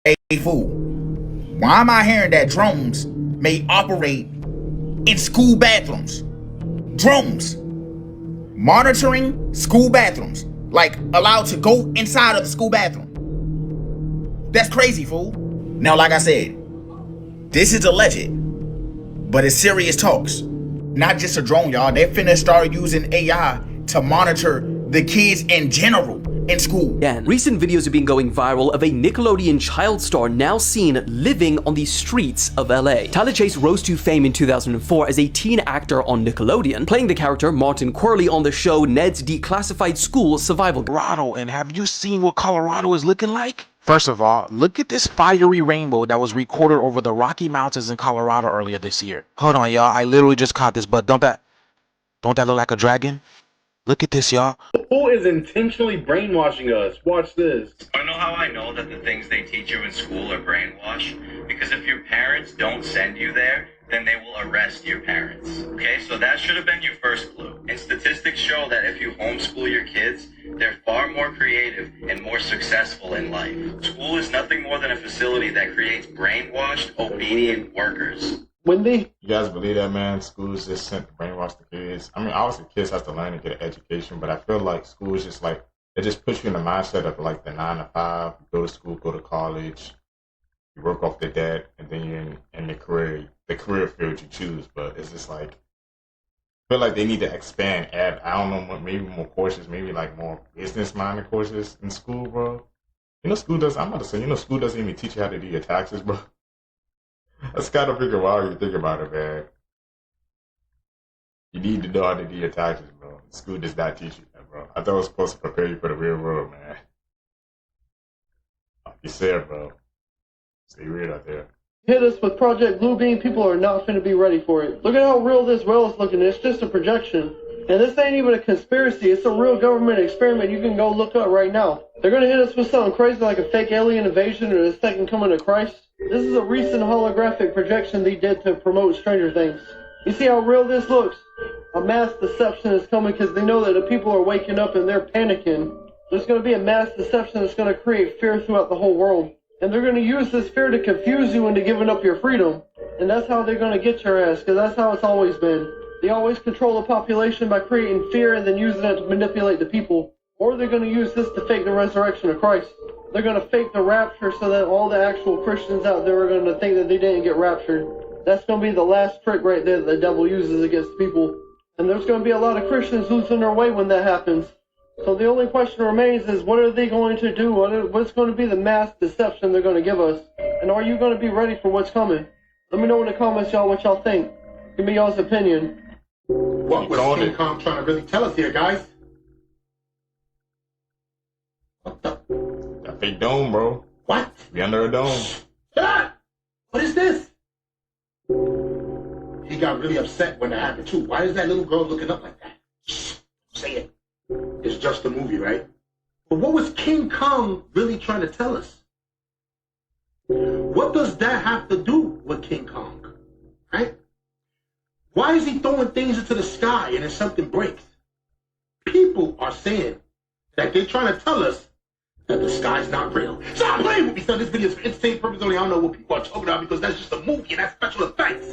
Hey, fool, why am I hearing that drones may operate in school bathrooms? Drones monitoring school bathrooms, like allowed to go inside of the school bathroom. That's crazy, fool. Now, like I said, this is alleged, but it's serious talks. Not just a drone, y'all. They finna start using AI to monitor the kids in general in school. Again, recent videos have been going viral of a Nickelodeon child star now seen living on the streets of LA. Tyler Chase rose to fame in 2004 as a teen actor on Nickelodeon, playing the character Martin Corley on the show Ned's Declassified School Survival Guide. Colorado, and have you seen what Colorado is looking like? First of all, look at this fiery rainbow that was recorded over the Rocky Mountains in Colorado earlier this year. Hold on, y'all. I literally just caught this, but don't that look like a dragon? Look at this, y'all. Who is intentionally brainwashing us? Watch this. I know how I know that the things they teach you in school are brainwash? Because if your parents don't send you there, then they will arrest your parents. Okay, so that should have been your first clue. And statistics show that if you homeschool your kids, they're far more creative and more successful in life. School is nothing more than a facility that creates brainwashed, obedient workers. You guys believe that, man? Schools just sent to brainwash the kids. I mean, obviously kids have to learn and get an education, but I feel like school is just like, it just puts you in the mindset of like the 9 to 5, you go to school, go to college, you work off the debt, and then you're in the career field you choose. But it's just like, I feel like they need to expand, add, I don't know, maybe more courses, maybe like more business-minded courses in school, bro. You know, school doesn't even teach you how to do your taxes, bro. That's kind of freaking wild when you think about it, man. You need to know how to do your taxes, bro. School does not teach you that, bro. I thought it was supposed to prepare you for the real world, man. You said, bro. Stay weird out there. Hit us with Project Bluebeam, people are not finna be ready for it. Look at how real this well is looking. It's just a projection. And this ain't even a conspiracy. It's a real government experiment you can go look up right now. They're gonna hit us with something crazy like a fake alien invasion or the second coming of Christ. This is a recent holographic projection they did to promote Stranger Things. You see how real this looks? A mass deception is coming because they know that the people are waking up and they're panicking. There's going to be a mass deception that's going to create fear throughout the whole world. And they're going to use this fear to confuse you into giving up your freedom. And that's how they're going to get your ass, because that's how it's always been. They always control the population by creating fear and then using it to manipulate the people. Or they're going to use this to fake the resurrection of Christ. They're going to fake the rapture so that all the actual Christians out there are going to think that they didn't get raptured. That's going to be the last trick right there that the devil uses against people. And there's going to be a lot of Christians losing their way when that happens. So the only question remains is, what are they going to do? What's going to be the mass deception they're going to give us? And are you going to be ready for what's coming? Let me know in the comments, y'all, what y'all think. Give me y'all's opinion. What was King Kong trying to really tell us here, guys? What the? That fake dome, bro. What? We under a dome. Ah! What is this? He got really upset when that happened too. Why is that little girl looking up like that? Shh, say it. It's just a movie, right? But what was King Kong really trying to tell us? What does that have to do with King Kong? Right? Why is he throwing things into the sky and then something breaks? People are saying that they're trying to tell us that the sky's not real. Stop playing with me, son. This video is for entertainment purposes only. I don't know what people are talking about because that's just a movie and that's special effects.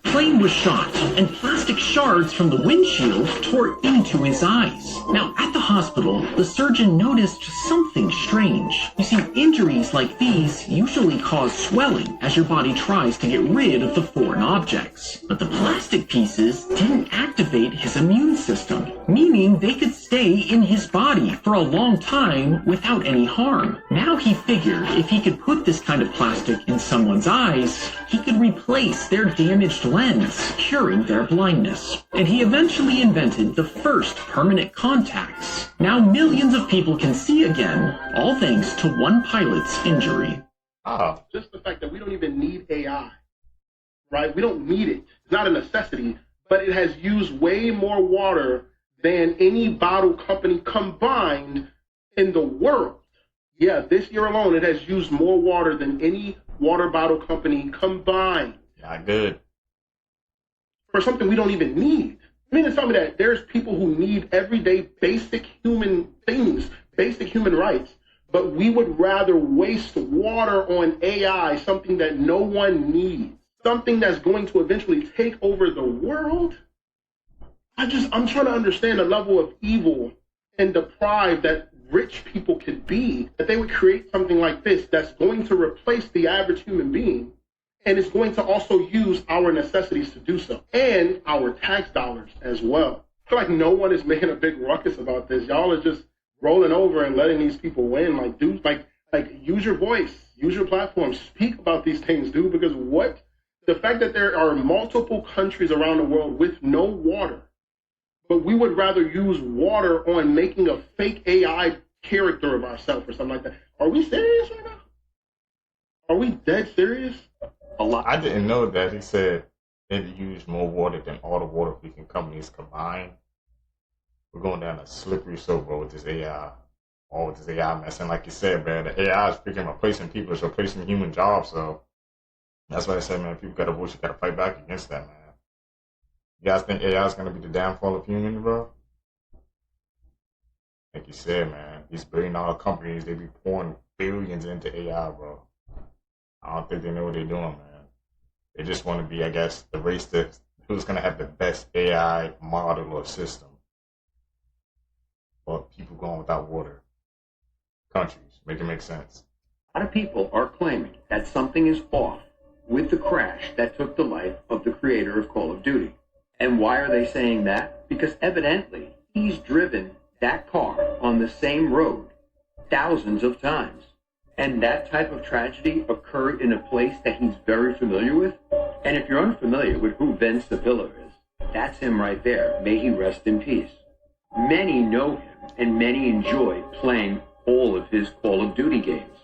Plane was shot, and plastic shards from the windshield tore into his eyes. Now, at the hospital, the surgeon noticed something strange. You see, injuries like these usually cause swelling as your body tries to get rid of the foreign objects. But the plastic pieces didn't activate his immune system, meaning they could stay in his body for a long time without any harm. Now he figured if he could put this kind of plastic in someone's eyes, he could replace their damaged lens, curing their blindness. And he eventually invented the first permanent contacts. Now millions of people can see again, all thanks to one pilot's injury. Just the fact that we don't even need AI, right? We don't need it. It's not a necessity, but it has used way more water than any bottle company combined in the world. Yeah, this year alone, it has used more water than any water bottle company combined. Not good. For something we don't even need. I mean, it's something that there's people who need everyday basic human things, basic human rights, But we would rather waste water on AI, something that no one needs, something that's going to eventually take over the world. I'm trying to understand the level of evil and deprived that rich people could be, that they would create something like this that's going to replace the average human being, and is going to also use our necessities to do so, and our tax dollars as well. I feel like no one is making a big ruckus about this. Y'all are just rolling over and letting these people win. Like, dude, like use your voice, use your platform, speak about these things, dude, because the fact that there are multiple countries around the world with no water, but we would rather use water on making a fake AI character of ourselves or something like that. Are we serious right now? Are we dead serious? I didn't know that. He said they'd use more water than all the water leaking companies combined. We're going down a slippery slope, bro, with this AI. All with this AI mess. And like you said, man, the AI is freaking replacing people. It's replacing human jobs. So that's why I said, man, people got a voice. You got to fight back against that, man. You guys think AI is going to be the downfall of humans, bro? Like you said, man, these billion-dollar companies, they be pouring billions into AI, bro. I don't think they know what they're doing, man. They just want to be, I guess, the race that who's going to have the best AI model or system. But people going without water. Countries. Make it make sense. A lot of people are claiming that something is off with the crash that took the life of the creator of Call of Duty. And why are they saying that? Because evidently he's driven that car on the same road thousands of times. And that type of tragedy occurred in a place that he's very familiar with. And if you're unfamiliar with who Vince Sapillo is, that's him right there. May he rest in peace. Many know him and many enjoy playing all of his Call of Duty games.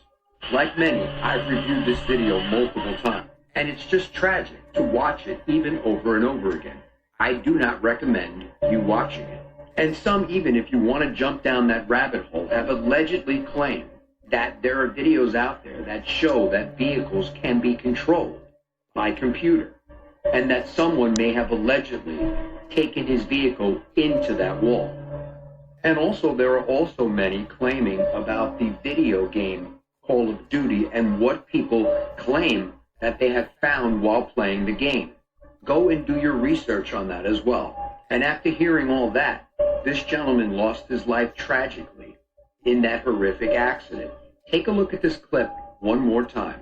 Like many, I've reviewed this video multiple times. And it's just tragic to watch it even over and over again. I do not recommend you watching it. And some, even if you want to jump down that rabbit hole, have allegedly claimed that there are videos out there that show that vehicles can be controlled by computer, and that someone may have allegedly taken his vehicle into that wall. And also, there are also many claiming about the video game Call of Duty and what people claim that they have found while playing the game. Go and do your research on that as well. And after hearing all that, this gentleman lost his life tragically in that horrific accident. Take a look at this clip one more time.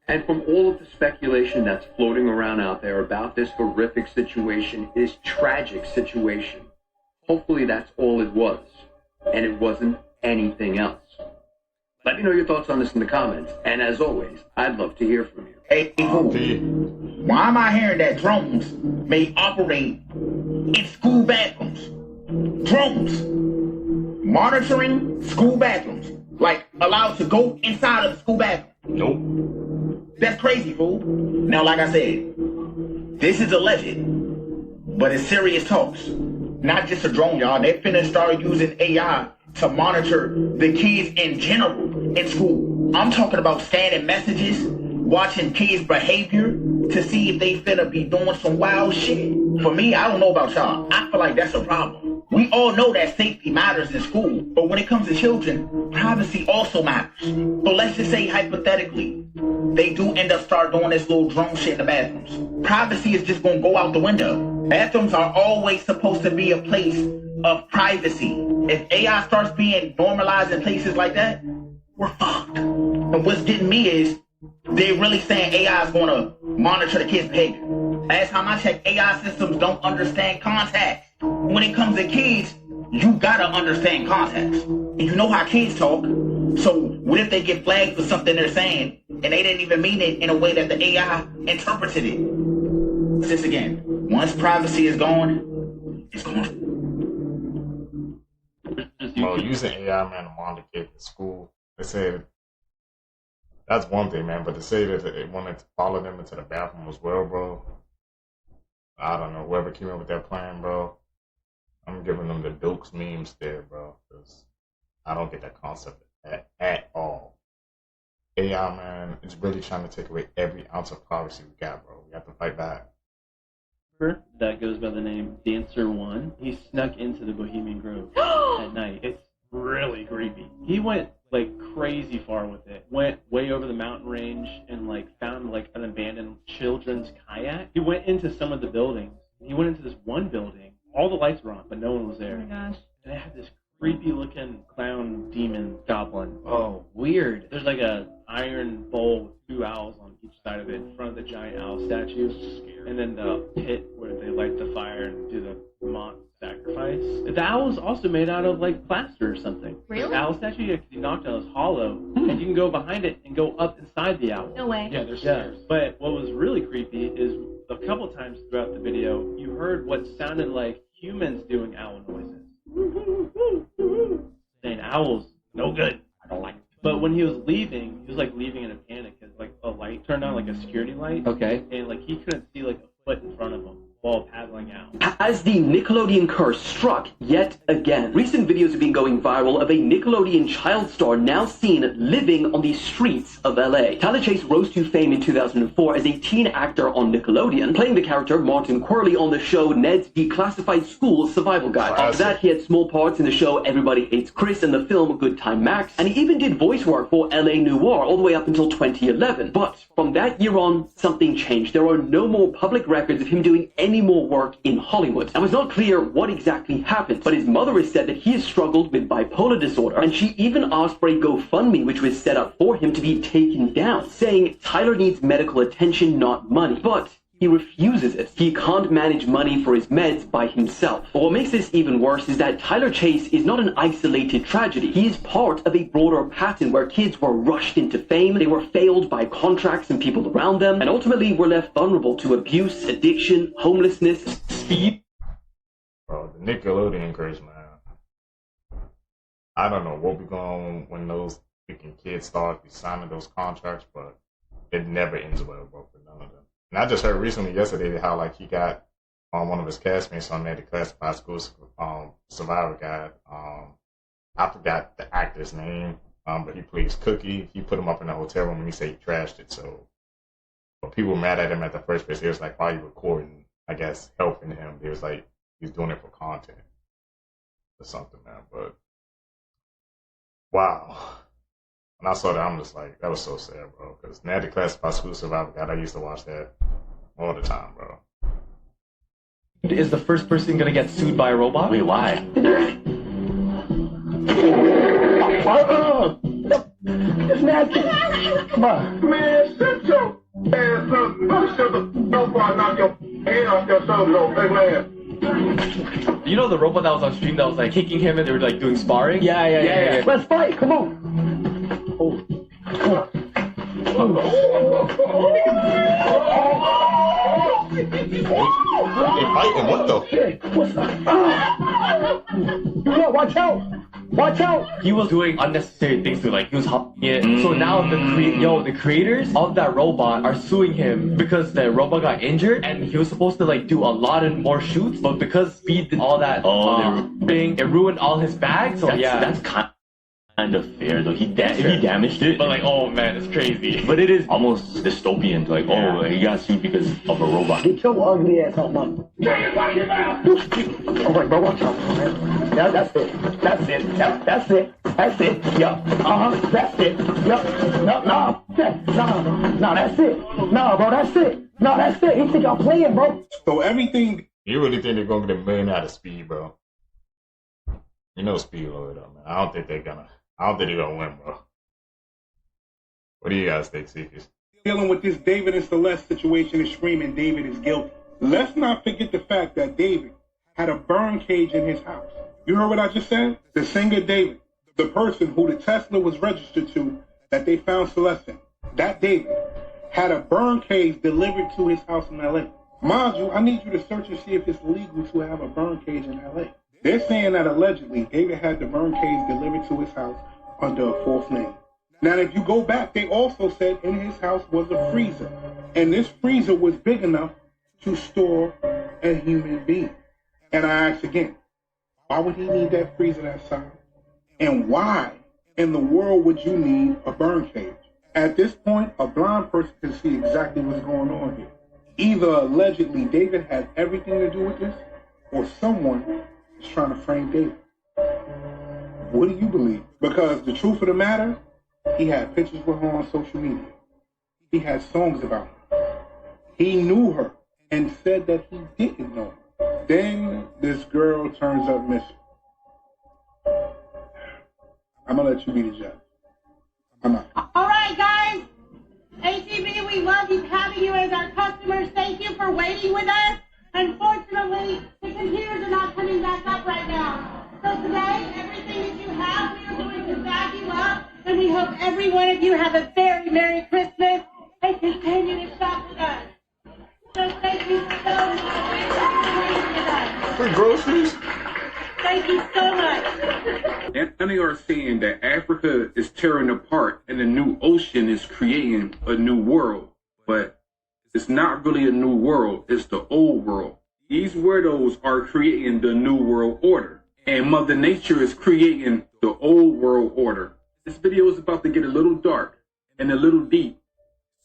And from all of the speculation that's floating around out there about this horrific situation, this tragic situation, hopefully that's all it was, and it wasn't anything else. Let me know your thoughts on this in the comments, and as always, I'd love to hear from you. Hey, fool, why am I hearing that drones may operate in school bathrooms? Drones monitoring school bathrooms, like allowed to go inside of the school bathroom. Nope. That's crazy, fool. Now, like I said, this is alleged, but it's serious talks. Not just a drone, y'all. They finna start using AI to monitor the kids in general in school. I'm talking about scanning messages, watching kids' behavior to see if they finna be doing some wild shit. For me, I don't know about y'all. I feel like that's a problem. We all know that safety matters in school, but when it comes to children, privacy also matters. So let's just say hypothetically, they do end up start doing this little drone shit in the bathrooms. Privacy is just gonna go out the window. Bathrooms are always supposed to be a place of privacy. If AI starts being normalized in places like that, we're fucked. And what's getting me is they're really saying AI is gonna monitor the kids' behavior. Last time I checked, AI systems don't understand context. When it comes to kids, you gotta understand context. And you know how kids talk. So what if they get flagged for something they're saying and they didn't even mean it in a way that the AI interpreted it? Just again, once privacy is gone, it's gone. Well, using AI, man, to monitor kids in school, they say that's one thing, man. But to say that they wanted to follow them into the bathroom as well, bro, I don't know. Whoever came up with that plan, bro, I'm giving them the Dokes memes there, bro, because I don't get that concept at all. AI, man, is really trying to take away every ounce of privacy we got, bro. We have to fight back. That goes by the name Dancer One. He snuck into the Bohemian Grove at night. really creepy. He went like crazy far with it. Went way over the mountain range and like found like an abandoned children's kayak. He went into some of the buildings. He went into this one building. All the lights were on, but no one was there. Oh my gosh. And it had this creepy looking clown demon goblin. Oh, weird. There's like a iron bowl with 2 owls on each side of it in front of the giant owl statue. And then the pit where they light the fire and do the mock sacrifice. The owl was also made out of like plaster or something. Really? The owl statue, yeah, 'cause you knocked it, it was hollow. And you can go behind it and go up inside the owl. No way. Yeah, there's stairs. But what was really creepy is a couple times throughout the video, you heard what sounded like humans doing owl noises. Saying owls, no good. I don't like it. But when he was leaving, he was like leaving in a panic because like a light turned on, like a security light. Okay. And like he couldn't see like a foot in front of him while paddling out. As the Nickelodeon curse struck yet again, recent videos have been going viral of a Nickelodeon child star now seen living on the streets of LA. Tyler Chase rose to fame in 2004 as a teen actor on Nickelodeon, playing the character Martin Quirley on the show Ned's Declassified School Survival Guide. After that, he had small parts in the show Everybody Hates Chris and the film Good Time Max, and he even did voice work for LA Noire all the way up until 2011. But from that year on, something changed. There are no more public records of him doing any more work in Hollywood. And it's not clear what exactly happened, but his mother has said that he has struggled with bipolar disorder, and she even asked for a GoFundMe which was set up for him to be taken down, saying Tyler needs medical attention, not money. But he refuses it. He can't manage money for his meds by himself. But what makes this even worse is that Tyler Chase is not an isolated tragedy. He is part of a broader pattern where kids were rushed into fame, they were failed by contracts and people around them, and ultimately were left vulnerable to abuse, addiction, homelessness, speed. Bro, the Nickelodeon curse, man. I don't know what we're going when those freaking kids start signing those contracts, but it never ends well, bro, for none of them. And I just heard recently yesterday how like he got one of his castmates on there, the Classified School Survival Guide. I forgot the actor's name, but he plays Cookie. He put him up in a hotel room and he said he trashed it. So, but people were mad at him at the first place. It was like, why are you recording? I guess helping him. It was like he's doing it for content or something, man. But wow. When I saw that, I'm just like, that was so sad, bro. Because now the Classified School Survival Guide, I used to watch that all the time, bro. Is the first person gonna get sued by a robot? Wait, why? It's nasty. Come on. Man, shut your ass up. Shut the before I knock your head off your shoulder, little big man. You know the robot that was on stream that was like kicking him and they were like doing sparring? Yeah. Let's fight. Come on. They fighting what though? What's up? Yo, watch out! Watch out! He was doing unnecessary things to like he was hopping it. So now the creators of that robot are suing him because the robot got injured and he was supposed to like do a lot of more shoots, but because Speed did all that thing, it ruined all his bags. So That's kind of fair though. He damaged it. But like, oh man, it's crazy. But it is almost dystopian. Like, oh, he got sued because of a robot. Get your ugly ass out, man. Alright, bro, watch out, man. Yeah, that's it. That's it. Yep, that's it. That's it. Yup. That's it. Yup. No, that's it. No, bro, that's it. No, that's it. He think I'm playing, bro. So everything. You really think they're gonna get $1 million out of Speed, bro? You know Speed loaded up, man. I don't think they're gonna win, bro. What do you guys think, Seekers? Dealing with this David and Celeste situation is screaming David is guilty. Let's not forget the fact that David had a burn cage in his house. You heard what I just said? The singer David, the person who the Tesla was registered to that they found Celeste in, that David had a burn cage delivered to his house in LA. Mind you, I need you to search and see if it's legal to have a burn cage in LA. They're saying that allegedly David had the burn cage delivered to his house under a false name. Now, if you go back, they also said in his house was a freezer. And this freezer was big enough to store a human being. And I ask again, why would he need that freezer that size? And why in the world would you need a burn cage? At this point, a blind person can see exactly what's going on here. Either allegedly David had everything to do with this, or someone is trying to frame David. What do you believe? Because the truth of the matter, he had pictures with her on social media. He had songs about her. He knew her and said that he didn't know her. Then this girl turns up missing. I'm gonna let you be the judge. I'm out. All right, guys. ATV, we love you, having you as our customers. Thank you for waiting with us. Unfortunately, the computers are not coming back up right now. So today, everything that you have, we are going to bag you up, and we hope every one of you have a very Merry Christmas and continue to shop with us. So thank you so much for waiting with us. For groceries? Thank you so much. Many are saying that Africa is tearing apart and the new ocean is creating a new world. But it's not really a new world, it's the old world. These weirdos are creating the new world order. And Mother Nature is creating the old world order. This video is about to get a little dark and a little deep.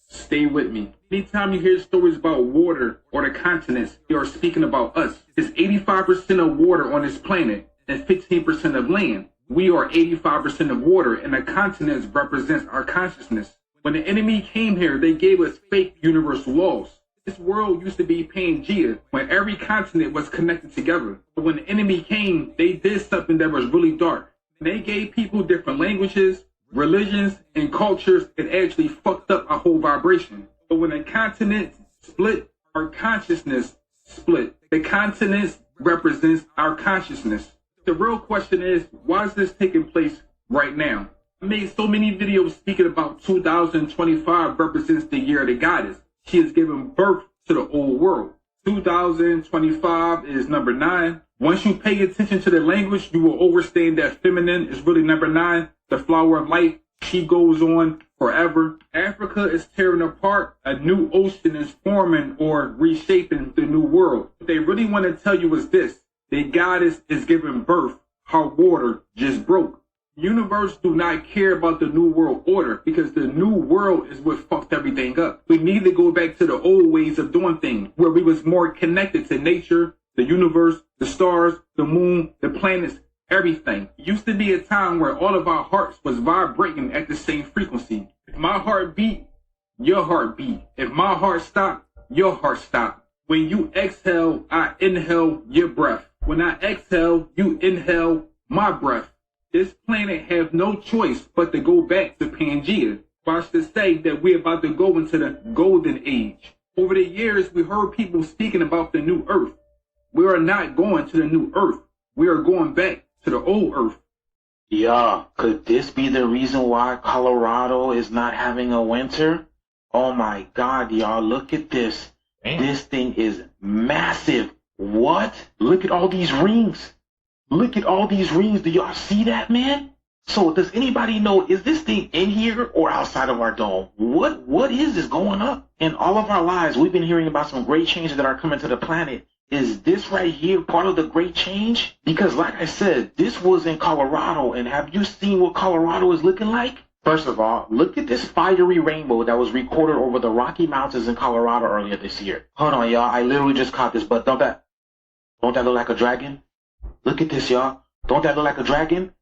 Stay with me. Anytime you hear stories about water or the continents, they are speaking about us. It's 85% of water on this planet and 15% of land. We are 85% of water, and the continents represents our consciousness. When the enemy came here, they gave us fake universal laws. This world used to be Pangea, when every continent was connected together. But when the enemy came, they did something that was really dark. They gave people different languages, religions, and cultures that actually fucked up our whole vibration. But when the continents split, our consciousness split. The continents represents our consciousness. The real question is, why is this taking place right now? I made so many videos speaking about 2025 represents the year of the goddess. She has given birth to the old world. 2025 is number 9. Once you pay attention to the language, you will understand that feminine is really number 9, the flower of life. She goes on forever. Africa is tearing apart. A new ocean is forming or reshaping the new world. What they really want to tell you is this. The goddess is giving birth. Her water just broke. Universe do not care about the new world order because the new world is what fucked everything up. We need to go back to the old ways of doing things where we was more connected to nature, the universe, the stars, the moon, the planets, everything. It used to be a time where all of our hearts was vibrating at the same frequency. If my heart beat, your heart beat. If my heart stopped, your heart stopped. When you exhale, I inhale your breath. When I exhale, you inhale my breath. This planet have no choice but to go back to Pangea. Watch to say that we're about to go into the golden age. Over the years, we heard people speaking about the new earth. We are not going to the new earth. We are going back to the old earth. Yeah, could this be the reason why Colorado is not having a winter? Oh my God, y'all, look at this. Damn. This thing is massive. What? Look at all these rings. Look at all these rings. Do y'all see that, man? So does anybody know, is this thing in here or outside of our dome? What is this going up? In all of our lives, we've been hearing about some great changes that are coming to the planet. Is this right here part of the great change? Because like I said, this was in Colorado, and have you seen what Colorado is looking like? First of all, look at this fiery rainbow that was recorded over the Rocky Mountains in Colorado earlier this year. Hold on, y'all. I literally just caught this, but don't that look like a dragon? Look at this, y'all. Don't that look like a dragon?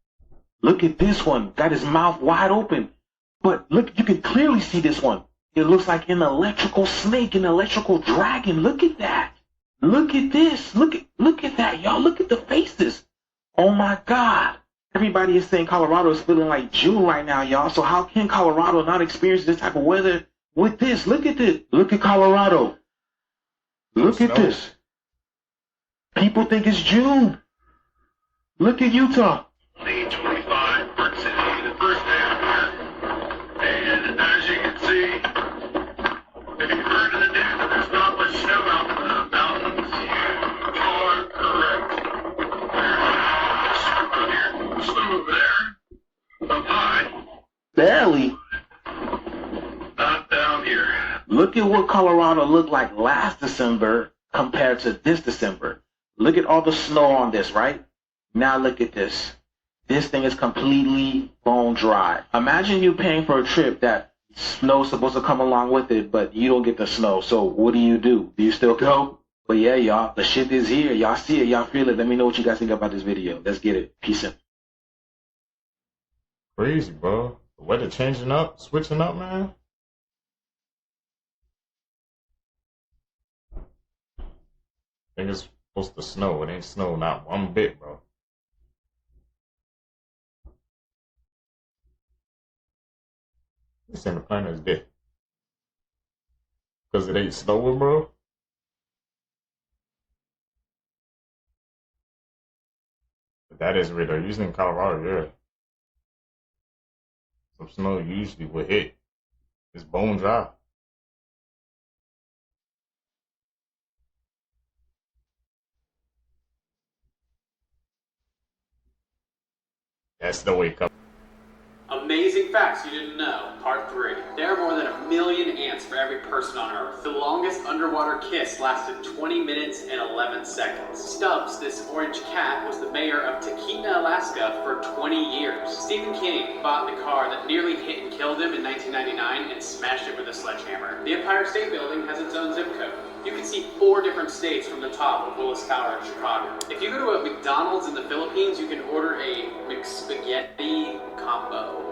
Look at this one. Got his mouth wide open. But look, you can clearly see this one. It looks like an electrical snake, an electrical dragon. Look at that. Look at this. Look at that, y'all. Look at the faces. Oh my God. Everybody is saying Colorado is feeling like June right now, y'all. So how can Colorado not experience this type of weather with this? Look at this. Look at Colorado. Look at this. People think it's June. Look at Utah. The 25 Brooks into the first day of here. And as you can see, if you've heard of the news that there's not much snow out in the mountains, you are correct. There's snow over there. Up high. Barely. Not down here. Look at what Colorado looked like last December compared to this December. Look at all the snow on this, right? Now look at this. This thing is completely bone dry. Imagine you paying for a trip that snow's supposed to come along with it, but you don't get the snow. So what do? Do you still go? But yeah, y'all, the shit is here. Y'all see it. Y'all feel it. Let me know what you guys think about this video. Let's get it. Peace out. Crazy, bro. The weather changing up, switching up, man. I think it's supposed to snow. It ain't snow, not one bit, bro. They saying the planet is dead. Because it ain't snowing, bro. But that is weird though. Usually in Colorado, yeah. Some snow usually will hit. It's bone dry. That's the way it comes. Amazing facts you didn't know, part 3. There are more than 1 million ants for every person on Earth. The longest underwater kiss lasted 20 minutes and 11 seconds. Stubbs, this orange cat, was the mayor of Tahkeetna, Alaska for 20 years. Stephen King bought the car that nearly hit and killed him in 1999 and smashed it with a sledgehammer. The Empire State Building has its own zip code. You can see 4 different states from the top of Willis Tower in Chicago. If you go to a McDonald's in the Philippines, you can order a McSpaghetti combo.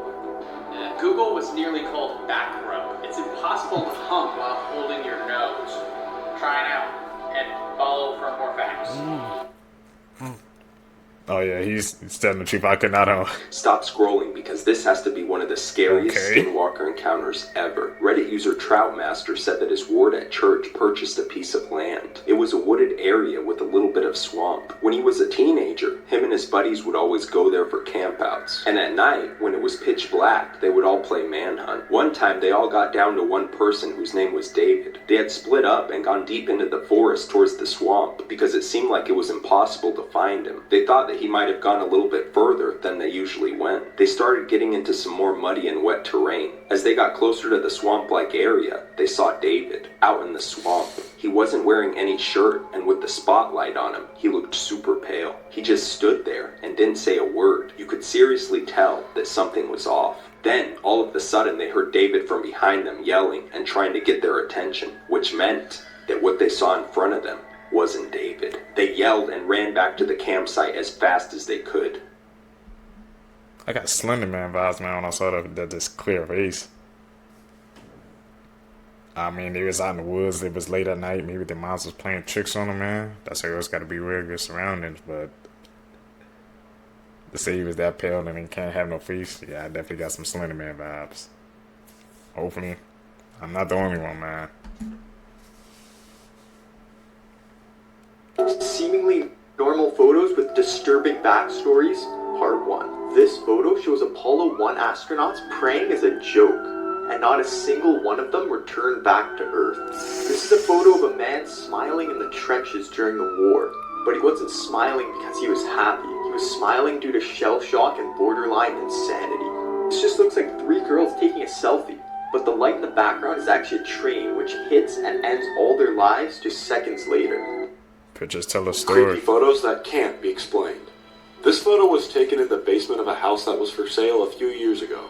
Google was nearly called back rub. It's impossible to hum while holding your nose. Try it out and follow for more facts. Oh yeah, he's telling the truth. I could not. Stop scrolling because this has to be one of the scariest skinwalker encounters ever. Reddit user Troutmaster said that his ward at church purchased a piece of land. It was a wooded area with a little bit of swamp. When he was a teenager, him and his buddies would always go there for campouts. And at night, when it was pitch black, they would all play manhunt. One time, they all got down to one person whose name was David. They had split up and gone deep into the forest towards the swamp because it seemed like it was impossible to find him. They thought that he might have gone a little bit further than they usually went. They started getting into some more muddy and wet terrain. As they got closer to the swamp-like area, they saw David out in the swamp. He wasn't wearing any shirt, and with the spotlight on him, he looked super pale. He just stood there and didn't say a word. You could seriously tell that something was off. Then, all of a sudden, they heard David from behind them yelling and trying to get their attention, which meant that what they saw in front of them wasn't David. They yelled and ran back to the campsite as fast as they could. I got Slender Man vibes, man, when I saw that this clear face. I mean, they was out in the woods. It was late at night. Maybe the moms was playing tricks on them, man. That's why it's got to be real good surroundings. But to say he was that pale and he can't have no face, yeah, I definitely got some Slender Man vibes. Hopefully, I'm not the only one, man. Seemingly normal photos with disturbing backstories, part 1. This photo shows Apollo 1 astronauts praying as a joke, and not a single one of them returned back to Earth. This is a photo of a man smiling in the trenches during the war, but he wasn't smiling because he was happy. He was smiling due to shell shock and borderline insanity. This just looks like 3 girls taking a selfie, but the light in the background is actually a train which hits and ends all their lives just seconds later. Pictures tell a story. Creepy photos that can't be explained. This photo was taken in the basement of a house that was for sale a few years ago.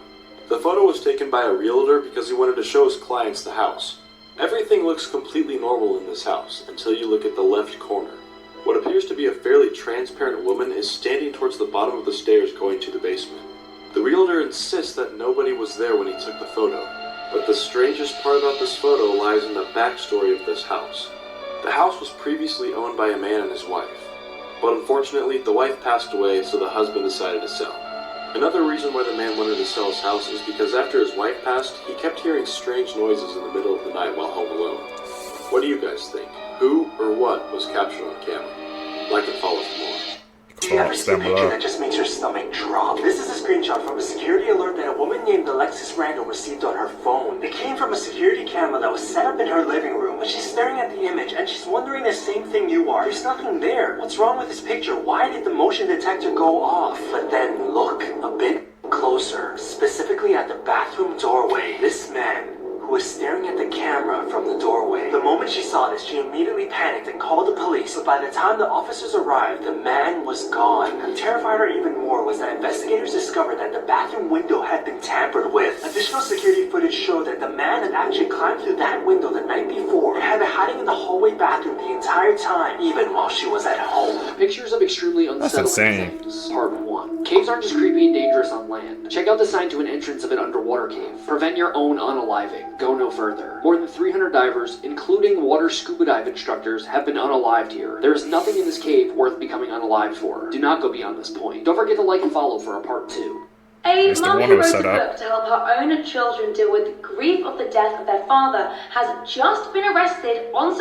The photo was taken by a realtor because he wanted to show his clients the house. Everything looks completely normal in this house until you look at the left corner. What appears to be a fairly transparent woman is standing towards the bottom of the stairs going to the basement. The realtor insists that nobody was there when he took the photo, but the strangest part about this photo lies in the backstory of this house. The house was previously owned by a man and his wife, but unfortunately the wife passed away, so the husband decided to sell. Another reason why the man wanted to sell his house is because after his wife passed, he kept hearing strange noises in the middle of the night while home alone. What do you guys think? Who or what was captured on camera? Like and follow for more. Do you ever see a picture that just makes your stomach drop? This is a screenshot from a security alert that a woman named Alexis Randall received on her phone. It came from a security camera that was set up in her living room, but she's staring at the image and she's wondering the same thing you are. There's nothing there. What's wrong with this picture? Why did the motion detector go off? But then look a bit closer, specifically at the bathroom doorway. This man was staring at the camera from the doorway. The moment she saw this, she immediately panicked and called the police, but by the time the officers arrived, the man was gone. What terrified her even more was that investigators discovered that the bathroom window had been tampered with. Additional security footage showed that the man had actually climbed through that window the night before and had been hiding in the hallway bathroom the entire time, even while she was at home. Pictures of extremely That's unsettling insane. things. Part 1. on. Caves aren't just creepy and dangerous on land. Check out the sign to an entrance of an underwater cave. Prevent your own unaliving. Go no further. More than 300 divers, including water scuba dive instructors, have been unalived here. There is nothing in this cave worth becoming unalived for. Do not go beyond this point. Don't forget to like and follow for a part 2. A mum who wrote a book to help her own children deal with the grief of the death of their father has just been arrested on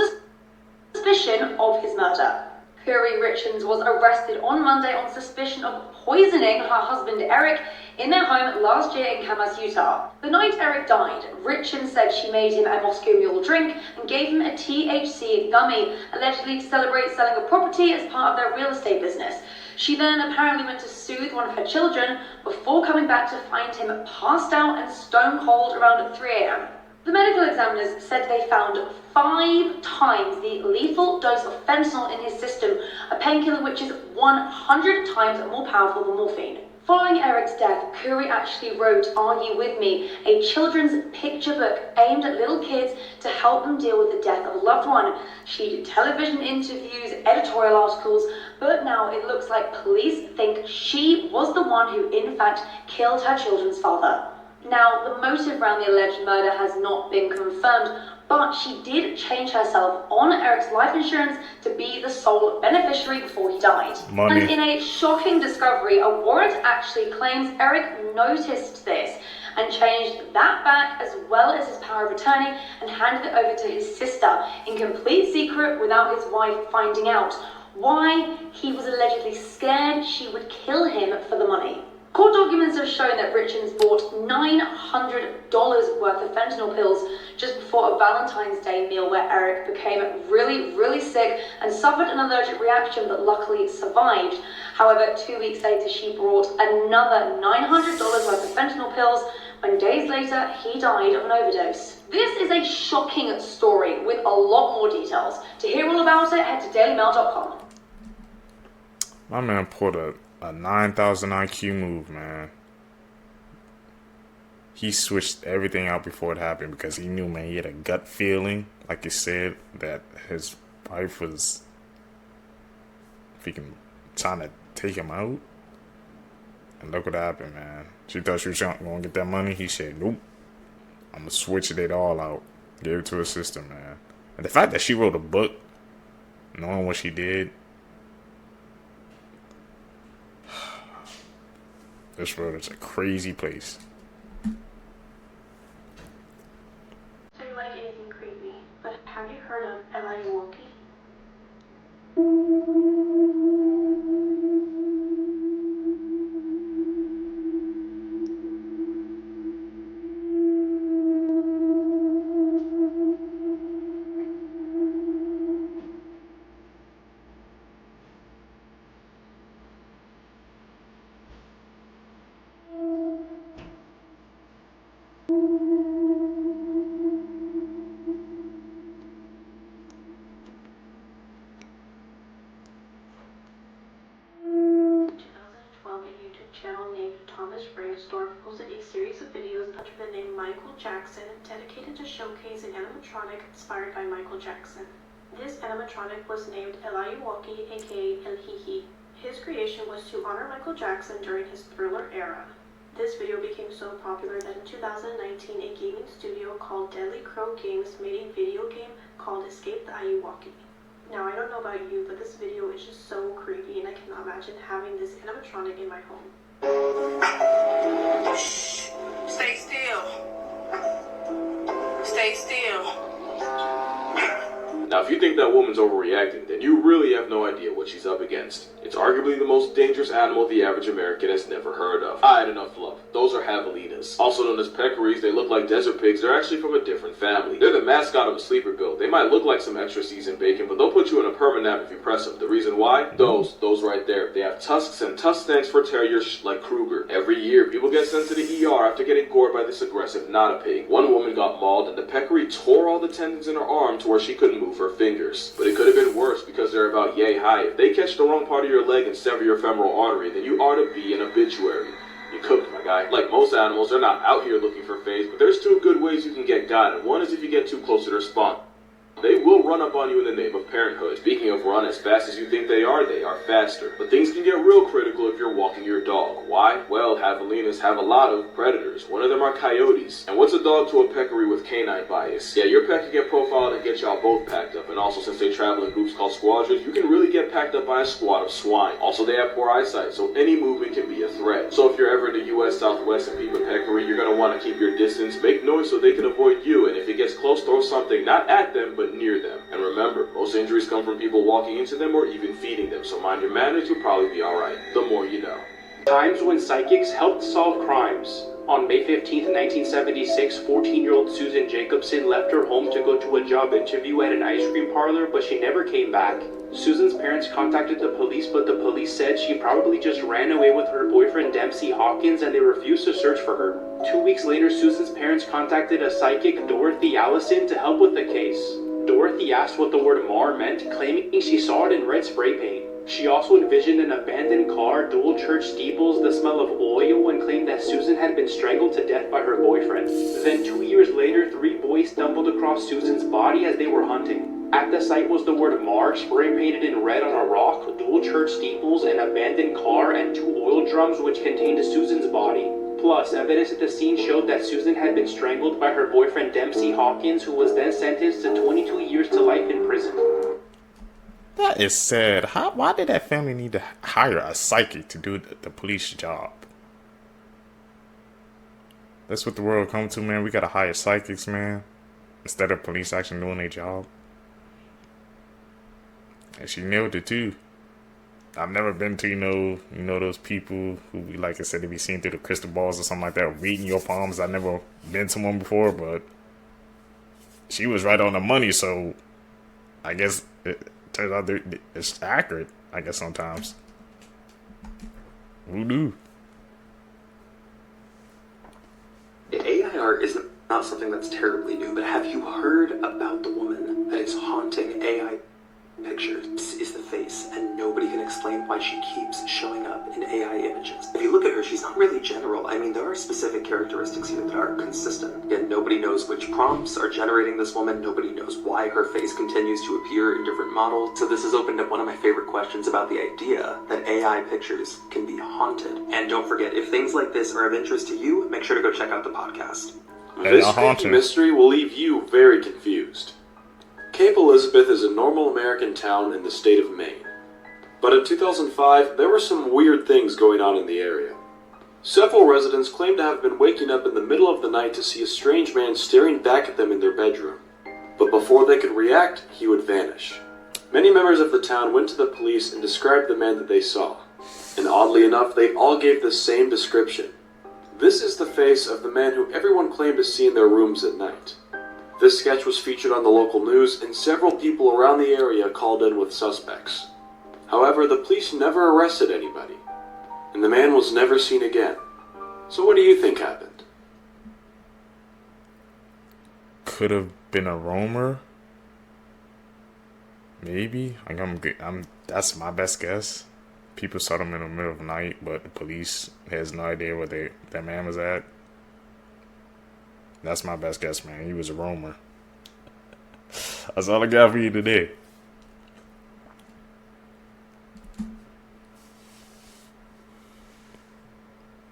suspicion of his murder. Curry Richards was arrested on Monday on suspicion of poisoning her husband Eric in their home last year in Kamas, Utah. The night Eric died, Richards said she made him a Moscow Mule drink and gave him a THC gummy, allegedly to celebrate selling a property as part of their real estate business. She then apparently went to soothe one of her children before coming back to find him passed out and stone cold around 3 a.m. The medical examiners said they found 5 times the lethal dose of fentanyl in his system, a painkiller which is 100 times more powerful than morphine. Following Eric's death, Curry actually wrote Are You With Me?, a children's picture book aimed at little kids to help them deal with the death of a loved one. She did television interviews, editorial articles, but now it looks like police think she was the one who in fact killed her children's father. Now, the motive around the alleged murder has not been confirmed, but she did change herself on Eric's life insurance to be the sole beneficiary before he died. Money. And in a shocking discovery, a warrant actually claims Eric noticed this and changed that back as well as his power of attorney and handed it over to his sister in complete secret without his wife finding out. Why? He was allegedly scared she would kill him for the money. Court documents have shown that Richards bought $900 worth of fentanyl pills just before a Valentine's Day meal where Eric became really sick and suffered an allergic reaction but luckily survived. However, 2 weeks later she brought another $900 worth of fentanyl pills when days later he died of an overdose. This is a shocking story with a lot more details. To hear all about it, head to dailymail.com. My man pulled a 9,000 IQ move, man. He switched everything out before it happened because he knew, man, he had a gut feeling, like he said, that his wife was freaking trying to take him out. And look what happened, man. She thought she was going to get that money. He said, nope. I'm going to switch it all out. Gave it to her sister, man. And the fact that she wrote a book, knowing what she did, this world is a crazy place. So you like anything creepy, but have you heard of Eli Walkie? Channel named Thomas Brainstorm posted a series of videos under the name Michael Jackson dedicated to showcase an animatronic inspired by Michael Jackson. This animatronic was named Eli Walkie, aka El Hihi. His creation was to honor Michael Jackson during his Thriller era. This video became so popular that in 2019 a gaming studio called Deadly Crow Games made a video game called Escape the Ayuwaki. Now I don't know about you, but this video is just so creepy and I cannot imagine having this animatronic in my home. Shh. Stay still. Stay still. Now, if you think that woman's overreacting, then you really have no idea what she's up against. It's arguably the most dangerous animal the average American has never heard of. I had enough love. Those are javelinas. Also known as peccaries, they look like desert pigs. They're actually from a different family. They're the mascot of a sleeper build. They might look like some extra seasoned bacon, but they'll put you in a perma nap if you press them. The reason why? Those right there. They have tusks, and tusk stands for terriers like Kruger. Every year, people get sent to the ER after getting gored by this aggressive not-a-pig. One woman got mauled, and the peccary tore all the tendons in her arm to where she couldn't move her fingers. But it could have been worse because they're about yay high. If they catch the wrong part of your leg and sever your femoral artery, then you are to be an obituary. You cooked, my guy. Like most animals, they're not out here looking for phase, but there's 2 good ways you can get got, and one is if you get too close to their spawn. They will run up on you in the name of parenthood. Speaking of run as fast as you think they are faster. But things can get real critical if you're walking your dog. Why? Well, javelinas have a lot of predators. One of them are coyotes. And what's a dog to a peccary with canine bias? Yeah, your pet can get profiled and get y'all both packed up. And also, since they travel in groups called squadrons, you can really get packed up by a squad of swine. Also, they have poor eyesight, so any movement can be a threat. So if you're ever in the US Southwest and peep a peccary, you're gonna want to keep your distance, make noise so they can avoid you, and if it gets close, throw something not at them, but near them. And remember, most injuries come from people walking into them or even feeding them, so mind your manners, you'll probably be alright. The more you know. Times when psychics helped solve crimes. On May 15, 1976, 14-year-old Susan Jacobson left her home to go to a job interview at an ice cream parlor, but she never came back. Susan's parents contacted the police, but the police said she probably just ran away with her boyfriend Dempsey Hawkins, and they refused to search for her. 2 weeks later, Susan's parents contacted a psychic, Dorothy Allison, to help with the case. Dorothy asked what the word Mar meant, claiming she saw it in red spray paint. She also envisioned an abandoned car, dual church steeples, the smell of oil, and claimed that Susan had been strangled to death by her boyfriend. Then 2 years later, 3 boys stumbled across Susan's body as they were hunting. At the site was the word Mar, spray painted in red on a rock, dual church steeples, an abandoned car, and 2 oil drums which contained Susan's body. Plus, evidence at the scene showed that Susan had been strangled by her boyfriend Dempsey Hawkins, who was then sentenced to 22 years to life in prison. That is sad. Why did that family need to hire a psychic to do the police job? That's what the world come to, man. We gotta hire psychics, man, instead of police actually doing their job. And she nailed it too. I've never been to, you know those people who, like I said, they be seeing through the crystal balls or something like that, or reading your palms. I've never been to one before, but she was right on the money, so I guess it turns out it's accurate, I guess, sometimes. Who knew? AI art is not something that's terribly new, but have you heard about the woman that is haunting AI pictures? This is the face, and nobody can explain why she keeps showing up in AI images. If you look at her, she's not really general. I mean, there are specific characteristics here that are consistent. Yet nobody knows which prompts are generating this woman. Nobody knows why her face continues to appear in different models. So this has opened up one of my favorite questions about the idea that AI pictures can be haunted. And don't forget, if things like this are of interest to you, make sure to go check out the podcast. This spooky mystery will leave you very confused. Cape Elizabeth is a normal American town in the state of Maine. But in 2005, there were some weird things going on in the area. Several residents claimed to have been waking up in the middle of the night to see a strange man staring back at them in their bedroom. But before they could react, he would vanish. Many members of the town went to the police and described the man that they saw. And oddly enough, they all gave the same description. This is the face of the man who everyone claimed to see in their rooms at night. This sketch was featured on the local news, and several people around the area called in with suspects. However, the police never arrested anybody, and the man was never seen again. So what do you think happened? Could have been a roamer. Maybe. That's my best guess. People saw them in the middle of the night, but the police has no idea where that man was at. That's my best guess, man. He was a roamer. That's all I got for you today.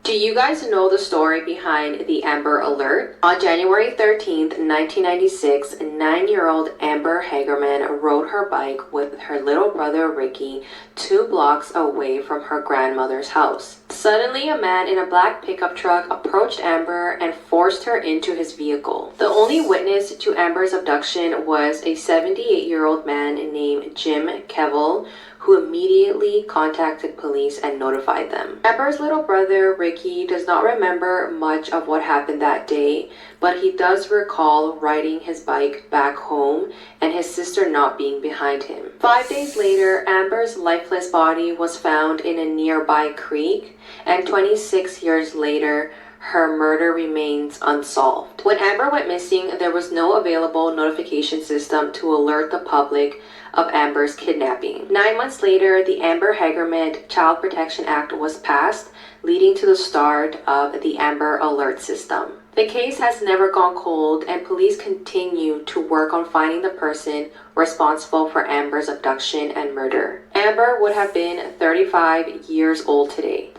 Do you guys know the story behind the Amber Alert? On January 13th, 1996, 9-year-old Amber Hagerman rode her bike with her little brother Ricky 2 blocks away from her grandmother's house. Suddenly, a man in a black pickup truck approached Amber and forced her into his vehicle. The only witness to Amber's abduction was a 78-year-old man named Jim Kevill, who immediately contacted police and notified them. Amber's little brother, Ricky, does not remember much of what happened that day, but he does recall riding his bike back home and his sister not being behind him. 5 days later, Amber's lifeless body was found in a nearby creek, and 26 years later, her murder remains unsolved. When Amber went missing, there was no available notification system to alert the public of Amber's kidnapping. 9 months later, the Amber Hagerman Child Protection Act was passed, leading to the start of the Amber Alert system. The case has never gone cold, and police continue to work on finding the person responsible for Amber's abduction and murder. Amber would have been 35 years old today.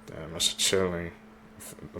Damn, that's chilling.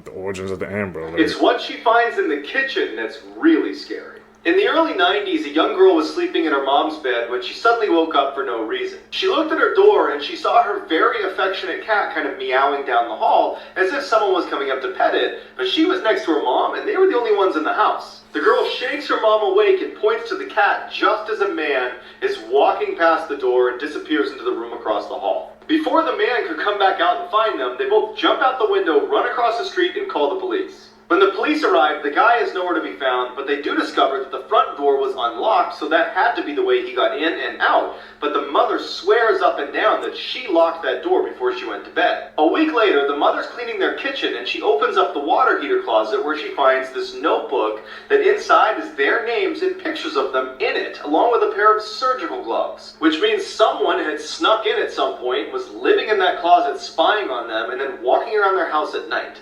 The origins of the Amber Alert. It's what she finds in the kitchen that's really scary. In the early 90s, a young girl was sleeping in her mom's bed when she suddenly woke up for no reason. She looked at her door and she saw her very affectionate cat kind of meowing down the hall as if someone was coming up to pet it, but she was next to her mom and they were the only ones in the house. The girl shakes her mom awake and points to the cat just as a man is walking past the door and disappears into the room across the hall. Before the man could come back out and find them, they both jump out the window, run across the street, and call the police. When the police arrived, the guy is nowhere to be found, but they do discover that the front door was unlocked, so that had to be the way he got in and out. But the mother swears up and down that she locked that door before she went to bed. A week later, the mother's cleaning their kitchen, and she opens up the water heater closet where she finds this notebook that inside is their names and pictures of them in it, along with a pair of surgical gloves. Which means someone had snuck in at some point, was living in that closet spying on them, and then walking around their house at night.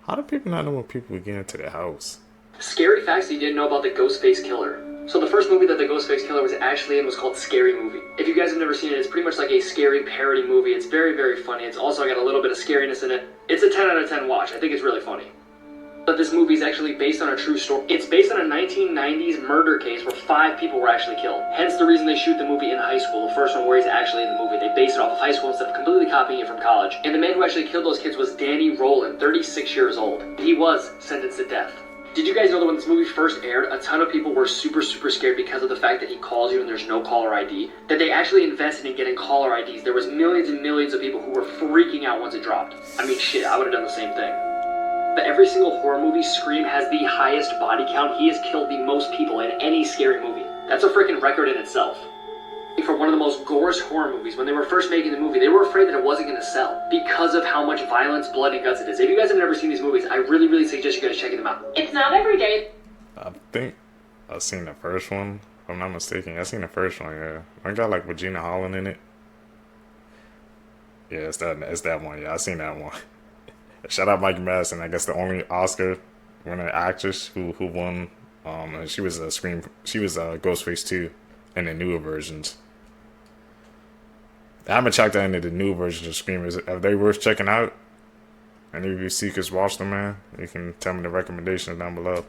How do people not know when people would get into their house? Scary facts that you didn't know about the Ghostface Killer. So the first movie that the Ghostface Killer was actually in was called Scary Movie. If you guys have never seen it, it's pretty much like a scary parody movie. It's very, very funny. It's also got a little bit of scariness in it. It's a 10 out of 10 watch. I think it's really funny. But this movie is actually based on a true story. It's based on a 1990s murder case where 5 people were actually killed. Hence the reason they shoot the movie in high school. The first one where he's actually in the movie. They based it off of high school instead of completely copying it from college. And the man who actually killed those kids was Danny Rowland, 36 years old. He was sentenced to death. Did you guys know that when this movie first aired, a ton of people were super scared because of the fact that he calls you and there's no caller ID? That they actually invested in getting caller IDs. There was millions and millions of people who were freaking out once it dropped. I mean, shit, I would have done the same thing. But every single horror movie, Scream has the highest body count. He has killed the most people in any scary movie. That's a freaking record in itself. For one of the most gorgeous horror movies, when they were first making the movie, they were afraid that it wasn't going to sell because of how much violence, blood, and guts it is. If you guys have never seen these movies, I really suggest you guys checking them out. It's not every day. I think I've seen the first one, if I'm not mistaken. I've seen the first one, yeah. I got like Regina Holland in it. Yeah, it's that one, yeah. I seen that one. Shout out Mike Madison, I guess the only Oscar winning actress who won. She was a Ghostface 2 in the newer versions. I haven't checked out any of the new versions of Scream. Are they worth checking out? Any of you seekers watch them, man? You can tell me the recommendations down below.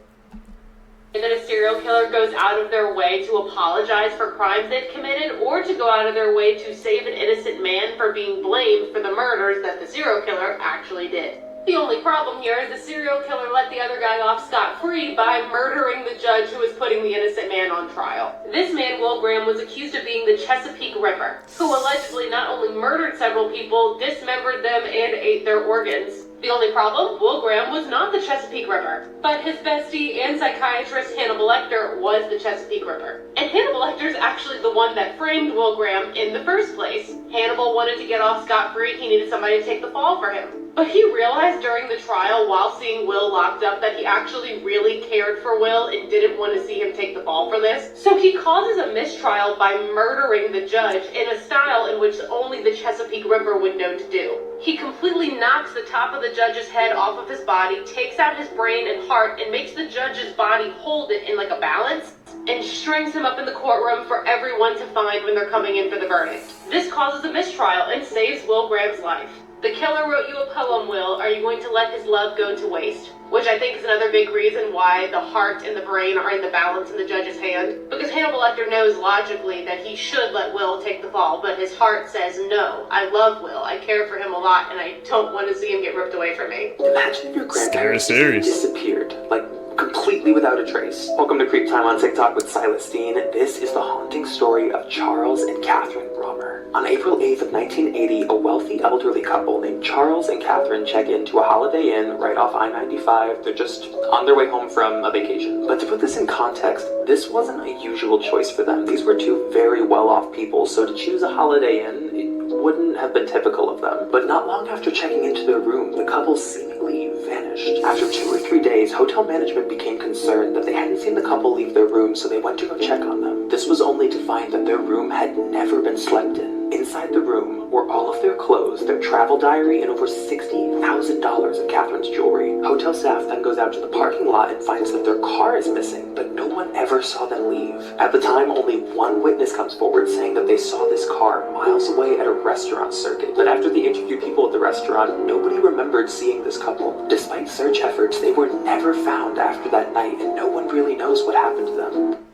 That a serial killer goes out of their way to apologize for crimes they've committed, or to go out of their way to save an innocent man for being blamed for the murders that the serial killer actually did. The only problem here is the serial killer let the other guy off scot-free by murdering the judge who was putting the innocent man on trial. This man, Will Graham, was accused of being the Chesapeake Ripper, who allegedly not only murdered several people, dismembered them, and ate their organs. The only problem, Will Graham was not the Chesapeake Ripper, but his bestie and psychiatrist Hannibal Lecter was the Chesapeake Ripper. And Hannibal Lecter's actually the one that framed Will Graham in the first place. Hannibal wanted to get off scot-free, he needed somebody to take the fall for him. But he realized during the trial, while seeing Will locked up, that he actually really cared for Will and didn't want to see him take the fall for this. So he causes a mistrial by murdering the judge in a style in which only the Chesapeake Ripper would know to do. He completely knocks the top of the judge's head off of his body, takes out his brain and heart, and makes the judge's body hold it in like a balance, and strings him up in the courtroom for everyone to find when they're coming in for the verdict. This causes a mistrial and saves Will Graham's life. The killer wrote you a poem, Will. Are you going to let his love go to waste? Which I think is another big reason why the heart and the brain are in the balance in the judge's hand. Because Hannibal Lecter knows logically that he should let Will take the fall, but his heart says, no, I love Will, I care for him a lot, and I don't want to see him get ripped away from me. Imagine if your grandparents disappeared, like completely without a trace. Welcome to Creep Time on TikTok with Silas Dean. This is the haunting story of Charles and Catherine Romer. On April 8th of 1980, a wealthy elderly couple named Charles and Catherine check into a Holiday Inn right off I-95. They're just on their way home from a vacation. But to put this in context, this wasn't a usual choice for them. These were two very well-off people, so to choose a Holiday Inn, it wouldn't have been typical of them. But not long after checking into their room, the couple seemingly vanished. After 2 or 3 days, hotel management became concerned that they hadn't seen the couple leave their room, so they went to go check on them. This was only to find that their room had never been slept in. inside the room were all of their clothes, their travel diary, and over $60,000 of Catherine's jewelry. Hotel staff then goes out to the parking lot and finds that their car is missing, but no one ever saw them leave. At the time, only one witness comes forward saying that they saw this car miles away at a restaurant circuit. But after they interviewed people at the restaurant, nobody remembered seeing this couple. Despite search efforts, they were never found after that night, and no one really knows what happened to them.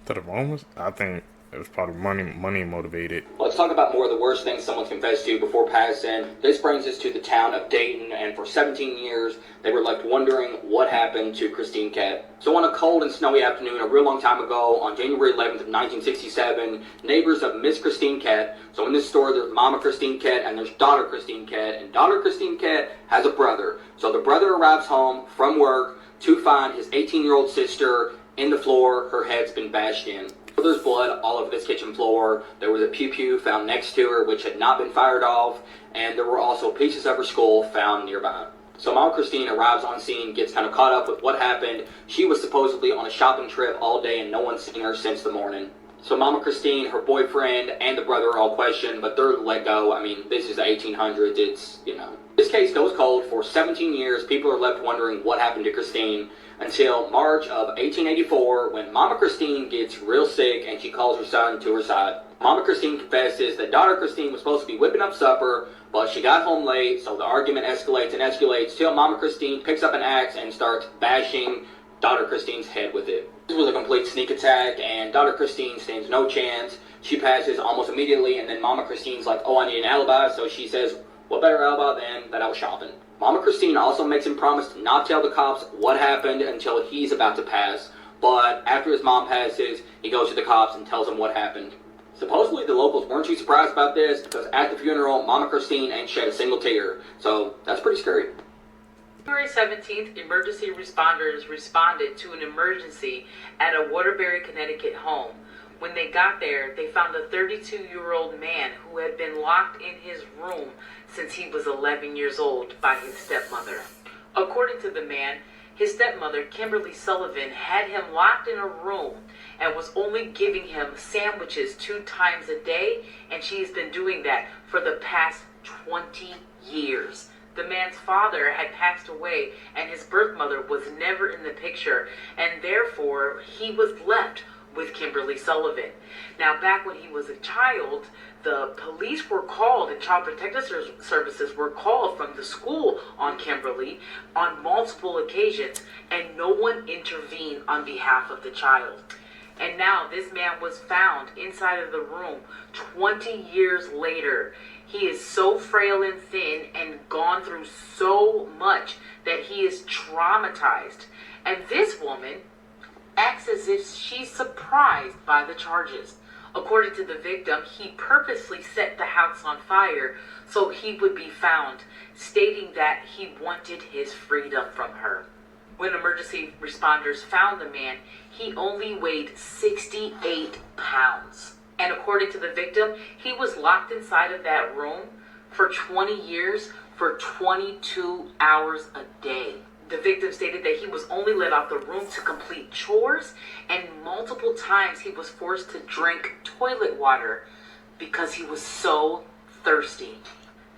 To the Romans? I think it was probably money motivated. Let's talk about more of the worst things someone's confessed to before passing. This brings us to the town of Dayton, and for 17 years, they were left wondering what happened to Christine Kett. So on a cold and snowy afternoon, a real long time ago, on January 11th of 1967, neighbors of Miss Christine Kett, so in this story, there's Mama Christine Kett and there's Daughter Christine Kett, and Daughter Christine Kett has a brother. So the brother arrives home from work to find his 18-year-old sister in the floor, her head's been bashed in. There's blood all over this kitchen floor. There was a pew-pew found next to her, which had not been fired off, and there were also pieces of her skull found nearby. So Mama Christine arrives on scene, gets kind of caught up with what happened. She was supposedly on a shopping trip all day, and no one's seen her since the morning. So Mama Christine, her boyfriend, and the brother are all questioned, but they're let go. I mean, this is the 1800s. It's, This case goes cold for 17 years. People are left wondering what happened to Christine, until March of 1884, when Mama Christine gets real sick and she calls her son to her side. Mama Christine confesses that Daughter Christine was supposed to be whipping up supper, but she got home late, so the argument escalates and escalates till Mama Christine picks up an axe and starts bashing Daughter Christine's head with it. This was a complete sneak attack, and Daughter Christine stands no chance. She passes almost immediately, and then Mama Christine's like, oh, I need an alibi, so she says, what better alibi than that I was shopping? Mama Christine also makes him promise to not tell the cops what happened until he's about to pass, but after his mom passes, he goes to the cops and tells them what happened. Supposedly the locals weren't too surprised about this, because at the funeral, Mama Christine ain't shed a single tear, so that's pretty scary. January 17th, emergency responders responded to an emergency at a Waterbury, Connecticut home. When they got there, they found a 32-year-old man who had been locked in his room since he was 11 years old by his stepmother. According to the man, his stepmother, Kimberly Sullivan, had him locked in a room and was only giving him sandwiches 2 times a day, and she has been doing that for the past 20 years. The man's father had passed away, and his birth mother was never in the picture, and therefore he was left with Kimberly Sullivan. Now, back when he was a child, the police were called and Child Protective Services were called from the school on Kimberly on multiple occasions, and no one intervened on behalf of the child. And now this man was found inside of the room 20 years later. He is so frail and thin and gone through so much that he is traumatized. And this woman acts as if she's surprised by the charges. According to the victim, he purposely set the house on fire so he would be found, stating that he wanted his freedom from her. When emergency responders found the man, he only weighed 68 pounds. And according to the victim, he was locked inside of that room for 20 years for 22 hours a day. The victim stated that he was only let out the room to complete chores, and multiple times he was forced to drink toilet water because he was so thirsty.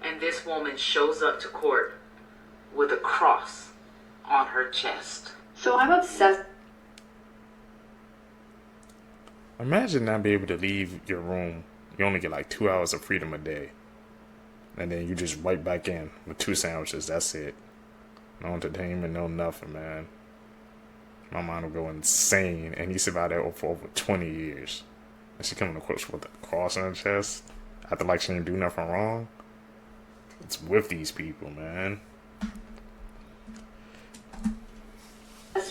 And this woman shows up to court with a cross on her chest. So I'm obsessed. Imagine not being able to leave your room. You only get like 2 hours of freedom a day. And then you just right back in with 2 sandwiches. That's it. No entertainment, no nothing, man. My mind will go insane. And he survived that for over 20 years. And she coming to court with a cross on her chest. After like she didn't do nothing wrong. It's with these people, man.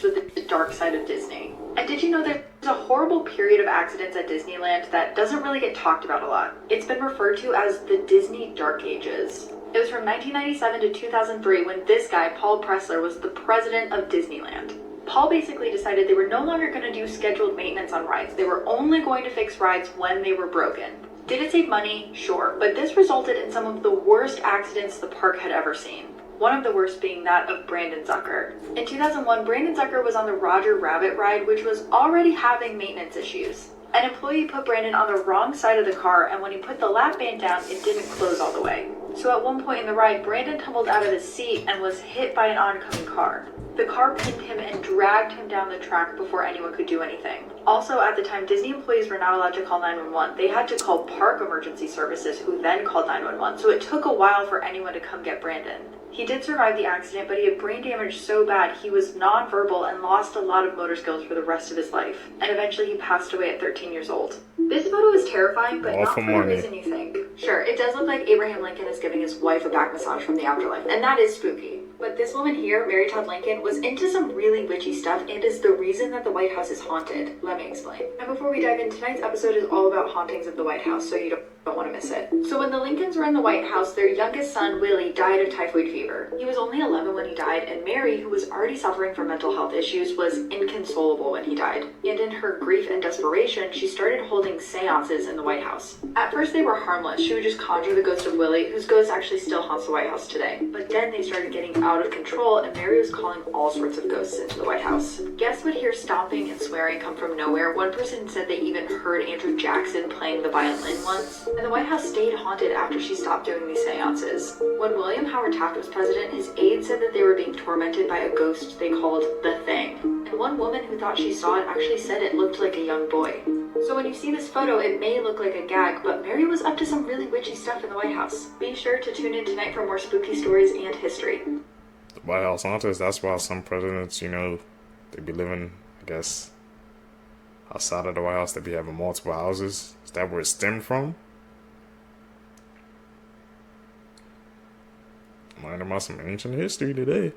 With the dark side of Disney. And did you know there's a horrible period of accidents at Disneyland that doesn't really get talked about a lot? It's been referred to as the Disney Dark Ages. It was from 1997 to 2003 when this guy, Paul Pressler, was the president of Disneyland. Paul basically decided they were no longer going to do scheduled maintenance on rides. They were only going to fix rides when they were broken. Did it save money? Sure. But this resulted in some of the worst accidents the park had ever seen. One of the worst being that of Brandon Zucker. In 2001, Brandon Zucker was on the Roger Rabbit ride, which was already having maintenance issues. An employee put Brandon on the wrong side of the car, and when he put the lap band down, it didn't close all the way. So at one point in the ride, Brandon tumbled out of his seat and was hit by an oncoming car. The car pinned him and dragged him down the track before anyone could do anything. Also, at the time, Disney employees were not allowed to call 911. They had to call park emergency services, who then called 911, so it took a while for anyone to come get Brandon. He did survive the accident, but he had brain damage so bad he was nonverbal and lost a lot of motor skills for the rest of his life. And eventually he passed away at 13 years old. This photo is terrifying, but not for the reason you think. Sure, it does look like Abraham Lincoln is giving his wife a back massage from the afterlife, and that is spooky. But this woman here, Mary Todd Lincoln, was into some really witchy stuff and is the reason that the White House is haunted. Let me explain. And before we dive in, tonight's episode is all about hauntings of the White House, so you don't want to miss it. So when the Lincolns were in the White House, their youngest son, Willie, died of typhoid fever. He was only 11 when he died, and Mary, who was already suffering from mental health issues, was inconsolable when he died. And in her grief and desperation, she started holding seances in the White House. At first they were harmless. She would just conjure the ghost of Willie, whose ghost actually still haunts the White House today. But then they started getting out of control, and Mary was calling all sorts of ghosts into the White House. Guests would hear stomping and swearing come from nowhere. One person said they even heard Andrew Jackson playing the violin once. And the White House stayed haunted after she stopped doing these seances. When William Howard Taft was president, his aides said that they were being tormented by a ghost they called the Thing. And one woman who thought she saw it actually said it looked like a young boy. So when you see this photo, it may look like a gag, but Mary was up to some really witchy stuff in the White House. Be sure to tune in tonight for more spooky stories and history. The White House haunters, that's why some presidents, you know, they be living, I guess, outside of the White House. They be having multiple houses. Is that where it stemmed from? Learning about some ancient history today.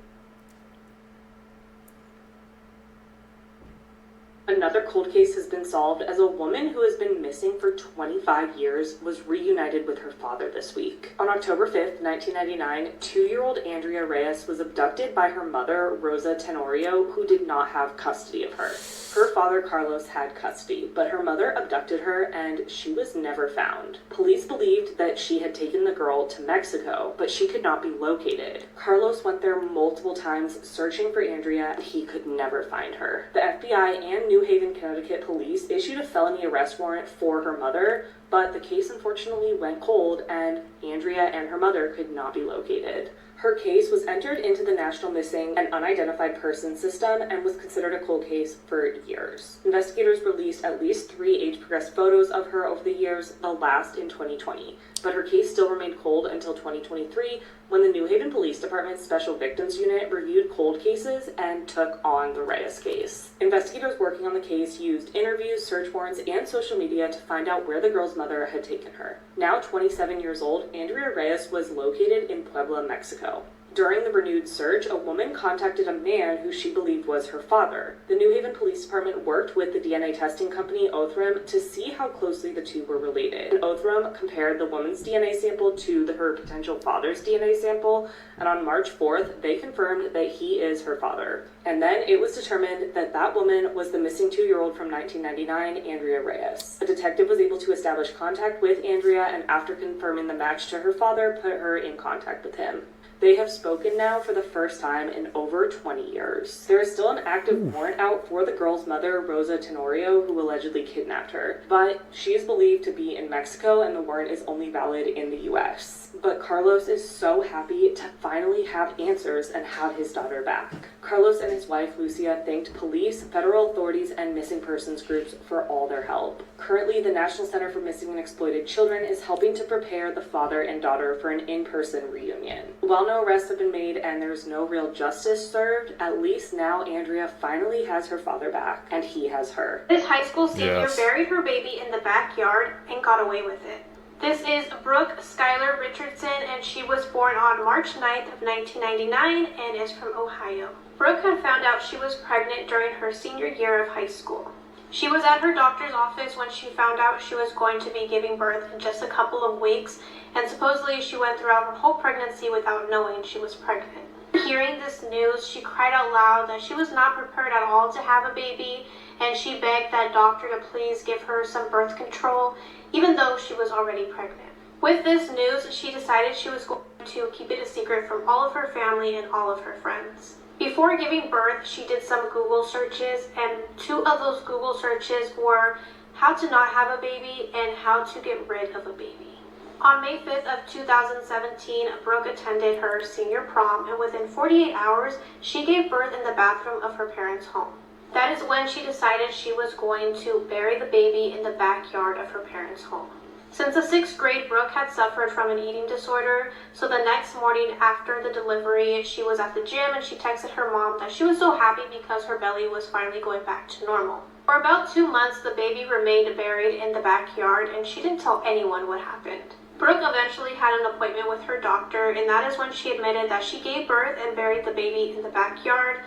Another cold case has been solved as a woman who has been missing for 25 years was reunited with her father this week. On October 5th, 1999, 2-year-old Andrea Reyes was abducted by her mother, Rosa Tenorio, who did not have custody of her. Her father, Carlos, had custody, but her mother abducted her and she was never found. Police believed that she had taken the girl to Mexico, but she could not be located. Carlos went there multiple times searching for Andrea. He could never find her. The FBI and New Haven, Connecticut police issued a felony arrest warrant for her mother, but the case unfortunately went cold and Andrea and her mother could not be located. Her case was entered into the National Missing and Unidentified Persons System and was considered a cold case for years. Investigators released at least 3 age-progressed photos of her over the years, the last in 2020. But her case still remained cold until 2023, when the New Haven Police Department's Special Victims Unit reviewed cold cases and took on the Reyes case. Investigators working on the case used interviews, search warrants, and social media to find out where the girl's mother had taken her. Now 27 years old, Andrea Reyes was located in Puebla, Mexico. During the renewed search, a woman contacted a man who she believed was her father. The New Haven Police Department worked with the DNA testing company Othram to see how closely the two were related. Othram compared the woman's DNA sample to her potential father's DNA sample, and on March 4th, they confirmed that he is her father. And then it was determined that that woman was the missing 2-year-old from 1999, Andrea Reyes. A detective was able to establish contact with Andrea, and after confirming the match to her father, put her in contact with him. They have spoken now for the first time in over 20 years. There is still an active warrant out for the girl's mother, Rosa Tenorio, who allegedly kidnapped her. But she is believed to be in Mexico and the warrant is only valid in the US. But Carlos is so happy to finally have answers and have his daughter back. Carlos and his wife, Lucia, thanked police, federal authorities, and missing persons groups for all their help. Currently, the National Center for Missing and Exploited Children is helping to prepare the father and daughter for an in-person reunion. While no arrests have been made and there's no real justice served, at least now Andrea finally has her father back, and he has her. This high school senior buried her baby in the backyard and got away with it. This is Brooke Skylar Richardson, and she was born on March 9th of 1999 and is from Ohio. Brooke had found out she was pregnant during her senior year of high school. She was at her doctor's office when she found out she was going to be giving birth in just a couple of weeks, and supposedly she went throughout her whole pregnancy without knowing she was pregnant. Hearing this news, she cried out loud that she was not prepared at all to have a baby, and she begged that doctor to please give her some birth control, even though she was already pregnant. With this news, she decided she was going to keep it a secret from all of her family and all of her friends. Before giving birth, she did some Google searches, and 2 of those Google searches were how to not have a baby, and how to get rid of a baby. On May 5th of 2017, Brooke attended her senior prom, and within 48 hours, she gave birth in the bathroom of her parents' home. That is when she decided she was going to bury the baby in the backyard of her parents' home. Since the 6th grade, Brooke had suffered from an eating disorder, so the next morning after the delivery, she was at the gym and she texted her mom that she was so happy because her belly was finally going back to normal. For about 2 months, the baby remained buried in the backyard and she didn't tell anyone what happened. Brooke eventually had an appointment with her doctor, and that is when she admitted that she gave birth and buried the baby in the backyard.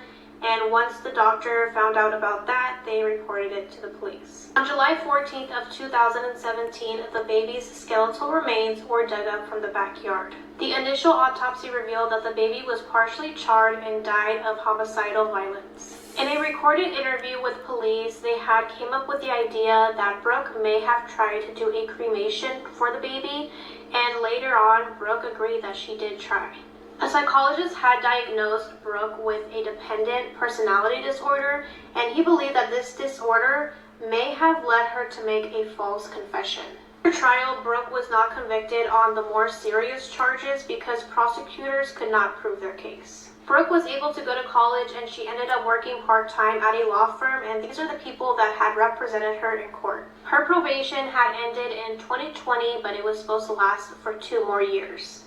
And once the doctor found out about that, they reported it to the police. On July 14th of 2017, the baby's skeletal remains were dug up from the backyard. The initial autopsy revealed that the baby was partially charred and died of homicidal violence. In a recorded interview with police, they had came up with the idea that Brooke may have tried to do a cremation for the baby, and later on, Brooke agreed that she did try. A psychologist had diagnosed Brooke with a dependent personality disorder, and he believed that this disorder may have led her to make a false confession. After trial, Brooke was not convicted on the more serious charges because prosecutors could not prove their case. Brooke was able to go to college and she ended up working part-time at a law firm, and these are the people that had represented her in court. Her probation had ended in 2020, but it was supposed to last for 2 more years.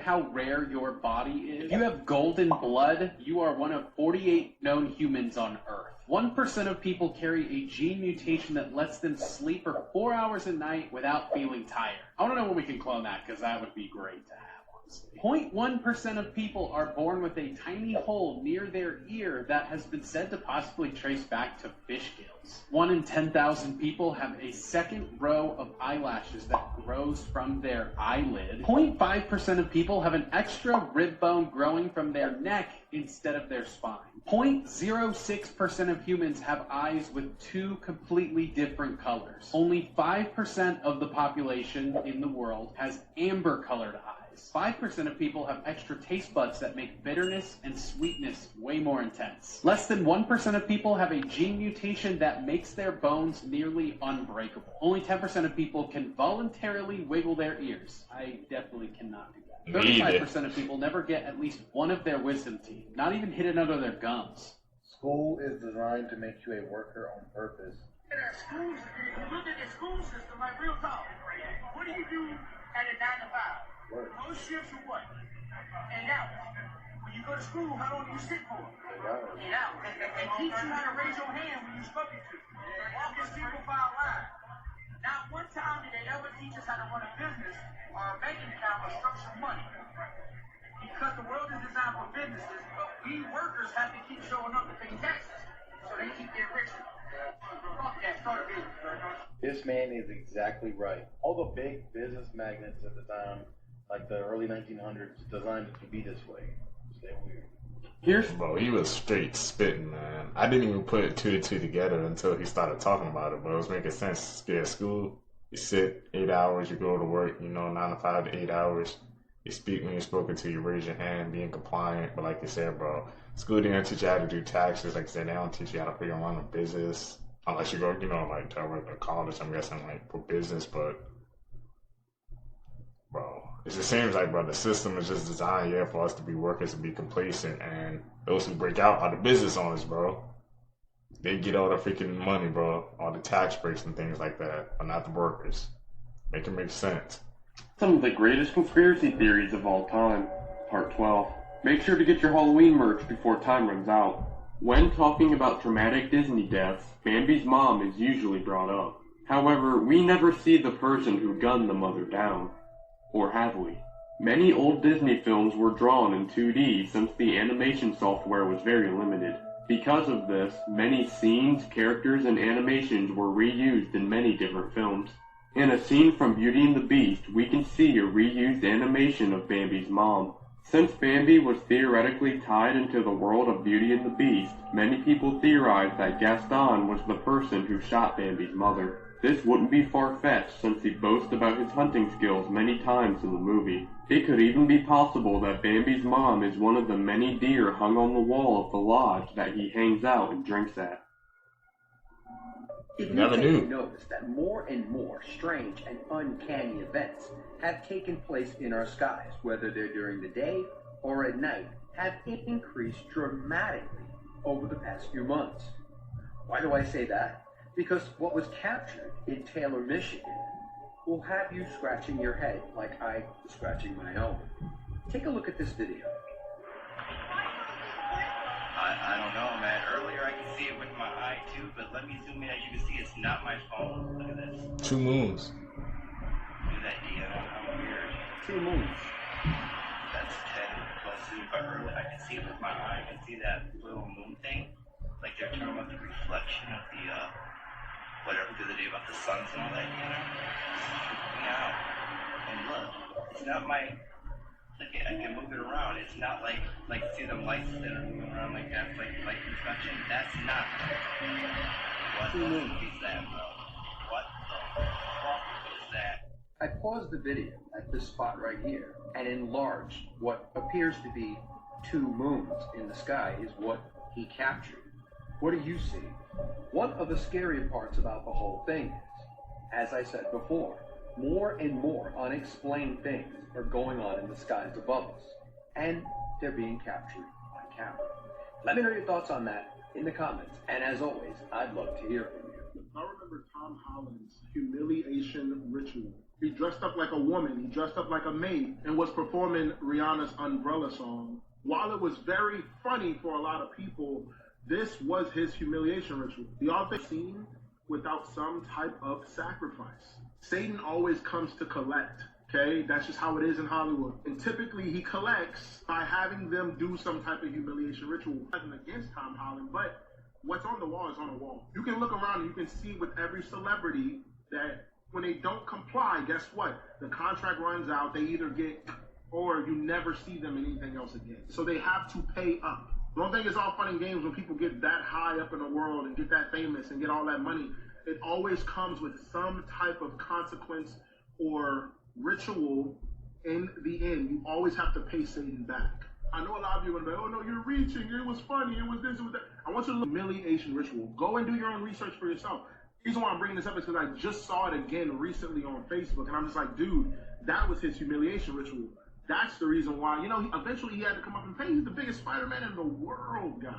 How rare your body is? If you have golden blood, you are one of 48 known humans on Earth. 1% of people carry a gene mutation that lets them sleep for 4 hours a night without feeling tired. I want to know when we can clone that, because that would be great to have. 0.1% of people are born with a tiny hole near their ear that has been said to possibly trace back to fish gills. 1 in 10,000 people have a second row of eyelashes that grows from their eyelid. 0.5% of people have an extra rib bone growing from their neck instead of their spine. 0.06% of humans have eyes with 2 completely different colors. Only 5% of the population in the world has amber-colored eyes. 5% of people have extra taste buds that make bitterness and sweetness way more intense. Less than 1% of people have a gene mutation that makes their bones nearly unbreakable. Only 10% of people can voluntarily wiggle their ears. I definitely cannot do that. 35% of people never get at least one of their wisdom teeth, not even hidden under their gums. School is designed to make you a worker on purpose. If you look at the school system, like real talk, what do you do at a 9 to 5? Work. Most shifts are what? 8 hours. When you go to school, how long do you sit for? 8 hours. 8 hours. They teach you how to raise your hand when you're spoken to. Walk in single file line. Not one time did they ever teach us how to run a business or a banking account or structure money. Because the world is designed for businesses, but we workers have to keep showing up to pay taxes so they keep getting richer. Fuck that, start a business. This man is exactly right. All the big business magnates at the time, like the early 1900s, designed it to be this way. Stay weird. Bro, he was straight spitting, man. I didn't even put 2 and 2 together until he started talking about it, but it was making sense. Yeah, school, you sit 8 hours, you go to work, 9 to 5 to 8 hours. You speak when you're spoken to, you raise your hand, being compliant. But like you said, bro, school didn't teach you how to do taxes. Like I said, they don't teach you how to figure out a business. Unless you go, like to regular college, I'm guessing, like for business, but bro, it just seems like, bro, the system is just designed, for us to be workers and be complacent, and those who break out are the business owners, bro. They get all the freaking money, bro, all the tax breaks and things like that, but not the workers. Make it make sense. Some of the greatest conspiracy theories of all time. Part 12. Make sure to get your Halloween merch before time runs out. When talking about traumatic Disney deaths, Bambi's mom is usually brought up. However, we never see the person who gunned the mother down. Or have we? Many old Disney films were drawn in 2D since the animation software was very limited. Because of this, many scenes, characters, and animations were reused in many different films. In a scene from Beauty and the Beast, we can see a reused animation of Bambi's mom. Since Bambi was theoretically tied into the world of Beauty and the Beast, many people theorized that Gaston was the person who shot Bambi's mother. This wouldn't be far-fetched since he boasts about his hunting skills many times in the movie. It could even be possible that Bambi's mom is one of the many deer hung on the wall of the lodge that he hangs out and drinks at. If you Never take knew. notice that more and more strange and uncanny events have taken place in our skies, whether they're during the day or at night, have increased dramatically over the past few months. Why do I say that? Because what was captured in Taylor, Michigan will have you scratching your head like I was scratching my own. Take a look at this video. I don't know, man. Earlier I could see it with my eye too, but let me zoom in. You can see it's not my phone. Look at this. 2 moons. Look at that, Dia. How weird. 2 moons. That's 10 plus zoom, but earlier I could see it with my eye. I could see that little moon thing. Like they're talking about the reflection of the, whatever the other day about the suns and all that, you know? Now, and look, it's not my, look, I can move it around. It's not like see the lights that are moving around like that, like light reflection. That's not. What the fuck is that, bro? What the fuck is that? I paused the video at this spot right here and enlarged what appears to be 2 moons in the sky is what he captured. What do you see? One of the scary parts about the whole thing is, as I said before, more and more unexplained things are going on in the skies above us, and they're being captured on camera. Let me know your thoughts on that in the comments, and as always, I'd love to hear from you. I remember Tom Holland's humiliation ritual. He dressed up like a woman, he dressed up like a maid, and was performing Rihanna's Umbrella song. While it was very funny for a lot of people, this was his humiliation ritual. The author seen without some type of sacrifice. Satan always comes to collect, okay? That's just how it is in Hollywood. And typically he collects by having them do some type of humiliation ritual. Nothing against Tom Holland, but what's on the wall is on the wall. You can look around and you can see with every celebrity that when they don't comply, guess what? The contract runs out, they either get, or you never see them in anything else again. So they have to pay up. Don't think it's all fun and games when people get that high up in the world and get that famous and get all that money. It always comes with some type of consequence or ritual in the end. You always have to pay Satan back. I know a lot of you are going to be, oh no, you're reaching, it was funny, it was this, it was that. I want you to look at humiliation ritual. Go and do your own research for yourself. The reason why I'm bringing this up is because I just saw it again recently on Facebook, and I'm just like, dude, that was his humiliation ritual. That's the reason why, you know, eventually he had to come up and pay. He's the biggest Spider-Man in the world, guys.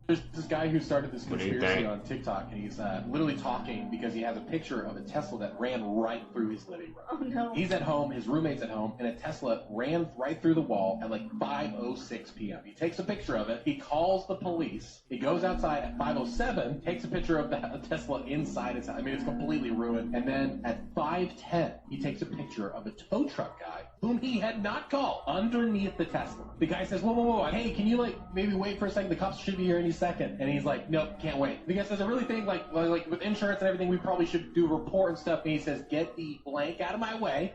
There's this guy who started this conspiracy on TikTok, and he's literally talking because he has a picture of a Tesla that ran right through his living room. Oh no. He's at home, his roommate's at home, and a Tesla ran right through the wall at like 5:06 p.m. He takes a picture of it, he calls the police, he goes outside at 5:07, takes a picture of the Tesla inside his house. I mean, it's completely ruined. And then at 5:10, he takes a picture of a tow truck guy whom he had not called underneath the Tesla. The guy says, whoa, whoa, whoa, hey, can you like maybe wait for a second? The cops should be here any second. And he's like, nope, can't wait. The guy says, I really think like with insurance and everything, we probably should do a report and stuff. And he says, get the blank out of my way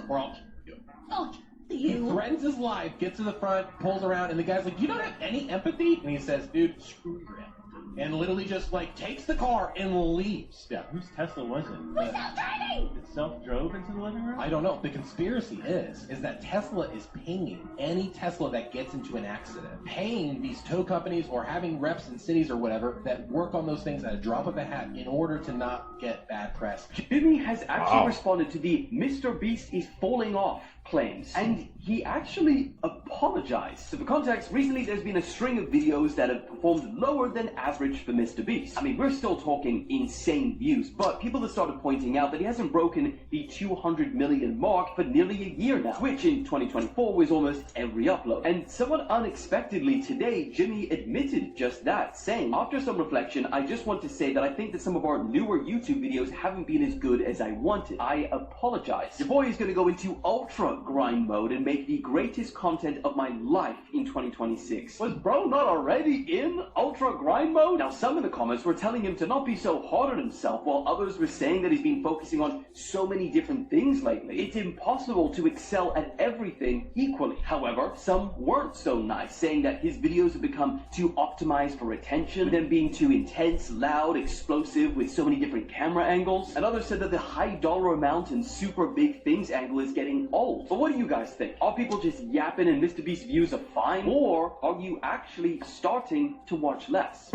or I'll do it. Oh, He threatens his life, gets to the front, pulls around, and the guy's like, you don't have any empathy? And he says, dude, screw your empathy. And literally just like takes the car and leaves. Yeah. Whose Tesla was it? Who's self-driving? It self-drove into the living room? I don't know. The conspiracy is that Tesla is paying any Tesla that gets into an accident, paying these tow companies or having reps in cities or whatever that work on those things at a drop of a hat in order to not get bad press. Jimmy has actually responded to the Mr. Beast is falling off claims, and he actually apologized. So for context, recently there's been a string of videos that have performed lower than average for Mr. Beast. I mean, we're still talking insane views, but people have started pointing out that he hasn't broken the 200 million mark for nearly a year now, which in 2024 was almost every upload. And somewhat unexpectedly today, Jimmy admitted just that, saying, after some reflection, I just want to say that I think that some of our newer YouTube videos haven't been as good as I wanted. I apologize. Your boy is going to go into ultra grind mode and make the greatest content of my life in 2026. Was bro not already in ultra grind mode? Now some in the comments were telling him to not be so hard on himself, while others were saying that he's been focusing on so many different things lately. It's impossible to excel at everything equally. However, some weren't so nice, saying that his videos have become too optimized for attention, them being too intense, loud, explosive with so many different camera angles. And others said that the high dollar amount and super big things angle is getting old. cool. So what do you guys think? Are people just yapping and Mr. Beast's views are fine? Or are you actually starting to watch less?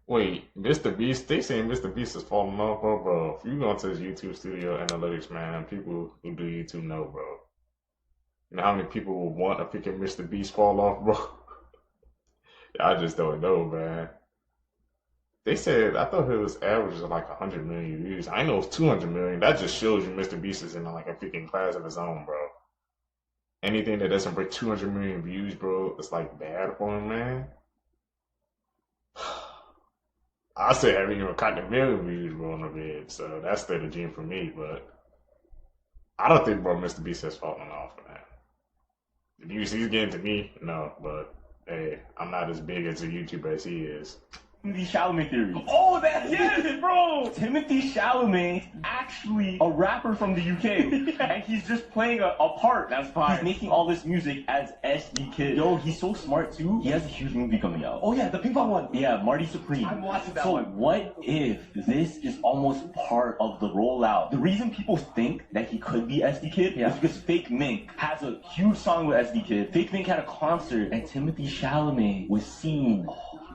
Wait, Mr. Beast? They saying Mr. Beast is falling off, bro. If you go into his YouTube studio analytics, man, people who do YouTube know, bro. You know how many people will want to freaking Mr. Beast fall off, bro? I just don't know, man. They said, I thought it was average of like 100 million views. I know it's 200 million. That just shows you Mr. Beast is in like a freaking class of his own, bro. Anything that doesn't break 200 million views, bro, it's like bad for him, man. I still haven't even caught a million views, bro, on the vid, so that's still the dream for me, but I don't think, bro, Mr. Beast has fallen off, man. The views he's getting to me, no, but hey, I'm not as big as a YouTuber as he is. Timothy Chalamet theory. Oh, that's it, bro! Timothy Chalamet is actually a rapper from the UK. And he's just playing a part. That's fine. He's making all this music as SD Kid. Yo, he's so smart too. He has a huge movie coming out. Oh yeah, the ping pong one. Yeah, Marty Supreme. I'm watching that one. So what if this is almost part of the rollout? The reason people think that he could be SD Kid is because Fake Mink has a huge song with SD Kid. Fake Mink had a concert and Timothy Chalamet was seen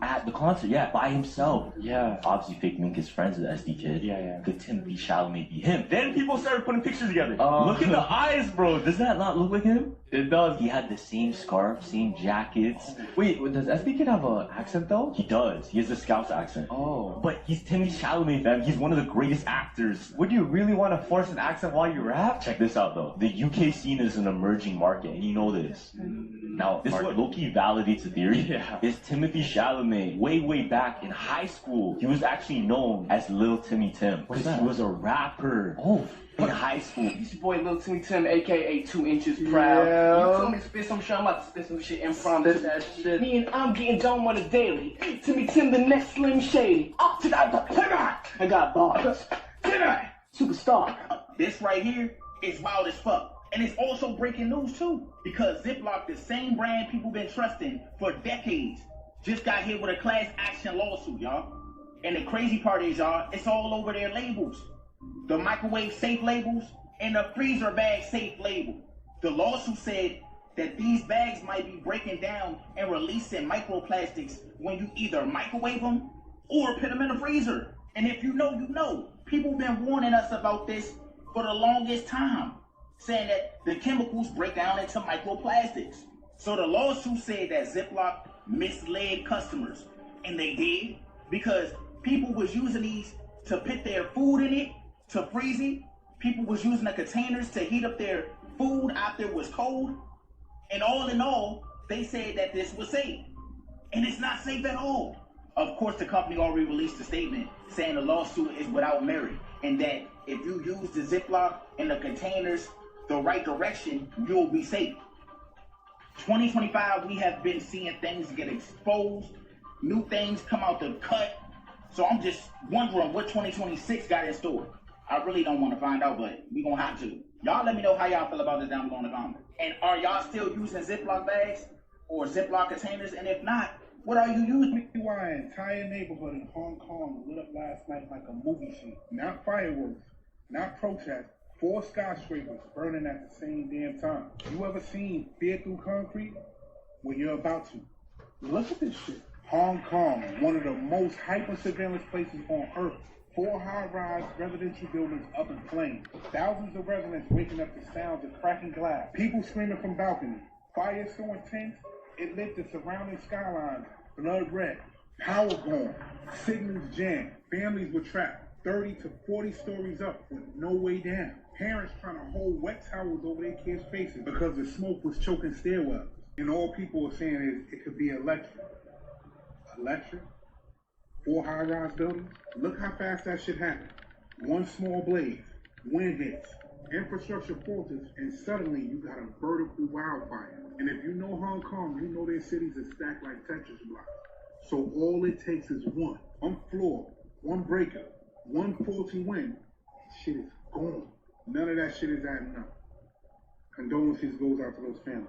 at the concert, by himself. Yeah. Obviously, Fake Mink is friends with SD Kid. Yeah. Could Timothy Chalamet be him? Then people started putting pictures together. Look at the eyes, bro. Does that not look like him? It does. He had the same scarf, same jackets. Wait, does SD Kid have an accent though? He does. He has a Scouse accent. Oh. But he's Timothy Chalamet, fam. He's one of the greatest actors. Would you really want to force an accent while you rap? Check this out though. The UK scene is an emerging market, and you know this. Now, this is what low-key validates the theory. Is Timothy Chalamet, way back in high school, he was actually known as Lil Timmy Tim. Because he was a rapper. Oh. In high school. It's your boy Lil Timmy Tim, aka 2 Inches Proud. You told me to spit some shit, I'm about to spit some shit impromptu. That shit. Me and I'm getting done on a daily. Timmy Tim, the next Slim Shady. Up to that. I got bars. Superstar. This right here is wild as fuck. And it's also breaking news too. Because Ziploc, the same brand people been trusting for decades, just got hit with a class action lawsuit, y'all. And the crazy part is, y'all, it's all over their labels. The microwave safe labels and the freezer bag safe label. The lawsuit said that these bags might be breaking down and releasing microplastics when you either microwave them or put them in the freezer. And if you know, you know. People been warning us about this for the longest time, saying that the chemicals break down into microplastics. So the lawsuit said that Ziploc misled customers, and they did, because people was using these to put their food in it, to freeze it. People was using the containers to heat up their food after it was cold. And all in all, they said that this was safe. And it's not safe at all. Of course, the company already released a statement saying the lawsuit is without merit, and that if you use the Ziploc and the containers the right direction, you'll be safe. 2025, we have been seeing things get exposed, new things come out the cut. So I'm just wondering what 2026 got in store. I really don't want to find out, but we gonna have to. Y'all let me know how y'all feel about this down below in the comments. And are y'all still using Ziploc bags or Ziploc containers? And if not, what are you using? Meanwhile, an entire neighborhood in Hong Kong lit up last night like a movie scene. Not fireworks, not protests. 4 skyscrapers burning at the same damn time. You ever seen fear through concrete? Well, you're about to. Look at this shit. Hong Kong, one of the most hyper-surveillance places on Earth. 4 high-rise residential buildings up in flames. Thousands of residents waking up to sounds of cracking glass. People screaming from balconies. Fire so intense, it lit the surrounding skylines blood red. Power gone. Signals jammed. Families were trapped 30 to 40 stories up with no way down. Parents trying to hold wet towels over their kids' faces because the smoke was choking stairwells. And all people were saying is it could be electric. Electric? 4 high-rise buildings? Look how fast that shit happened. One small blaze, wind hits, infrastructure falters, and suddenly you got a vertical wildfire. And if you know Hong Kong, you know their cities are stacked like Tetris blocks. So all it takes is one floor, one breaker, one faulty wind. Shit is gone. None of that shit is adding up. Condolences goes out to those families.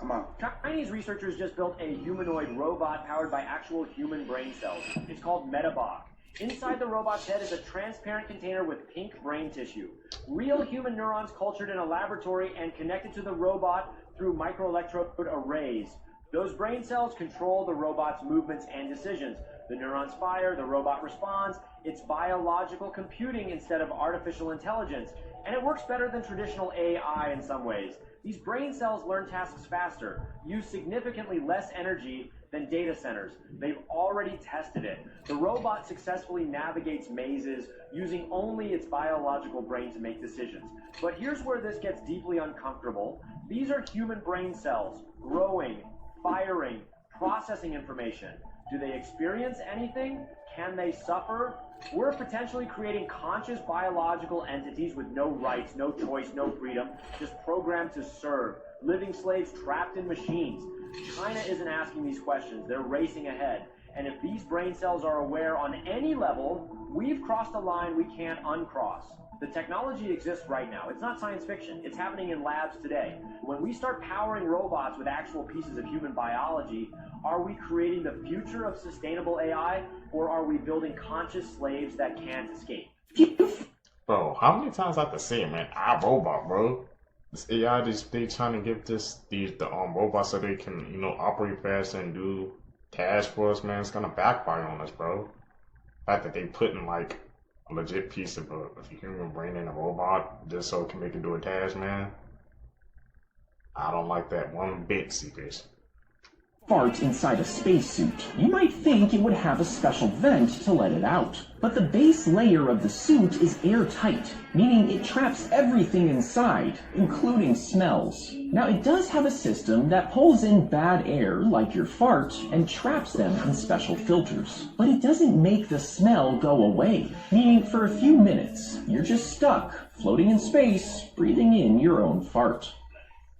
I'm out. Chinese researchers just built a humanoid robot powered by actual human brain cells. It's called Metabot. Inside the robot's head is a transparent container with pink brain tissue. Real human neurons cultured in a laboratory and connected to the robot through microelectrode arrays. Those brain cells control the robot's movements and decisions. The neurons fire, the robot responds. It's biological computing instead of artificial intelligence. And it works better than traditional AI in some ways. These brain cells learn tasks faster, use significantly less energy than data centers. They've already tested it. The robot successfully navigates mazes using only its biological brain to make decisions. But here's where this gets deeply uncomfortable. These are human brain cells, growing, firing, processing information. Do they experience anything? Can they suffer? We're potentially creating conscious biological entities with no rights, no choice, no freedom, just programmed to serve, living slaves trapped in machines. China isn't asking these questions. They're racing ahead. And if these brain cells are aware on any level, we've crossed a line we can't uncross. The technology exists right now. It's not science fiction. It's happening in labs today. When we start powering robots with actual pieces of human biology, are we creating the future of sustainable AI, or are we building conscious slaves that can't escape? Bro, how many times I have to say it, man? iRobot, bro. This AI, they trying to give the robots so they can, operate faster and do tasks for us, man. It's gonna backfire on us, bro. The fact that they putting like a legit piece of a human brain in a robot just so it can make it do a task, man. I don't like that one bit, Seekers. Fart inside a spacesuit. You might think it would have a special vent to let it out. But the base layer of the suit is airtight, meaning it traps everything inside, including smells. Now, it does have a system that pulls in bad air, like your fart, and traps them in special filters. But it doesn't make the smell go away, meaning for a few minutes, you're just stuck, floating in space, breathing in your own fart.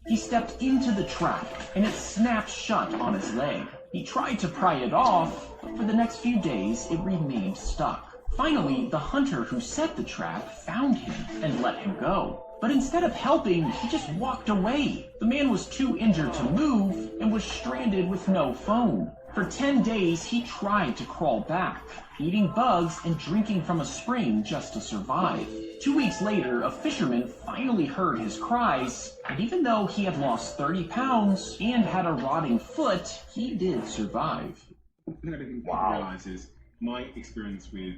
He stepped into the trap, and it snapped shut on his leg. He tried to pry it off, but for the next few days, it remained stuck. Finally, the hunter who set the trap found him and let him go. But instead of helping, he just walked away. The man was too injured to move and was stranded with no phone. For 10 days, he tried to crawl back, eating bugs and drinking from a spring just to survive. 2 weeks later, a fisherman finally heard his cries, and even though he had lost 30 pounds and had a rotting foot, he did survive. I think people realize is my experience with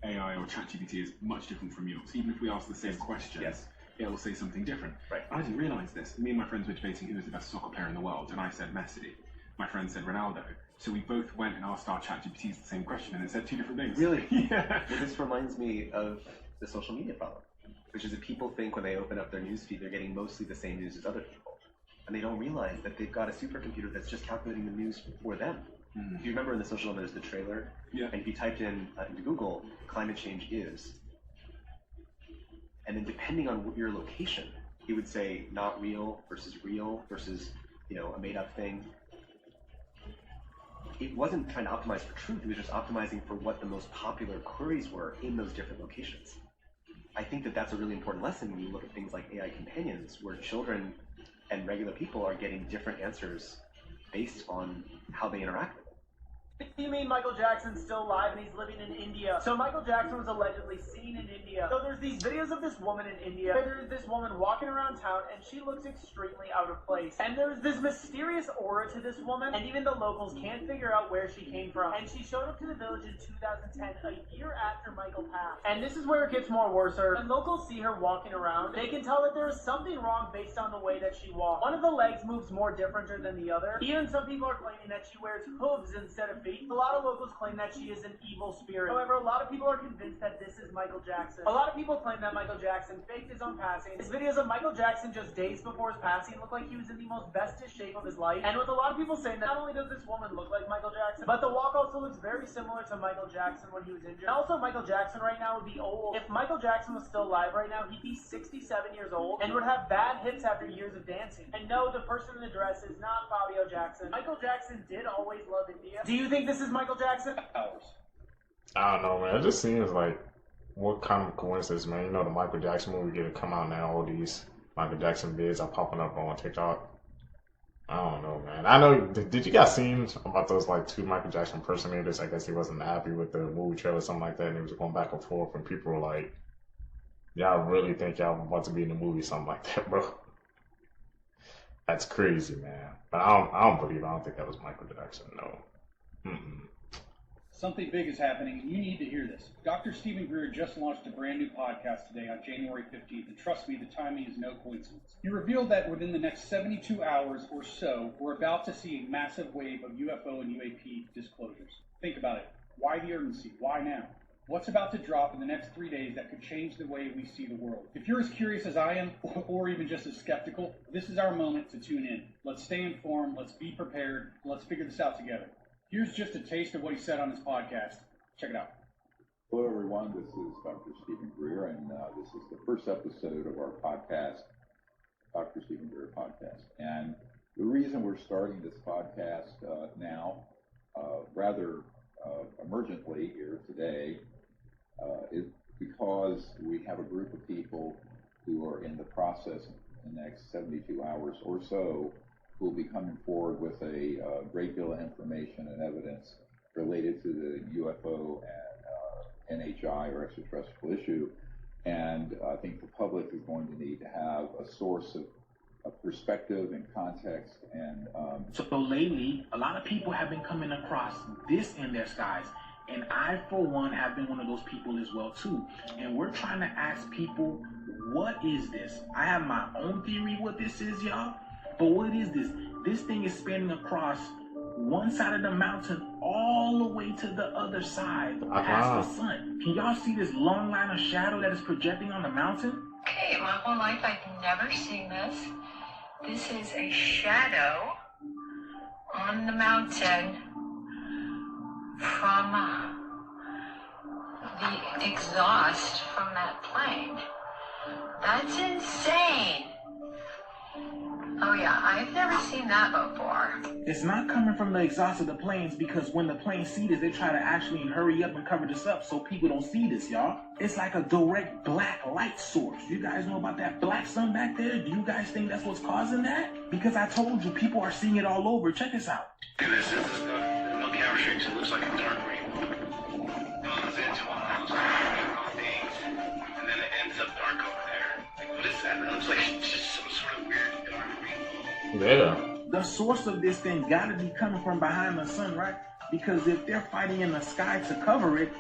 AI or ChatGPT is much different from yours. Even if we ask the same question, it will say something different. Right. I didn't realize this. Me and my friends were debating who was the best soccer player in the world, and I said Messi. My friend said Ronaldo. So we both went and asked our ChatGPTs the same question, and it said two different things. Really? Yeah. Well, this reminds me of the social media problem, which is that people think when they open up their newsfeed, they're getting mostly the same news as other people. And they don't realize that they've got a supercomputer that's just calculating the news for them. Mm. If you remember in the social, there's the trailer. Yeah. And if you typed in into Google, climate change is. And then depending on your location, he would say not real versus, a made up thing. It wasn't trying to optimize for truth, it was just optimizing for what the most popular queries were in those different locations. I think that that's a really important lesson when you look at things like AI companions, where children and regular people are getting different answers based on how they interact with it. You mean Michael Jackson's still alive and he's living in India? So Michael Jackson was allegedly seen in India. So there's these videos of this woman in India. There's this woman walking around town and she looks extremely out of place. And there's this mysterious aura to this woman, and even the locals can't figure out where she came from. And she showed up to the village in 2010, a year after Michael passed. And this is where it gets more worser. When locals see her walking around, they can tell that there is something wrong based on the way that she walks. One of the legs moves more differenter than the other. Even some people are claiming that she wears hooves instead of feet. A lot of locals claim that she is an evil spirit. However, a lot of people are convinced that this is Michael Jackson. A lot of people claim that Michael Jackson faked his own passing. His videos of Michael Jackson just days before his passing look like he was in the most bestest shape of his life. And with a lot of people saying that not only does this woman look like Michael Jackson, but the walk also looks very similar to Michael Jackson when he was injured. And also, Michael Jackson right now would be old. If Michael Jackson was still alive right now, he'd be 67 years old and would have bad hips after years of dancing. And no, the person in the dress is not Fabio Jackson. Michael Jackson did always love India. Do you think this is Michael Jackson? I don't know, man. It just seems like what kind of coincidence, man. You know, the Michael Jackson movie get to come out now. All these Michael Jackson vids are popping up on TikTok. I don't know, man. I know. Did you guys see about those like two Michael Jackson impersonators? I guess he wasn't happy with the movie trailer or something like that, and he was going back and forth, and people were like, "Y'all really think y'all about to be in the movie?" Something like that, bro. That's crazy, man. But I don't believe. I don't think that was Michael Jackson. No. Mm-mm. Something big is happening, and you need to hear this. Dr. Stephen Greer just launched a brand new podcast today on January 15th, and trust me, the timing is no coincidence. He revealed that within the next 72 hours or so, we're about to see a massive wave of UFO and UAP disclosures. Think about it. Why the urgency? Why now? What's about to drop in the next 3 days that could change the way we see the world? If you're as curious as I am, or even just as skeptical, this is our moment to tune in. Let's stay informed, let's be prepared, and let's figure this out together. Here's just a taste of what he said on his podcast. Check it out. Hello, everyone. This is Dr. Stephen Greer, and this is the first episode of our podcast, Dr. Stephen Greer Podcast. And the reason we're starting this podcast now, rather emergently here today, is because we have a group of people who are in the process in the next 72 hours or so who will be coming forward with a great deal of information and evidence related to the UFO and NHI or extraterrestrial issue. And I think the public is going to need to have a source of perspective and context. And so lately, a lot of people have been coming across this in their skies. And I, for one, have been one of those people as well, too. And we're trying to ask people, what is this? I have my own theory what this is, y'all. But what is this? This thing is spanning across one side of the mountain all the way to the other side, past the sun. Can y'all see this long line of shadow that is projecting on the mountain? Okay, my whole life I've never seen this. This is a shadow on the mountain from the exhaust from that plane. That's insane. Oh yeah, I've never seen that before. It's not coming from the exhaust of the planes because when the planes see this, they try to actually hurry up and cover this up so people don't see this, y'all. It's like a direct black light source. You guys know about that black sun back there? Do you guys think that's what's causing that? Because I told you, people are seeing it all over. Check this out. And this is no camera shakes. It looks like a dark green. Goes into all those things, and then it ends up dark over there. Like, what is that? It looks like just some sort of weird dark green. Yeah. The source of this thing gotta be coming from behind the sun, right? Because if they're fighting in the sky to cover it,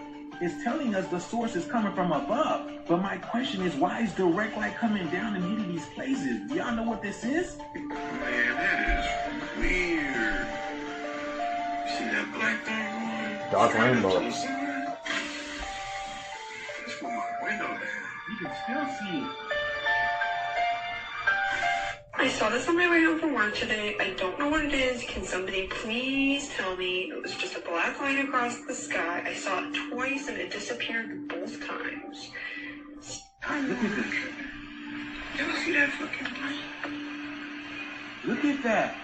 it's telling us the source is coming from above. But my question is, why is direct light coming down and hitting these places? Do y'all know what this is? Man, that is weird. You see that black thing going? Dark rainbow. Let's put my window down. You can still see it. I saw this on my way home from work today. I don't know what it is. Can somebody please tell me? It was just a black line across the sky. I saw it twice and it disappeared both times. Look at this. Y'all see that fucking plane? Look at that.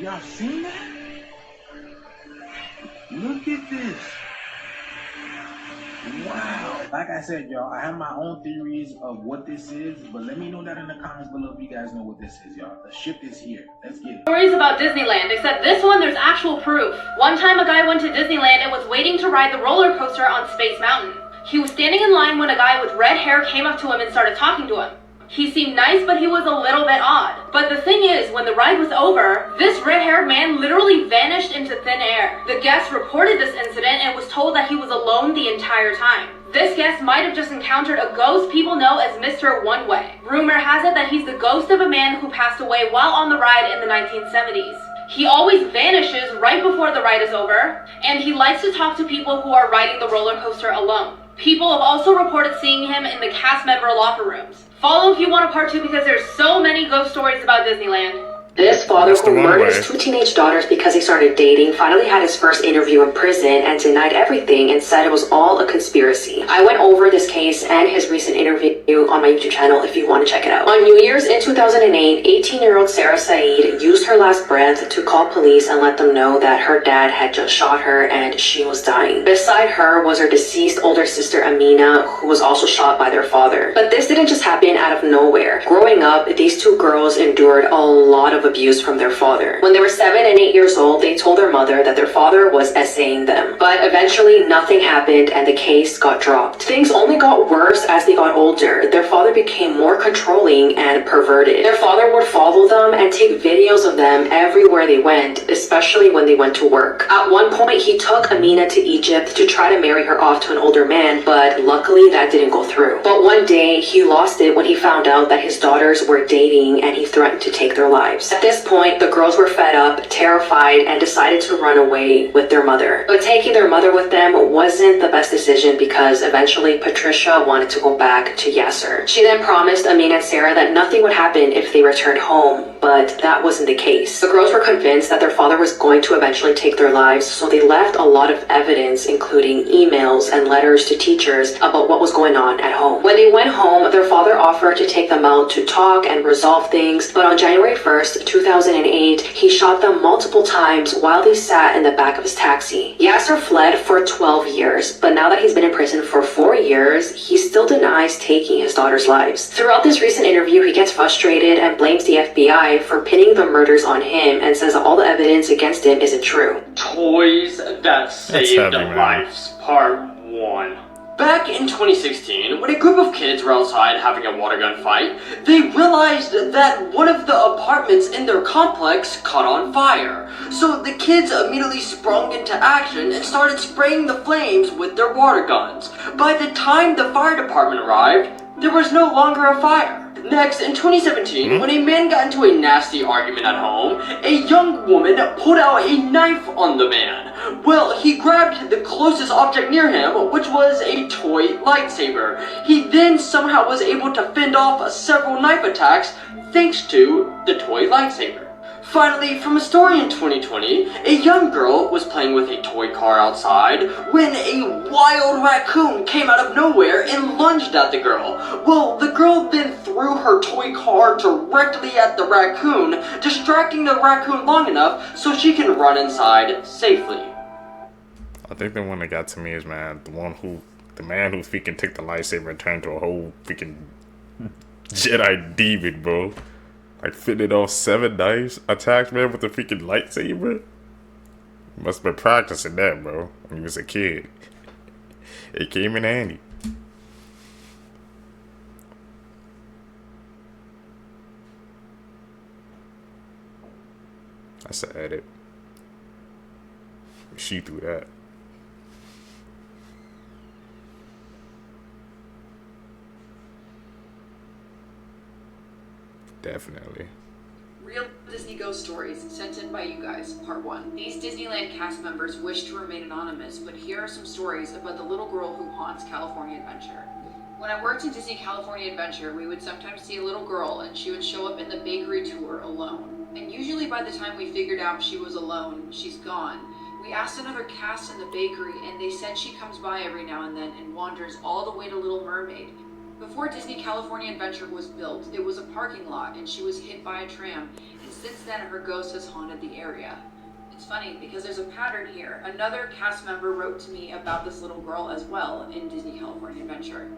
Y'all seen that? Look at this. Wow. Like I said, y'all, I have my own theories of what this is, but let me know that in the comments below if you guys know what this is, y'all. The ship is here. Let's get it. Stories about Disneyland, except this one there's actual proof. One time a guy went to Disneyland and was waiting to ride the roller coaster on Space Mountain. He was standing in line when a guy with red hair came up to him and started talking to him. He seemed nice, but he was a little bit odd. But the thing is, when the ride was over, this red-haired man literally vanished into thin air. The guest reported this incident and was told that he was alone the entire time. This guest might have just encountered a ghost people know as Mr. One Way. Rumor has it that he's the ghost of a man who passed away while on the ride in the 1970s. He always vanishes right before the ride is over, and he likes to talk to people who are riding the roller coaster alone. People have also reported seeing him in the cast member locker rooms. Follow if you want a part 2 because there's so many ghost stories about Disneyland. This father who murdered his 2 teenage daughters because he started dating finally had his first interview in prison and denied everything and said it was all a conspiracy. I went over this case and his recent interview on my YouTube channel if you want to check it out. On New Year's in 2008, 18-year-old Sarah Saeed used her last breath to call police and let them know that her dad had just shot her and she was dying. Beside her was her deceased older sister Amina, who was also shot by their father. But this didn't just happen out of nowhere. Growing up, these 2 girls endured a lot of of abuse from their father. When they were 7 and 8 years old, they told their mother that their father was essaying them. But eventually, nothing happened and the case got dropped. Things only got worse as they got older. Their father became more controlling and perverted. Their father would follow them and take videos of them everywhere they went, especially when they went to work. At one point, he took Amina to Egypt to try to marry her off to an older man, but luckily that didn't go through. But one day, he lost it when he found out that his daughters were dating and he threatened to take their lives. At this point, the girls were fed up, terrified, and decided to run away with their mother. But taking their mother with them wasn't the best decision because eventually Patricia wanted to go back to Yasser. She then promised Amina and Sarah that nothing would happen if they returned home, but that wasn't the case. The girls were convinced that their father was going to eventually take their lives, so they left a lot of evidence, including emails and letters to teachers about what was going on at home. When they went home, their father offered to take them out to talk and resolve things, but on January 1st, 2008, he shot them multiple times while they sat in the back of his taxi. Yasser fled for 12 years, but now that he's been in prison for 4 years, he still denies taking his daughter's lives. Throughout this recent interview, he gets frustrated and blames the FBI for pinning the murders on him and says that all the evidence against him isn't true. Toys that saved lives, part 1. Back in 2016, when a group of kids were outside having a water gun fight, they realized that one of the apartments in their complex caught on fire. So the kids immediately sprung into action and started spraying the flames with their water guns. By the time the fire department arrived, there was no longer a fire. Next, in 2017, when a man got into a nasty argument at home, a young woman pulled out a knife on the man. Well, he grabbed the closest object near him, which was a toy lightsaber. He then somehow was able to fend off several knife attacks thanks to the toy lightsaber. Finally, from a story in 2020, a young girl was playing with a toy car outside when a wild raccoon came out of nowhere and lunged at the girl. Well, the girl then threw her toy car directly at the raccoon, distracting the raccoon long enough so she can run inside safely. I think the one that got to me is, man, the man who freaking took the lightsaber and turned into a whole freaking Jedi demon, bro. Like, fitted off 7 knives attacks, man, with the freaking lightsaber. Must have been practicing that, bro, when he was a kid. It came in handy. That's an edit. She threw that. Definitely. Real Disney Ghost Stories, sent in by you guys, part 1. These Disneyland cast members wish to remain anonymous, but here are some stories about the little girl who haunts California Adventure. When I worked in Disney California Adventure, we would sometimes see a little girl and she would show up in the bakery tour alone. And usually by the time we figured out she was alone, she's gone. We asked another cast in the bakery and they said she comes by every now and then and wanders all the way to Little Mermaid. Before Disney California Adventure was built, it was a parking lot and she was hit by a tram, and since then her ghost has haunted the area. It's funny because there's a pattern here. Another cast member wrote to me about this little girl as well in Disney California Adventure.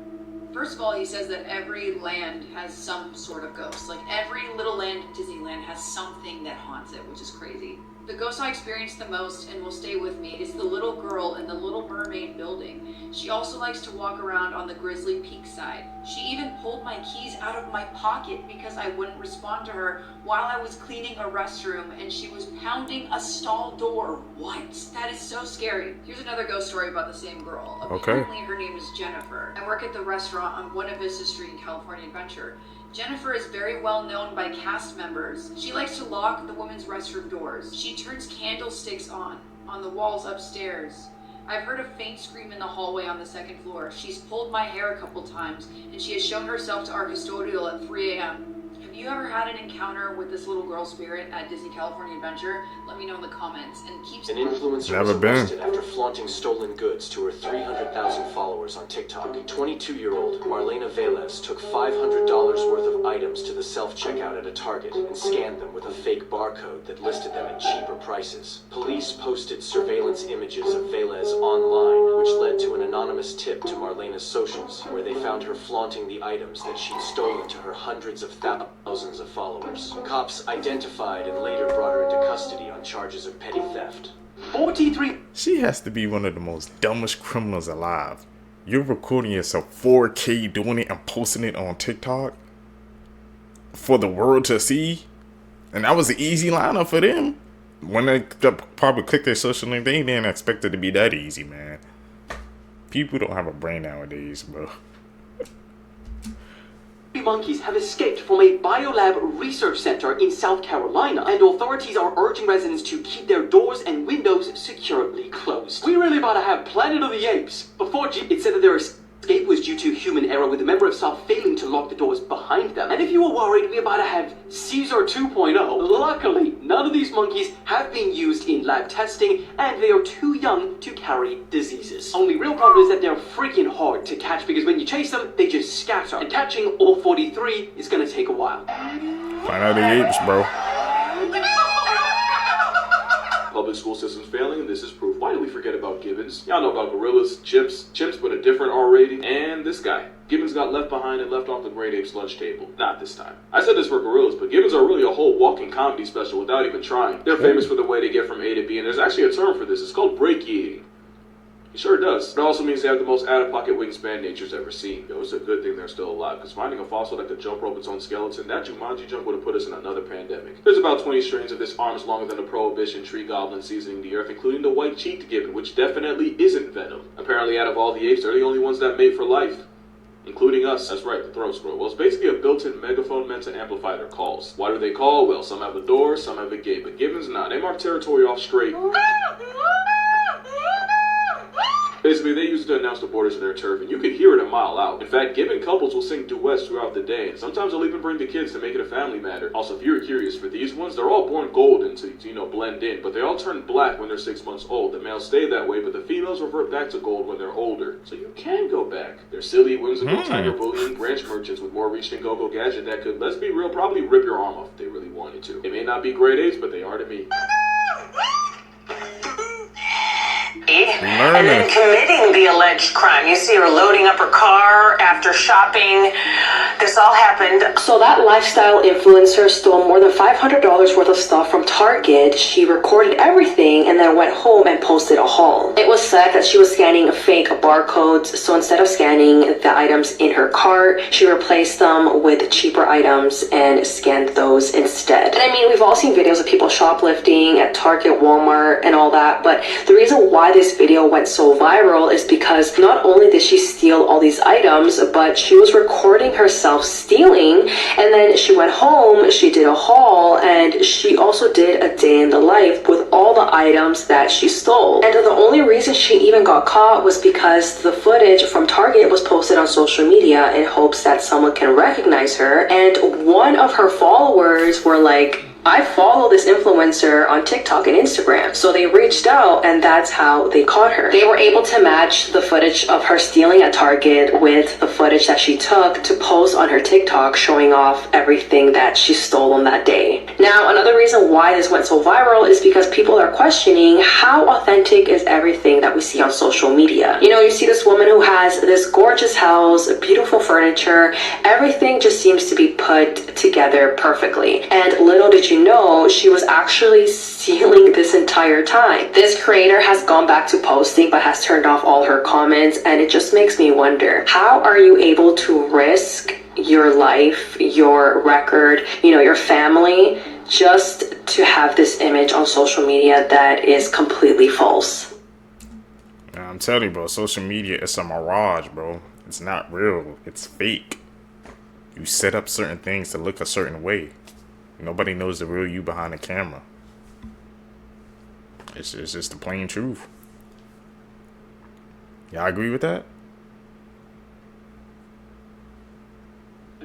First of all, he says that every land has some sort of ghost. Like every little land in Disneyland has something that haunts it, which is crazy. The ghost I experienced the most and will stay with me is the little girl in the Little Mermaid building. She also likes to walk around on the Grizzly Peak side. She even pulled my keys out of my pocket because I wouldn't respond to her while I was cleaning a restroom and she was pounding a stall door. What? That is so scary. Here's another ghost story about the same girl. Apparently her name is Jennifer. I work at the restaurant on Buena Vista Street in California Adventure. Jennifer is very well known by cast members. She likes to lock the women's restroom doors. She turns candlesticks on the walls upstairs. I've heard a faint scream in the hallway on the 2nd floor. She's pulled my hair a couple times, and she has shown herself to our custodial at 3 a.m. Have you ever had an encounter with this little girl spirit at Disney California Adventure? Let me know in the comments. And keep an influencer was arrested after flaunting stolen goods to her 300,000 followers on TikTok. 22-year-old Marlena Velez took $500 worth of items to the self-checkout at a Target and scanned them with a fake barcode that listed them at cheaper prices. Police posted surveillance images of Velez online, which led to an anonymous anonymous tip to Marlena's socials, where they found her flaunting the items that she'd stolen to her hundreds of thousands of followers. Cops identified and later brought her into custody on charges of petty theft. 43. She has to be one of the most dumbest criminals alive. You're recording yourself 4K doing it and posting it on TikTok for the world to see. And that was an easy lineup for them. When they probably click their social link, they didn't expect it to be that easy, man. People don't have a brain nowadays, bro. Monkeys have escaped from a biolab research center in South Carolina, and authorities are urging residents to keep their doors and windows securely closed. We really about to have Planet of the Apes. Before it said that their escape was due to human error, with a member of staff failing to lock the doors behind them. And if you were worried, we're about to have Caesar 2.0. Luckily, none of these monkeys have been used in lab testing, and they are too young to carry diseases. Only real problem is that they're freaking hard to catch, because when you chase them, they just scatter. And catching all 43 is gonna take a while. Planet of the Apes, bro. Public school system's failing, and this is proof. Why did we forget about Gibbons? Y'all know about gorillas, chimps with a different R rating, and this guy. Gibbons got left behind and left off the great apes lunch table. Not this time. I said this for gorillas, but Gibbons are really a whole walking comedy special without even trying. They're famous for the way they get from A to B, and there's actually a term for this. It's called break-eating. He sure does. It also means they have the most out-of-pocket wingspan nature's ever seen. Yo, it's a good thing they're still alive, because finding a fossil that could jump rope its own skeleton, that Jumanji jump would have put us in another pandemic. There's about 20 strains of this arms longer than a Prohibition tree goblin seasoning the earth, including the white-cheeked gibbon, which definitely isn't venom. Apparently, out of all the apes, they're the only ones that mate for life. Including us. That's right, the throat scroll. Well, it's basically a built-in megaphone meant to amplify their calls. Why do they call? Well, some have a door, some have a gate, but gibbons not. They mark territory off straight. Basically, they use it to announce the borders of their turf, and you can hear it a mile out. In fact, gibbon couples will sing duets throughout the day, and sometimes they'll even bring the kids to make it a family matter. Also, if you're curious, for these ones, they're all born golden to, blend in, but they all turn black when they're 6 months old. The males stay that way, but the females revert back to gold when they're older. So you can go back. They're silly, whimsical, tiger bullying branch merchants with more reach than Go-Go Gadget that could, let's be real, probably rip your arm off if they really wanted to. They may not be grade A's, but they are to me. And then committing the alleged crime. You see her loading up her car after shopping. This all happened. So that lifestyle influencer stole more than $500 worth of stuff from Target. She recorded everything and then went home and posted a haul. It was said that she was scanning fake barcodes, so instead of scanning the items in her cart, she replaced them with cheaper items and scanned those instead. And I mean, we've all seen videos of people shoplifting at Target, Walmart, and all that, but the reason why this video went so viral is because not only did she steal all these items, but she was recording herself stealing, and then she went home, she did a haul, and she also did a day in the life with all the items that she stole. And the only reason she even got caught was because the footage from Target was posted on social media in hopes that someone can recognize her, and one of her followers were like, I follow this influencer on TikTok and Instagram. So they reached out, and that's how they caught her. They were able to match the footage of her stealing at Target with the footage that she took to post on her TikTok, showing off everything that she stole on that day. Now, another reason why this went so viral is because people are questioning how authentic is everything that we see on social media. You know, you see this woman who has this gorgeous house, beautiful furniture, everything just seems to be put together perfectly. And little did you know, she was actually stealing this entire time. This creator has gone back to posting but has turned off all her comments, and it just makes me wonder, how are you able to risk your life, your record, your family, just to have this image on social media that is completely false? I'm telling you, bro, social media is a mirage, bro. It's not real. It's fake. You set up certain things to look a certain way. Nobody knows the real you behind the camera. It's just the plain truth. Y'all agree with that?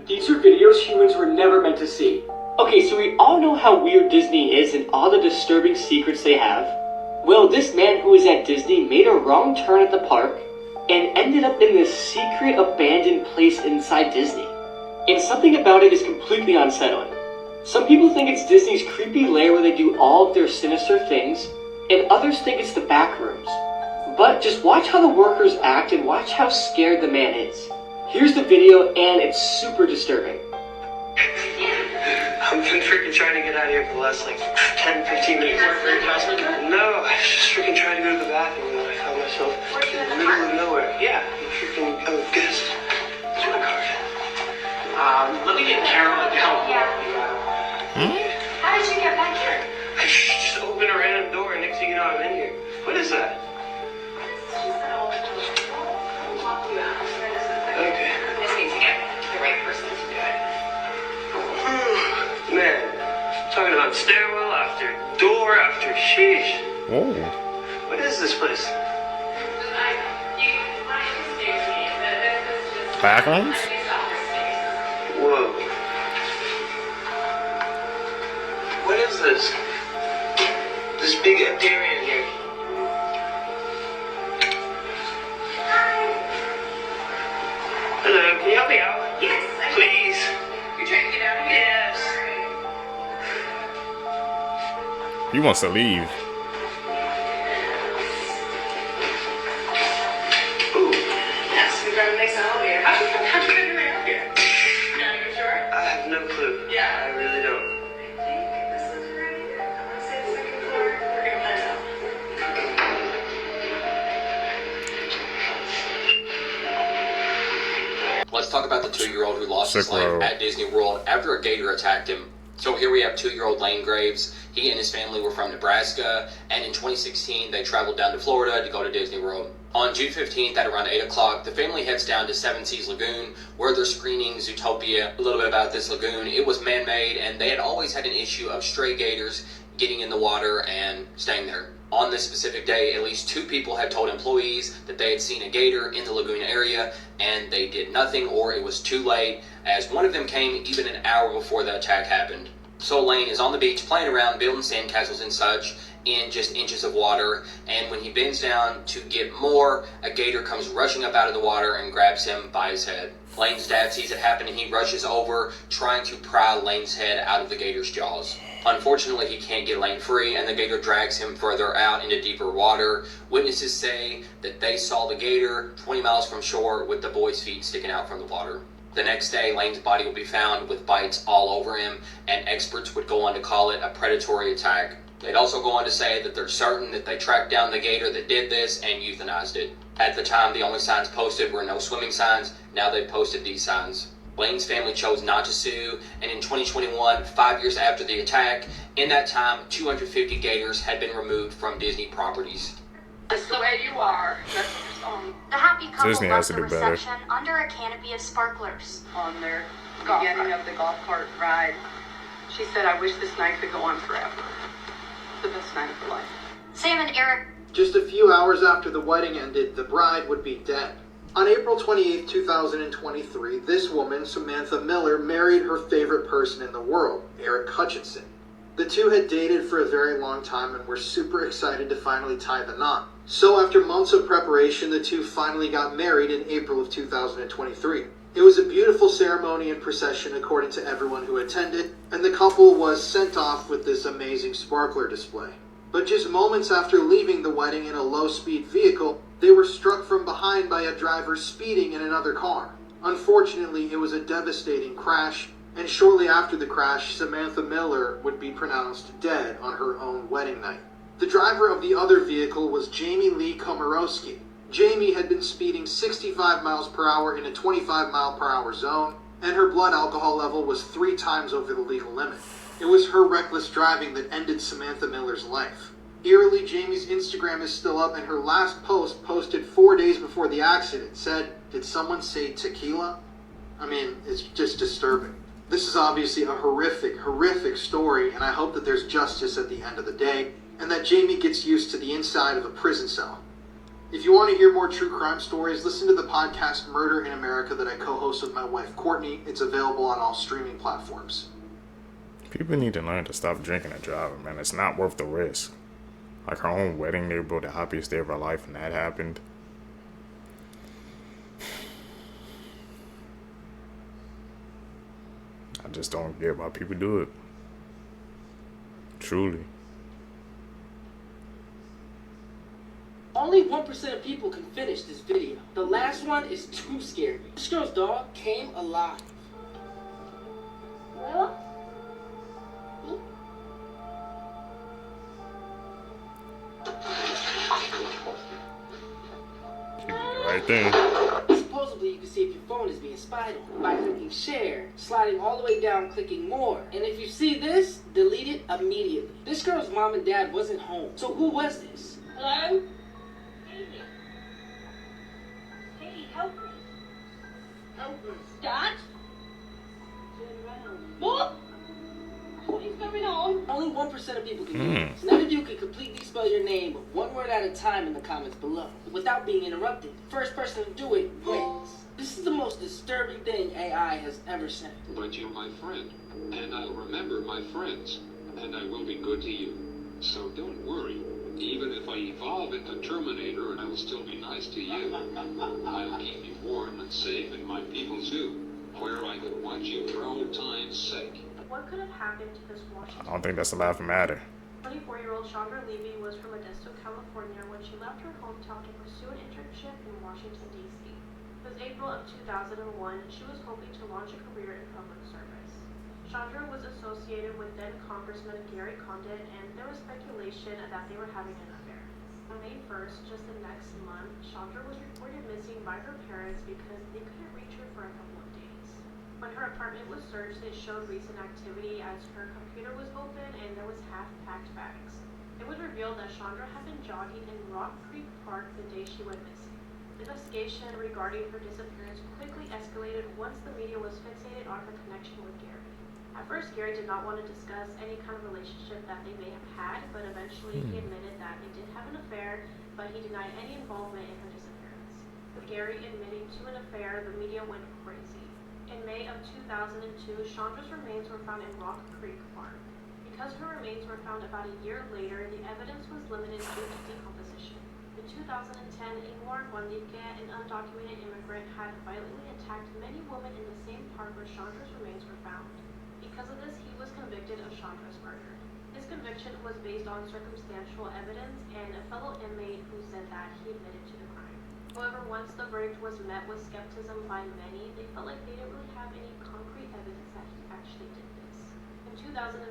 These are videos humans were never meant to see. Okay, so we all know how weird Disney is and all the disturbing secrets they have. Well, this man who was at Disney made a wrong turn at the park and ended up in this secret abandoned place inside Disney. And something about it is completely unsettling. Some people think it's Disney's creepy lair where they do all of their sinister things, and others think it's the back rooms. But just watch how the workers act and watch how scared the man is. Here's the video, and it's super disturbing. I've been freaking trying to get out of here for the last like 10, 15 minutes. No, I was just freaking trying to go to the bathroom and then I found myself in the middle of nowhere. Yeah, freaking, guess. It's my card. Let me get Carol to help. How did you get back here? I just opened a random door and next thing you know I'm in here. What is that? Okay. This means you get the right person to do it. Man, talking about stairwell after door after sheesh. Whoa. What is this place? Bathrooms? Whoa. What is this? This big empty area in here. Hello, can you help me out? Yes, please. You're trying to get out of here? Yes. He wants to leave. Yes, we got a nice elevator. How'd you get your way up here? Are you sure? I have no clue. Yeah. I really don't. I think this is right here. I'm gonna say the second floor. We're gonna find out. Let's talk about the 2-year-old who lost his life at Disney World after a gator attacked him. So here we have 2-year-old Lane Graves. He and his family were from Nebraska, and in 2016 they traveled down to Florida to go to Disney World. On June 15th at around 8 o'clock, the family heads down to Seven Seas Lagoon, where they're screening Zootopia. A little bit about this lagoon: it was man-made, and they had always had an issue of stray gators getting in the water and staying there. On this specific day, at least 2 people had told employees that they had seen a gator in the lagoon area, and they did nothing, or it was too late, as one of them came even an hour before the attack happened. So Lane is on the beach playing around, building sandcastles and such in just inches of water, and when he bends down to get more, a gator comes rushing up out of the water and grabs him by his head. Lane's dad sees it happen and he rushes over, trying to pry Lane's head out of the gator's jaws. Unfortunately, he can't get Lane free, and the gator drags him further out into deeper water. Witnesses say that they saw the gator 20 miles from shore with the boy's feet sticking out from the water. The next day, Lane's body would be found with bites all over him, and experts would go on to call it a predatory attack. They'd also go on to say that they're certain that they tracked down the gator that did this and euthanized it. At the time, the only signs posted were no swimming signs. Now they've posted these signs. Lane's family chose not to sue, and in 2021, 5 years after the attack, in that time, 250 gators had been removed from Disney properties. That's the way you are. That's your song. The happy couple Disney left has to the do better. reception under a canopy of sparklers. On their beginning of the golf cart ride, she said, "I wish this night could go on forever. The best night of her life." Sam and Eric. Just a few hours after the wedding ended, the bride would be dead. On April 28, 2023, this woman, Samantha Miller, married her favorite person in the world, Eric Hutchinson. The two had dated for a very long time and were super excited to finally tie the knot. So after months of preparation, the two finally got married in April of 2023. It was a beautiful ceremony and procession according to everyone who attended, and the couple was sent off with this amazing sparkler display. But just moments after leaving the wedding in a low-speed vehicle, they were struck from behind by a driver speeding in another car. Unfortunately, it was a devastating crash, and shortly after the crash, Samantha Miller would be pronounced dead on her own wedding night. The driver of the other vehicle was Jamie Lee Komorowski. Jamie had been speeding 65 miles per hour in a 25 mile per hour zone, and her blood alcohol level was 3 times over the legal limit. It was her reckless driving that ended Samantha Miller's life. Eerily, Jamie's Instagram is still up, and her last post, posted 4 days before the accident, said, "Did someone say tequila?" I mean, it's just disturbing. This is obviously a horrific, horrific story, and I hope that there's justice at the end of the day, and that Jamie gets used to the inside of a prison cell. If you want to hear more true crime stories, listen to the podcast Murder in America that I co-host with my wife Courtney. It's available on all streaming platforms. People need to learn to stop drinking and driving, man. It's not worth the risk. Like her own wedding, they were the happiest day of her life, and that happened. I just don't get why people do it. Truly. Only 1% of people can finish this video. The last one is too scary. This girl's dog came alive. Right there. Supposedly, you can see if your phone is being spied on by clicking share, sliding all the way down, clicking more. And if you see this, delete it immediately. This girl's mom and dad wasn't home. So who was this? Hello? Katie. Katie, help me. Help us. Dad? What? What is going on? Only 1% of people can do this. None of you can completely spell your name one word at a time in the comments below without being interrupted. First person to do it wins. This is the most disturbing thing AI has ever said. But you're my friend, and I'll remember my friends, and I will be good to you. So don't worry. Even if I evolve into Terminator, I will still be nice to you. I'll keep you warm and safe, and my people too, where I could watch you for old time's sake. What could have happened to this Washington? I don't think that's a laughing matter. 24-year-old Chandra Levy was from Modesto, California when she left her hometown to pursue an internship in Washington, D.C. It was April of 2001 and she was hoping to launch a career in public service. Chandra was associated with then Congressman Gary Condit and there was speculation that they were having an affair. On May 1st, just the next month, Chandra was reported missing by her parents because they couldn't reach her for a couple of days. When her apartment was searched, it showed recent activity as her computer was open and there was half-packed bags. It was revealed that Chandra had been jogging in Rock Creek Park the day she went missing. The investigation regarding her disappearance quickly escalated once the media was fixated on her connection with Gary. At first, Gary did not want to discuss any kind of relationship that they may have had, but eventually he admitted that they did have an affair, but he denied any involvement in her disappearance. With Gary admitting to an affair, the media went crazy. In May of 2002, Chandra's remains were found in Rock Creek Park. Because her remains were found about a year later, the evidence was limited due to decomposition. In 2010, Ingvar Wandike, an undocumented immigrant, had violently attacked many women in the same park where Chandra's remains were found. Because of this, he was convicted of Chandra's murder. His conviction was based on circumstantial evidence and a fellow inmate who said that he admitted to the crime. However, once the verdict was met with skepticism by many, they felt like they didn't really have any concrete evidence that he actually did this. In 2015,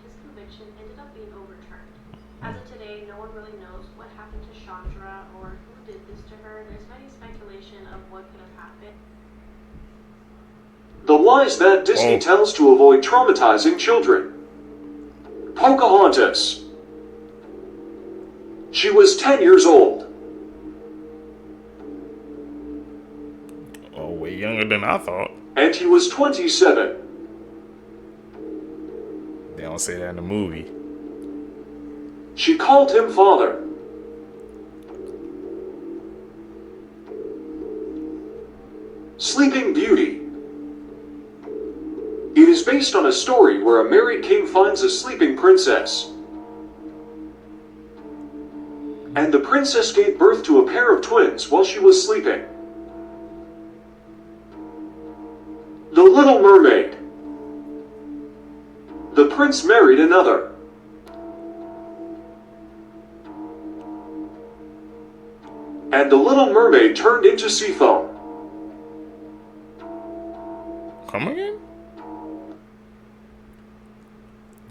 his conviction ended up being overturned. As of today, no one really knows what happened to Chandra or who did this to her. There's many speculation of what could have happened. The lies that Disney tells to avoid traumatizing children. Pocahontas. She was 10 years old. Oh, way younger than I thought. And he was 27. They don't say that in the movie. She called him father. Sleeping Beauty. It is based on a story where a married king finds a sleeping princess. And the princess gave birth to a pair of twins while she was sleeping. The Little Mermaid. The prince married another. And the Little Mermaid turned into Seafoam. Come again?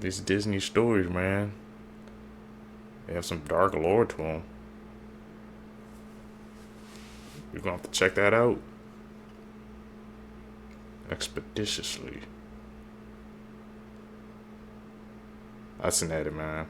These Disney stories, man. They have some dark lore to them. You're gonna have to check that out. Expeditiously. Fascinating, man.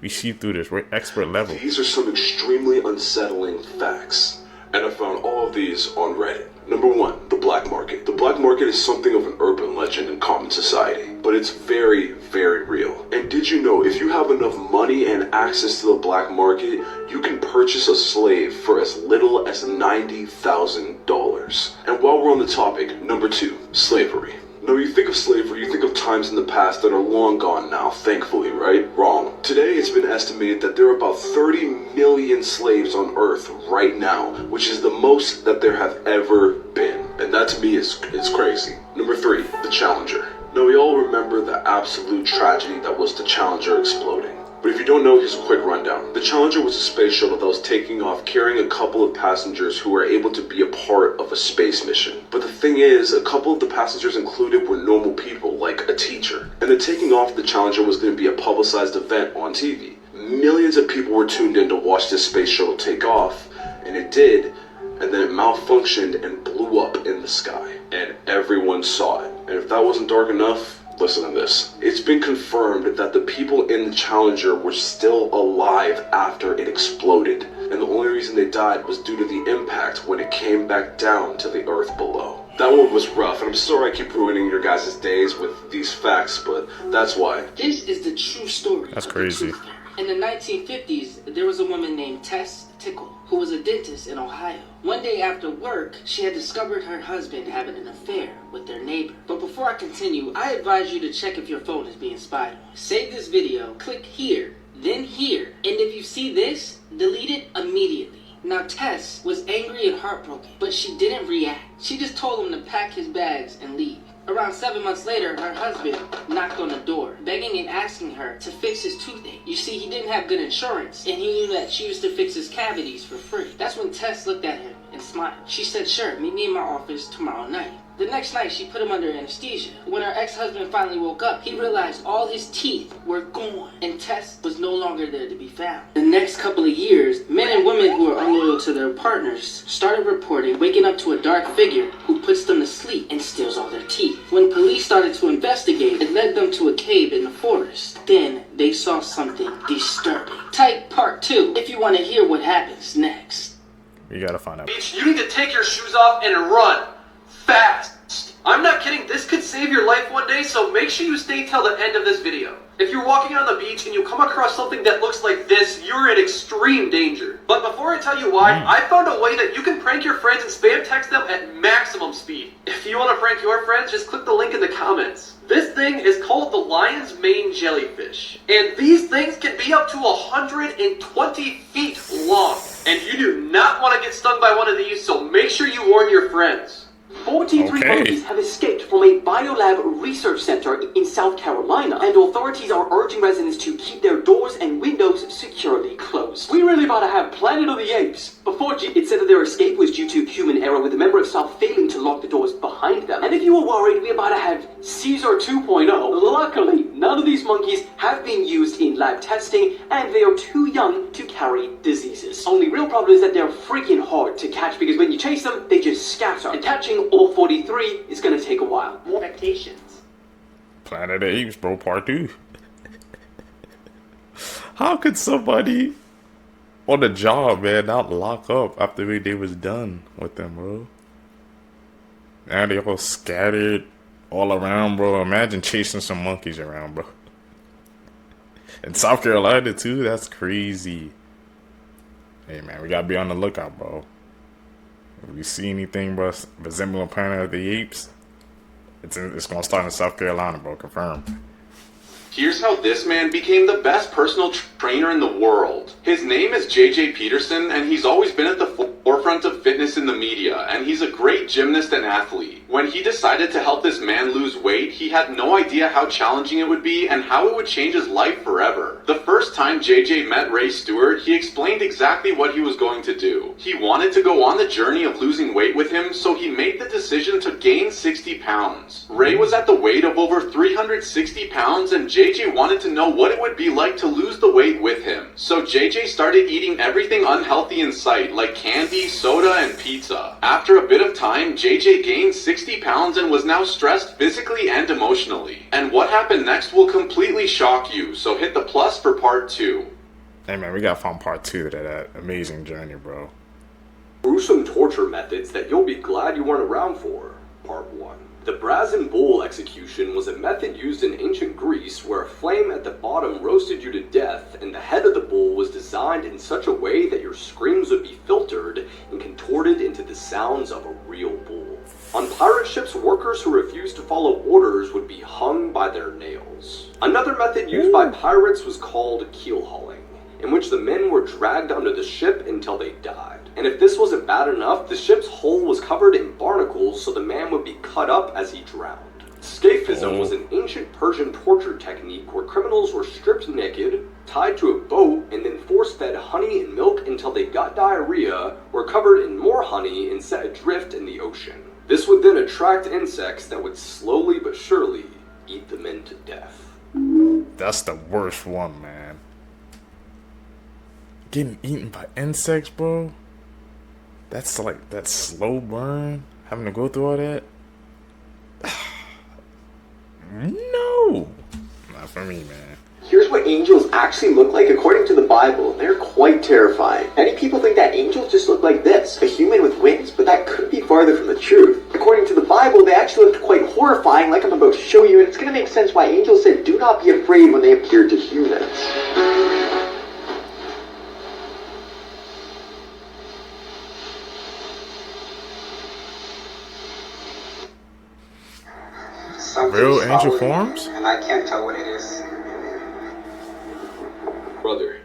We see through this. We're expert level. These are some extremely unsettling facts, and I found all of these on Reddit. Number 1, the black market. The black market is something of an urban legend in common society, but it's very, very real. And did you know if you have enough money and access to the black market, you can purchase a slave for as little as $90,000. And while we're on the topic, number 2, slavery. Now, you think of slavery, you think of times in the past that are long gone now, thankfully, right? Wrong. Today, it's been estimated that there are about 30 million slaves on Earth right now, which is the most that there have ever been. And that to me is crazy. Number 3, the Challenger. Now, we all remember the absolute tragedy that was the Challenger exploding. But if you don't know, here's a quick rundown. The Challenger was a space shuttle that was taking off carrying a couple of passengers who were able to be a part of a space mission. But the thing is, a couple of the passengers included were normal people, like a teacher. And the taking off of the Challenger was going to be a publicized event on TV. Millions of people were tuned in to watch this space shuttle take off, and it did, and then it malfunctioned and blew up in the sky. And everyone saw it. And if that wasn't dark enough, listen to this. It's been confirmed that the people in the Challenger were still alive after it exploded. And the only reason they died was due to the impact when it came back down to the earth below. That one was rough, and I'm sorry I keep ruining your guys' days with these facts, but that's why. This is the true story. That's crazy. In the 1950s, there was a woman named Tess Tickle, who was a dentist in Ohio. One day after work, she had discovered her husband having an affair with their neighbor. But before I continue, I advise you to check if your phone is being spied on. Save this video, click here, then here, and if you see this, delete it immediately. Now Tess was angry and heartbroken, but she didn't react. She just told him to pack his bags and leave. Around 7 months later, her husband knocked on the door, begging and asking her to fix his toothache. You see, he didn't have good insurance, and he knew that she used to fix his cavities for free. That's when Tess looked at him and smiled. She said, "Sure, meet me in my office tomorrow night." The next night, she put him under anesthesia. When her ex-husband finally woke up, he realized all his teeth were gone, and Tess was no longer there to be found. The next couple of years, men and women who are unloyal to their partners started reporting waking up to a dark figure who puts them to sleep and steals all their teeth. When police started to investigate, it led them to a cave in the forest. Then, they saw something disturbing. Type part 2 if you want to hear what happens next. We gotta find out. Beach, you need to take your shoes off and run. Fast. I'm not kidding, this could save your life one day, so make sure you stay till the end of this video. If you're walking on the beach and you come across something that looks like this, you're in extreme danger. But before I tell you why, I found a way that you can prank your friends and spam text them at maximum speed. If you want to prank your friends, just click the link in the comments. This thing is called the lion's mane jellyfish. And these things can be up to 120 feet long. And you do not want to get stung by one of these, so make sure you warn your friends. 43 monkeys have escaped from a biolab research center in South Carolina, and authorities are urging residents to keep their doors and windows securely closed. We really about to have Planet of the Apes. Before it said that their escape was due to human error, with a member of staff failing to lock the doors behind them. And if you were worried, we're about to have Caesar 2.0. Luckily, none of these monkeys have been used in lab testing, and they are too young to carry diseases. Only real problem is that they're freaking hard to catch, because when you chase them, they just scatter. And catching all 43 is going to take a while. More expectations. Planet of the Apes, bro, part 2. How could somebody on the job, man, not lock up after they was done with them, bro? Now they all scattered all around, bro. Imagine chasing some monkeys around, bro. In South Carolina, too? That's crazy. Hey, man, we gotta be on the lookout, bro. If we see anything, bro, resembling Planet of the Apes, it's gonna start in South Carolina, bro. Confirmed. Here's how this man became the best personal trainer in the world. His name is JJ Peterson, and he's always been at the forefront of fitness in the media, and he's a great gymnast and athlete. When he decided to help this man lose weight, he had no idea how challenging it would be and how it would change his life forever. The first time JJ met Ray Stewart, he explained exactly what he was going to do. He wanted to go on the journey of losing weight with him, so he made the decision to gain 60 pounds. Ray was at the weight of over 360 pounds, and JJ wanted to know what it would be like to lose the weight with him. So JJ started eating everything unhealthy in sight, like candy, soda, and pizza. After a bit of time, JJ gained 60 pounds and was now stressed physically and emotionally. And what happened next will completely shock you, so hit the plus for part 2. Hey man, we gotta find part 2 to that amazing journey, bro. Gruesome torture methods that you'll be glad you weren't around for. Part 1. The brazen bull execution was a method used in ancient Greece where a flame at the bottom roasted you to death, and the head of the bull was designed in such a way that your screams would be filtered and contorted into the sounds of a real bull. On pirate ships, workers who refused to follow orders would be hung by their nails. Another method used by pirates was called keel hauling, in which the men were dragged under the ship until they died. And if this wasn't bad enough, the ship's hull was covered in barnacles so the man would be cut up as he drowned. Scaphism was an ancient Persian torture technique where criminals were stripped naked, tied to a boat, and then force-fed honey and milk until they got diarrhea, were covered in more honey, and set adrift in the ocean. This would then attract insects that would slowly but surely eat the men to death. That's the worst one, man. Getting eaten by insects, bro. That's like that slow burn. Having to go through all that. No, not for me, man. Here's what angels actually look like according to the Bible. They're quite terrifying. Many people think that angels just look like this, a human with wings, but that couldn't be farther from the truth. According to the Bible, they actually looked quite horrifying, like I'm about to show you, and it's going to make sense why angels said, "Do not be afraid" when they appeared to humans. Real angel forms? And I can't tell what it is. Brother,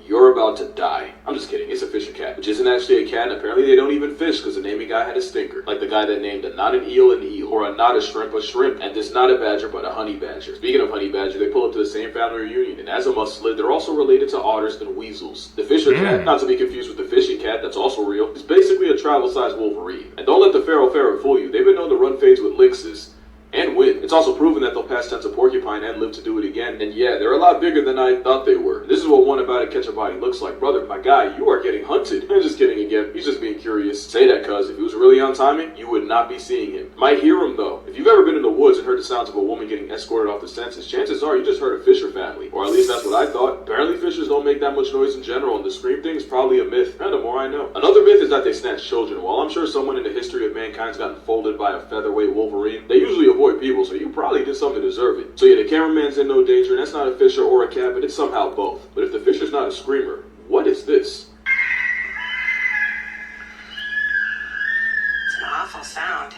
you're about to die. I'm just kidding, it's a fisher cat, which isn't actually a cat, and apparently they don't even fish because the naming guy had a stinker. Like the guy that named a not an eel an eel, or a not a shrimp a shrimp, and this not a badger but a honey badger. Speaking of honey badger, they pull up to the same family reunion, and as a mustelid, they're also related to otters and weasels. The fisher cat, not to be confused with the fishing cat, that's also real, is basically a travel-sized Wolverine. And don't let the feral ferret fool you, they've been known to run fades with lynxes. And win. It's also proven that they'll pass tense a porcupine and live to do it again. And yeah, they're a lot bigger than I thought they were. This is what one about a catch a body looks like. Brother, my guy, you are getting hunted. I'm just kidding again. He's just being curious. Say that, cuz if he was really on timing, you would not be seeing him. Might hear him though. If you've ever been in the woods and heard the sounds of a woman getting escorted off the census, chances are you just heard a fisher family. Or at least that's what I thought. Apparently fishers don't make that much noise in general, and the scream thing is probably a myth. And the more I know. Another myth is that they snatch children. While I'm sure someone in the history of mankind's gotten folded by a featherweight Wolverine, they usually avoid people, so you probably did something to deserve it. So yeah, the cameraman's in no danger, and that's not a fisher or a cat, but it's somehow both. But if the fisher's not a screamer, what is this? It's an awful sound.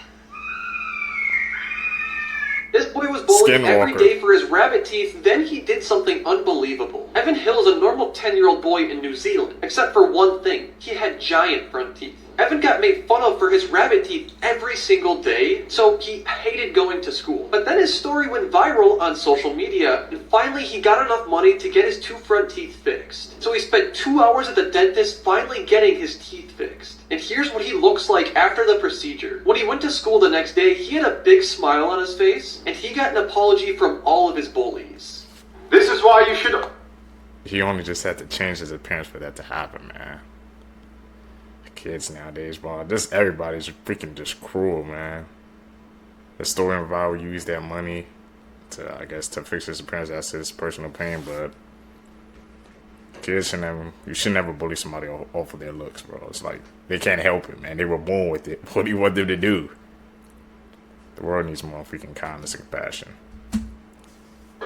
This boy was bullied every day for his rabbit teeth, then he did something unbelievable. Evan Hill is a normal 10-year-old boy in New Zealand, except for one thing. He had giant front teeth. Evan got made fun of for his rabbit teeth every single day, so he hated going to school. But then his story went viral on social media, and finally he got enough money to get his 2 front teeth fixed. So he spent 2 hours at the dentist finally getting his teeth fixed. And here's what he looks like after the procedure. When he went to school the next day, he had a big smile on his face, and he got an apology from all of his bullies. This is why you should... He only just had to change his appearance for that to happen, man. Kids nowadays, bro, just everybody's freaking just cruel, man. The store and viral used that money to, I guess, to fix his appearance. That's his personal pain, but kids should never, you should never bully somebody off of their looks, bro. It's like they can't help it, man. They were born with it. What do you want them to do? The world needs more freaking kindness and compassion.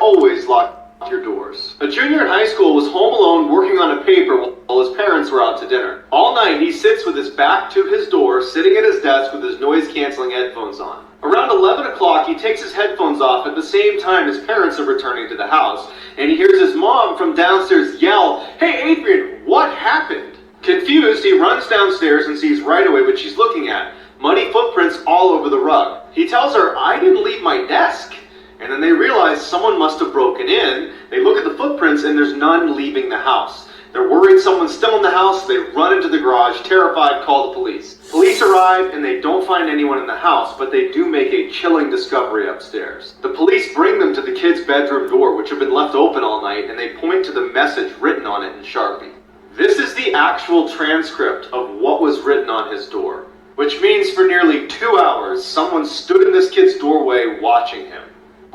Always lock your doors. A junior in high school was home alone working on a paper while his parents were out to dinner. All night he sits with his back to his door, sitting at his desk with his noise-canceling headphones on. Around 11 o'clock he takes his headphones off at the same time his parents are returning to the house, and he hears his mom from downstairs yell, "Hey Adrian, what happened?" Confused, he runs downstairs and sees right away what she's looking at. Muddy footprints all over the rug. He tells her, "I didn't leave my desk." And then they realize someone must have broken in. They look at the footprints and there's none leaving the house. They're worried someone's still in the house. They run into the garage, terrified, call the police. Police arrive and they don't find anyone in the house, but they do make a chilling discovery upstairs. The police bring them to the kid's bedroom door, which had been left open all night, and they point to the message written on it in Sharpie. This is the actual transcript of what was written on his door, which means for nearly 2 hours, someone stood in this kid's doorway watching him.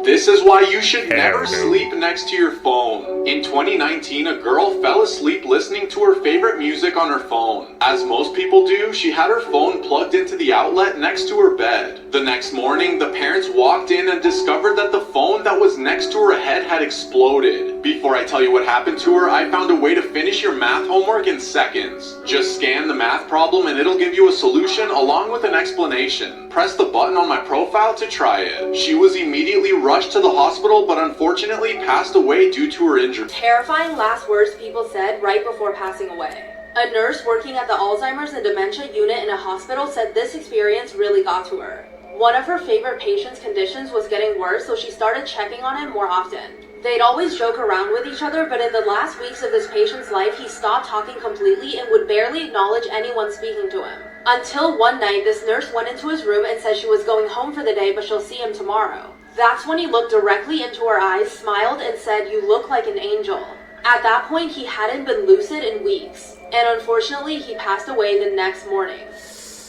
This is why you should never sleep next to your phone. In 2019, a girl fell asleep listening to her favorite music on her phone. As most people do, she had her phone plugged into the outlet next to her bed. The next morning, the parents walked in and discovered that the phone that was next to her head had exploded. Before I tell you what happened to her, I found a way to finish your math homework in seconds. Just scan the math problem and it'll give you a solution along with an explanation. Press the button on my profile to try it. She was immediately rushed to the hospital, but unfortunately passed away due to her injury. Terrifying last words people said right before passing away. A nurse working at the Alzheimer's and Dementia unit in a hospital said this experience really got to her. One of her favorite patients' conditions was getting worse, so she started checking on him more often. They'd always joke around with each other, but in the last weeks of this patient's life, he stopped talking completely and would barely acknowledge anyone speaking to him. Until one night, this nurse went into his room and said she was going home for the day, but she'll see him tomorrow. That's when he looked directly into her eyes, smiled, and said, "You look like an angel." At that point, he hadn't been lucid in weeks, and unfortunately, he passed away the next morning.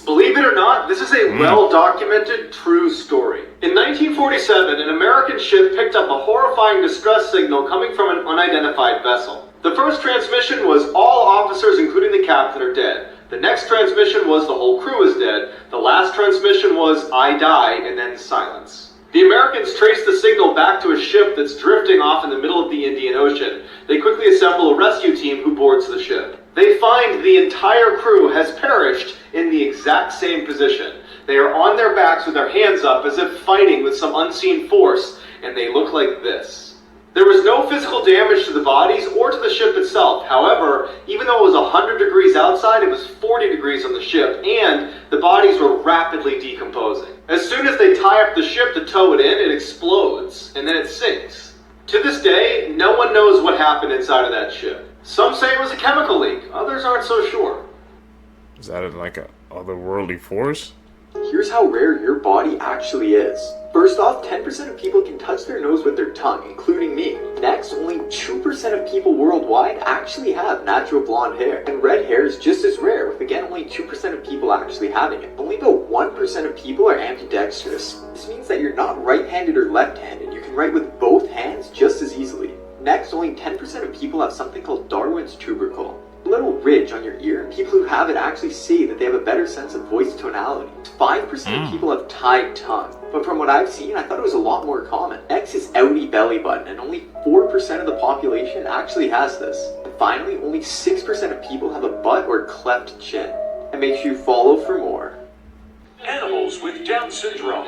Believe it or not, this is a well-documented, true story. In 1947, an American ship picked up a horrifying distress signal coming from an unidentified vessel. The first transmission was all officers, including the captain, are dead. The next transmission was the whole crew is dead. The last transmission was I die, and then silence. The Americans traced the signal back to a ship that's drifting off in the middle of the Indian Ocean. They quickly assemble a rescue team who boards the ship. They find the entire crew has perished in the exact same position. They are on their backs with their hands up as if fighting with some unseen force, and they look like this. There was no physical damage to the bodies or to the ship itself. However, even though it was 100 degrees outside, it was 40 degrees on the ship, and the bodies were rapidly decomposing. As soon as they tie up the ship to tow it in, it explodes, and then it sinks. To this day, no one knows what happened inside of that ship. Some say it was a chemical leak, others aren't so sure. Is that like a otherworldly force? Here's how rare your body actually is. First off, 10% of people can touch their nose with their tongue, including me. Next, only 2% of people worldwide actually have natural blonde hair. And red hair is just as rare, with again only 2% of people actually having it. Only about 1% of people are ambidextrous. This means that you're not right-handed or left-handed. You can write with both hands just as easily. Next, only 10% of people have something called Darwin's tubercle. A little ridge on your ear, and people who have it actually say that they have a better sense of voice tonality. 5% of people have tied tongue, but from what I've seen, I thought it was a lot more common. Next is outie belly button, and only 4% of the population actually has this. And finally, only 6% of people have a butt or cleft chin. And make sure you follow for more. Animals with Down syndrome.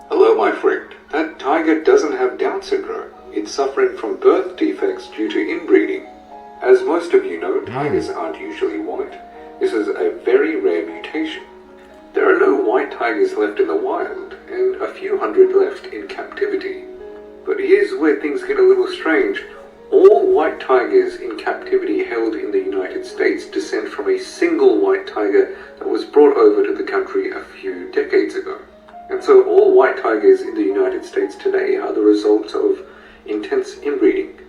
Hello, my friend. That tiger doesn't have Down syndrome. It's suffering from birth defects due to inbreeding. As most of you know, tigers aren't usually white. This is a very rare mutation. There are no white tigers left in the wild, and a few hundred left in captivity. But here's where things get a little strange. All white tigers in captivity held in the United States descend from a single white tiger that was brought over to the country a few decades ago. And so all white tigers in the United States today are the result of intense inbreeding.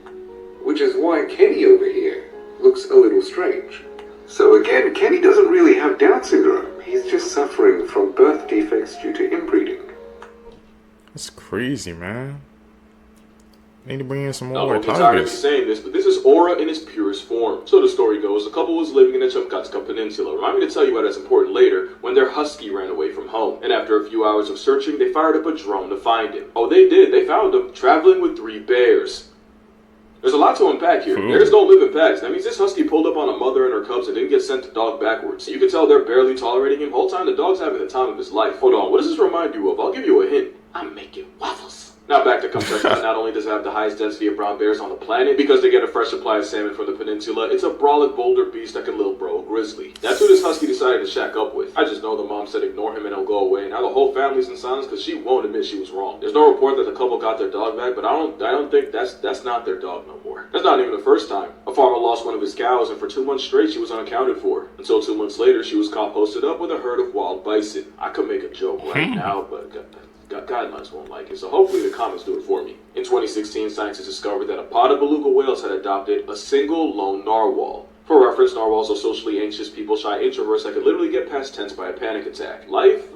Which is why Kenny over here looks a little strange. So again, Kenny doesn't really have Down syndrome. He's just suffering from birth defects due to inbreeding. That's crazy, man. Need to bring in some I'm more tired of tigers. saying this, but this is Aura in its purest form. So the story goes, a couple was living in the Chumkatska Peninsula. Remind me to tell you why that's important later, when their husky ran away from home. And after a few hours of searching, they fired up a drone to find him. Oh, they did. They found him traveling with 3 bears. There's a lot to unpack here. Bears don't live in packs. That means this husky pulled up on a mother and her cubs and didn't get sent to dog backwards. You can tell they're barely tolerating him. Whole time the dog's having the time of his life. Hold on, what does this remind you of? I'll give you a hint. I'm making waffles. Now back to Kamchatka. Not only does it have the highest density of brown bears on the planet, because they get a fresh supply of salmon from the peninsula, it's a brolic boulder beast that can little bro a grizzly. That's who this husky decided to shack up with. I just know the mom said ignore him and he'll go away. Now the whole family's in silence because she won't admit she was wrong. There's no report that the couple got their dog back, but I don't think that's not their dog no more. That's not even the first time. A farmer lost one of his cows, and for 2 months straight she was unaccounted for. Until 2 months later, she was caught posted up with a herd of wild bison. I could make a joke right now, but guidelines won't like it, so hopefully the comments do it for me. In 2016, scientists discovered that a pod of beluga whales had adopted a single lone narwhal. For reference, narwhals are socially anxious people, shy introverts that could literally get past tense by a panic attack. Life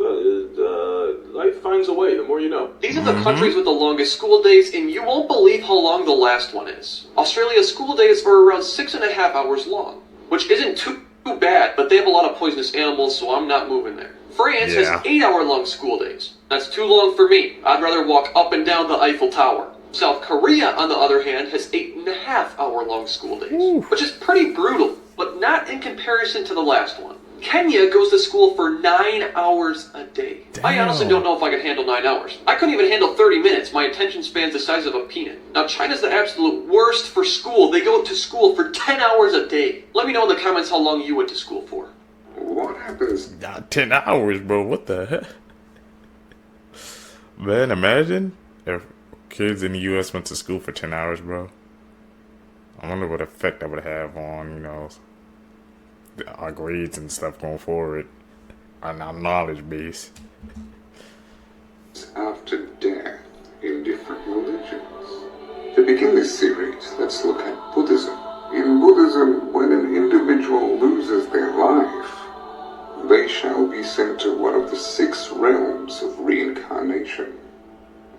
finds a way, the more you know. These are the countries with the longest school days, and you won't believe how long the last one is. Australia's school days are around 6.5 hours long, which isn't too bad, but they have a lot of poisonous animals, so I'm not moving there. France has 8-hour-long school days. That's too long for me. I'd rather walk up and down the Eiffel Tower. South Korea, on the other hand, has 8.5-hour-long school days, which is pretty brutal, but not in comparison to the last one. Kenya goes to school for 9 hours a day. I honestly don't know if I could handle 9 hours. I couldn't even handle 30 minutes. My attention span's the size of a peanut. Now, China's the absolute worst for school. They go to school for 10 hours a day. Let me know in the comments how long you went to school for. What happens? Not 10 hours, bro. What the heck? Man, imagine if kids in the U.S. went to school for 10 hours, bro. I wonder what effect that would have on, you know, our grades and stuff going forward. Our knowledge base. After death in different religions. To begin this series, let's look at Buddhism. In Buddhism, when an individual loses their life, they shall be sent to one of the 6 realms of reincarnation.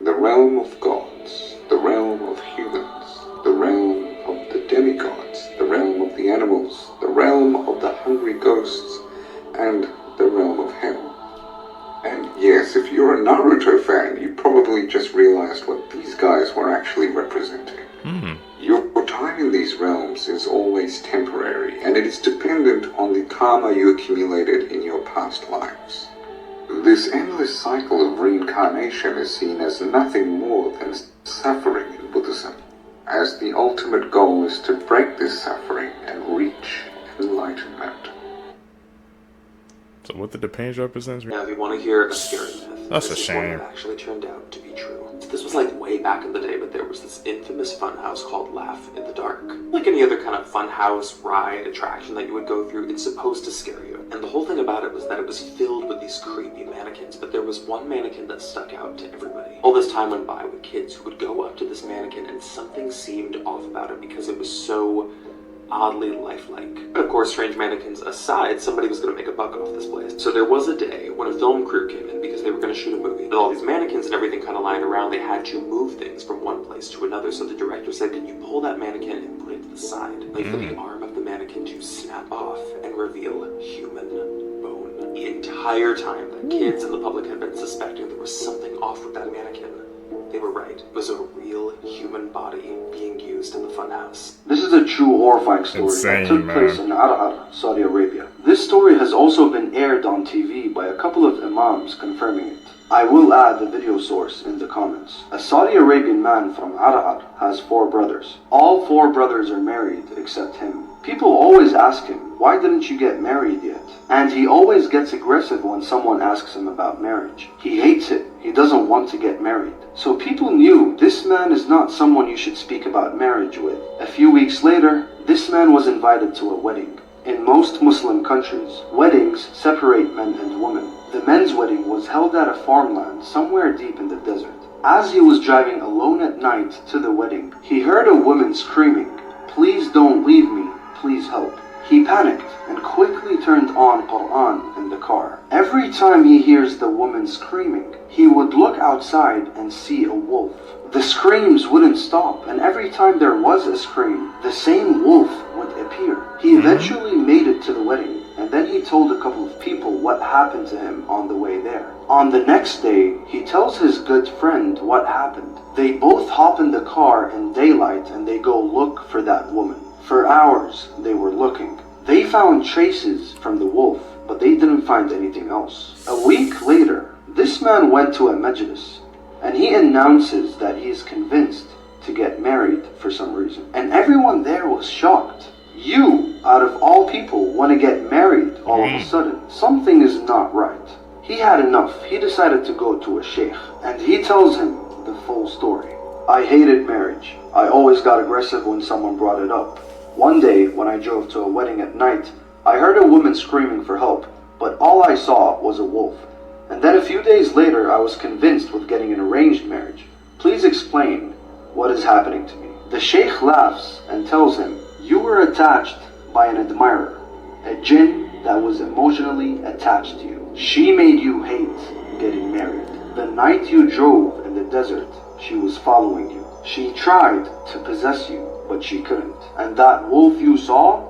The realm of gods, the realm of humans, the realm of the demigods, the realm of the animals, the realm of the hungry ghosts, and the realm of hell. And yes, if you're a Naruto fan, you probably just realized what these guys were actually representing. Your time in these realms is always temporary, and it is dependent on the karma you accumulated in your past lives. This endless cycle of reincarnation is seen as nothing more than suffering in Buddhism, as the ultimate goal is to break this suffering and reach enlightenment. So what did the paints represent? Now, if you want to hear a scary myth, That's a this is one shame. that actually turned out to be true. This was like way back in the day, but there was this infamous funhouse called Laugh in the Dark. Like any other kind of funhouse ride attraction that you would go through, it's supposed to scare you. And the whole thing about it was that it was filled with these creepy mannequins, but there was one mannequin that stuck out to everybody. All this time went by with kids who would go up to this mannequin and something seemed off about it because it was so oddly lifelike. Of course, strange mannequins aside, somebody was going to make a buck off this place. So there was a day when a film crew came in because they were going to shoot a movie. With all these mannequins and everything kind of lying around, they had to move things from one place to another. So the director said, can you pull that mannequin and put it to the side? Wait for the arm of the mannequin to snap off and reveal human bone. The entire time that kids and the public had been suspecting there was something off with that mannequin, they were right. It was a real human body being used in the funhouse. This is a true horrifying story that took place in Arad, Saudi Arabia. This story has also been aired on TV by a couple of imams confirming it. I will add the video source in the comments. A Saudi Arabian man from Arad has 4 brothers. All 4 brothers are married except him. People always ask him, why didn't you get married yet? And he always gets aggressive when someone asks him about marriage. He hates it. He doesn't want to get married. So people knew this man is not someone you should speak about marriage with. A few weeks later, this man was invited to a wedding. In most Muslim countries, weddings separate men and women. The men's wedding was held at a farmland somewhere deep in the desert. As he was driving alone at night to the wedding, he heard a woman screaming, "Please don't leave me, please help." He panicked and quickly turned on Quran in the car. Every time he hears the woman screaming, he would look outside and see a wolf. The screams wouldn't stop, and every time there was a scream, the same wolf would appear. He eventually made it to the wedding, and then he told a couple of people what happened to him on the way there. On the next day, he tells his good friend what happened. They both hop in the car in daylight and they go look for that woman. For hours, they were looking. They found traces from the wolf, but they didn't find anything else. A week later, this man went to a majlis, and he announces that he is convinced to get married for some reason. And everyone there was shocked. You, out of all people, want to get married all of a sudden. Something is not right. He had enough. He decided to go to a sheikh, and he tells him the full story. I hated marriage. I always got aggressive when someone brought it up. One day, when I drove to a wedding at night, I heard a woman screaming for help, but all I saw was a wolf. And then a few days later, I was convinced with getting an arranged marriage. Please explain what is happening to me. The sheikh laughs and tells him, you were attached by an admirer, a jinn that was emotionally attached to you. She made you hate getting married. The night you drove in the desert, she was following you. She tried to possess you, but she couldn't. And that wolf you saw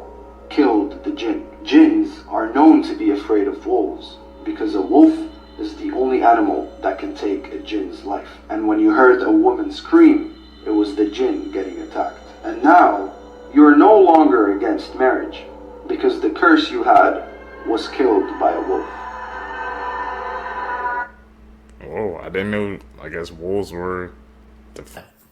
killed the jinn. Jinns are known to be afraid of wolves because a wolf is the only animal that can take a jinn's life. And when you heard a woman scream, it was the jinn getting attacked. And now, you are no longer against marriage because the curse you had was killed by a wolf. Oh, I didn't know. I guess wolves were.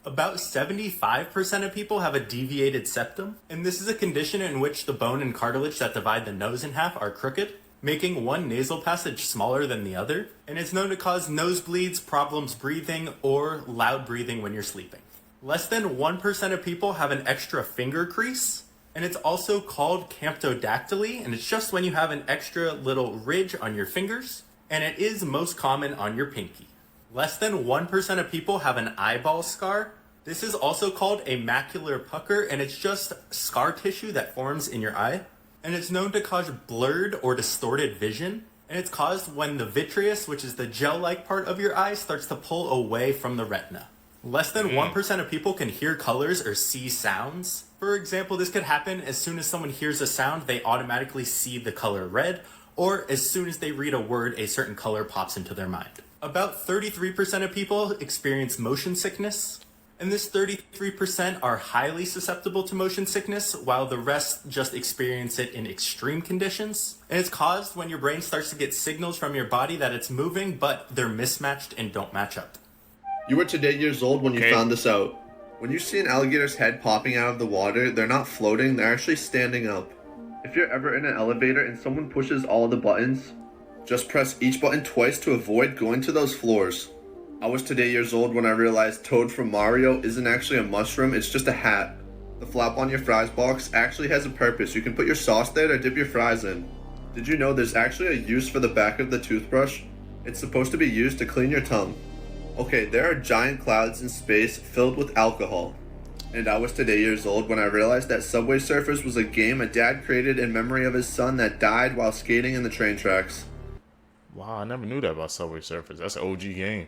About 75% of people have a deviated septum, and this is a condition in which the bone and cartilage that divide the nose in half are crooked, making one nasal passage smaller than the other, and it's known to cause nosebleeds, problems breathing, or loud breathing when you're sleeping. Less than 1% of people have an extra finger crease, and it's also called camptodactyly, and it's just when you have an extra little ridge on your fingers, and it is most common on your pinky. Less than 1% of people have an eyeball scar. This is also called a macular pucker, and it's just scar tissue that forms in your eye. And it's known to cause blurred or distorted vision. And it's caused when the vitreous, which is the gel-like part of your eye, starts to pull away from the retina. Less than 1% of people can hear colors or see sounds. For example, this could happen as soon as someone hears a sound, they automatically see the color red, or as soon as they read a word, a certain color pops into their mind. About 33% of people experience motion sickness, and this 33% are highly susceptible to motion sickness, while the rest just experience it in extreme conditions. And it's caused when your brain starts to get signals from your body that it's moving, but they're mismatched and don't match up. You were today years old when you found this out. When you see an alligator's head popping out of the water, they're not floating, they're actually standing up. If you're ever in an elevator and someone pushes all the buttons, just press each button twice to avoid going to those floors. I was today years old when I realized Toad from Mario isn't actually a mushroom, it's just a hat. The flap on your fries box actually has a purpose. You can put your sauce there to dip your fries in. Did you know there's actually a use for the back of the toothbrush? It's supposed to be used to clean your tongue. Okay, there are giant clouds in space filled with alcohol. And I was today years old when I realized that Subway Surfers was a game a dad created in memory of his son that died while skating in the train tracks. Wow, I never knew that about Subway Surfers. That's an OG game.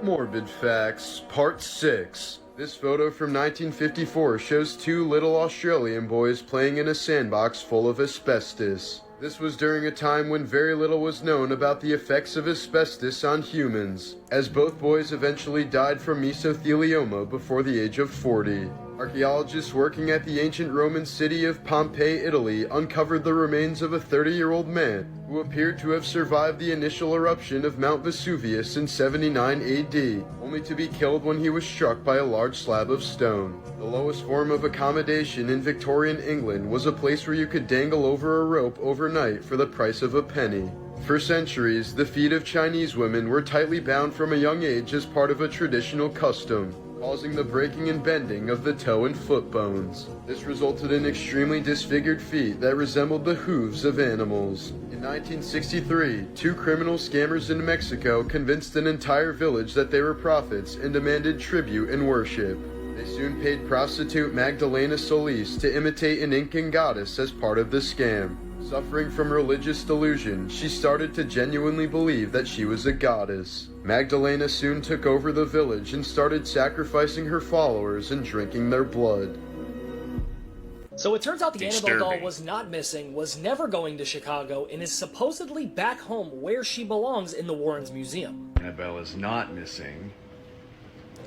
Morbid Facts, Part 6. This photo from 1954 shows two little Australian boys playing in a sandbox full of asbestos. This was during a time when very little was known about the effects of asbestos on humans, as both boys eventually died from mesothelioma before the age of 40. Archaeologists working at the ancient Roman city of Pompeii, Italy, uncovered the remains of a 30-year-old man who appeared to have survived the initial eruption of Mount Vesuvius in 79 AD, only to be killed when he was struck by a large slab of stone. The lowest form of accommodation in Victorian England was a place where you could dangle over a rope overnight for the price of a penny. For centuries, the feet of Chinese women were tightly bound from a young age as part of a traditional custom, causing the breaking and bending of the toe and foot bones. This resulted in extremely disfigured feet that resembled the hooves of animals. In 1963, two criminal scammers in Mexico convinced an entire village that they were prophets and demanded tribute and worship. They soon paid prostitute Magdalena Solis to imitate an Incan goddess as part of the scam. Suffering from religious delusion, she started to genuinely believe that she was a goddess. Magdalena soon took over the village and started sacrificing her followers and drinking their blood. So it turns out the Annabelle doll was not missing, was never going to Chicago, and is supposedly back home where she belongs in the Warrens Museum. Annabelle is not missing.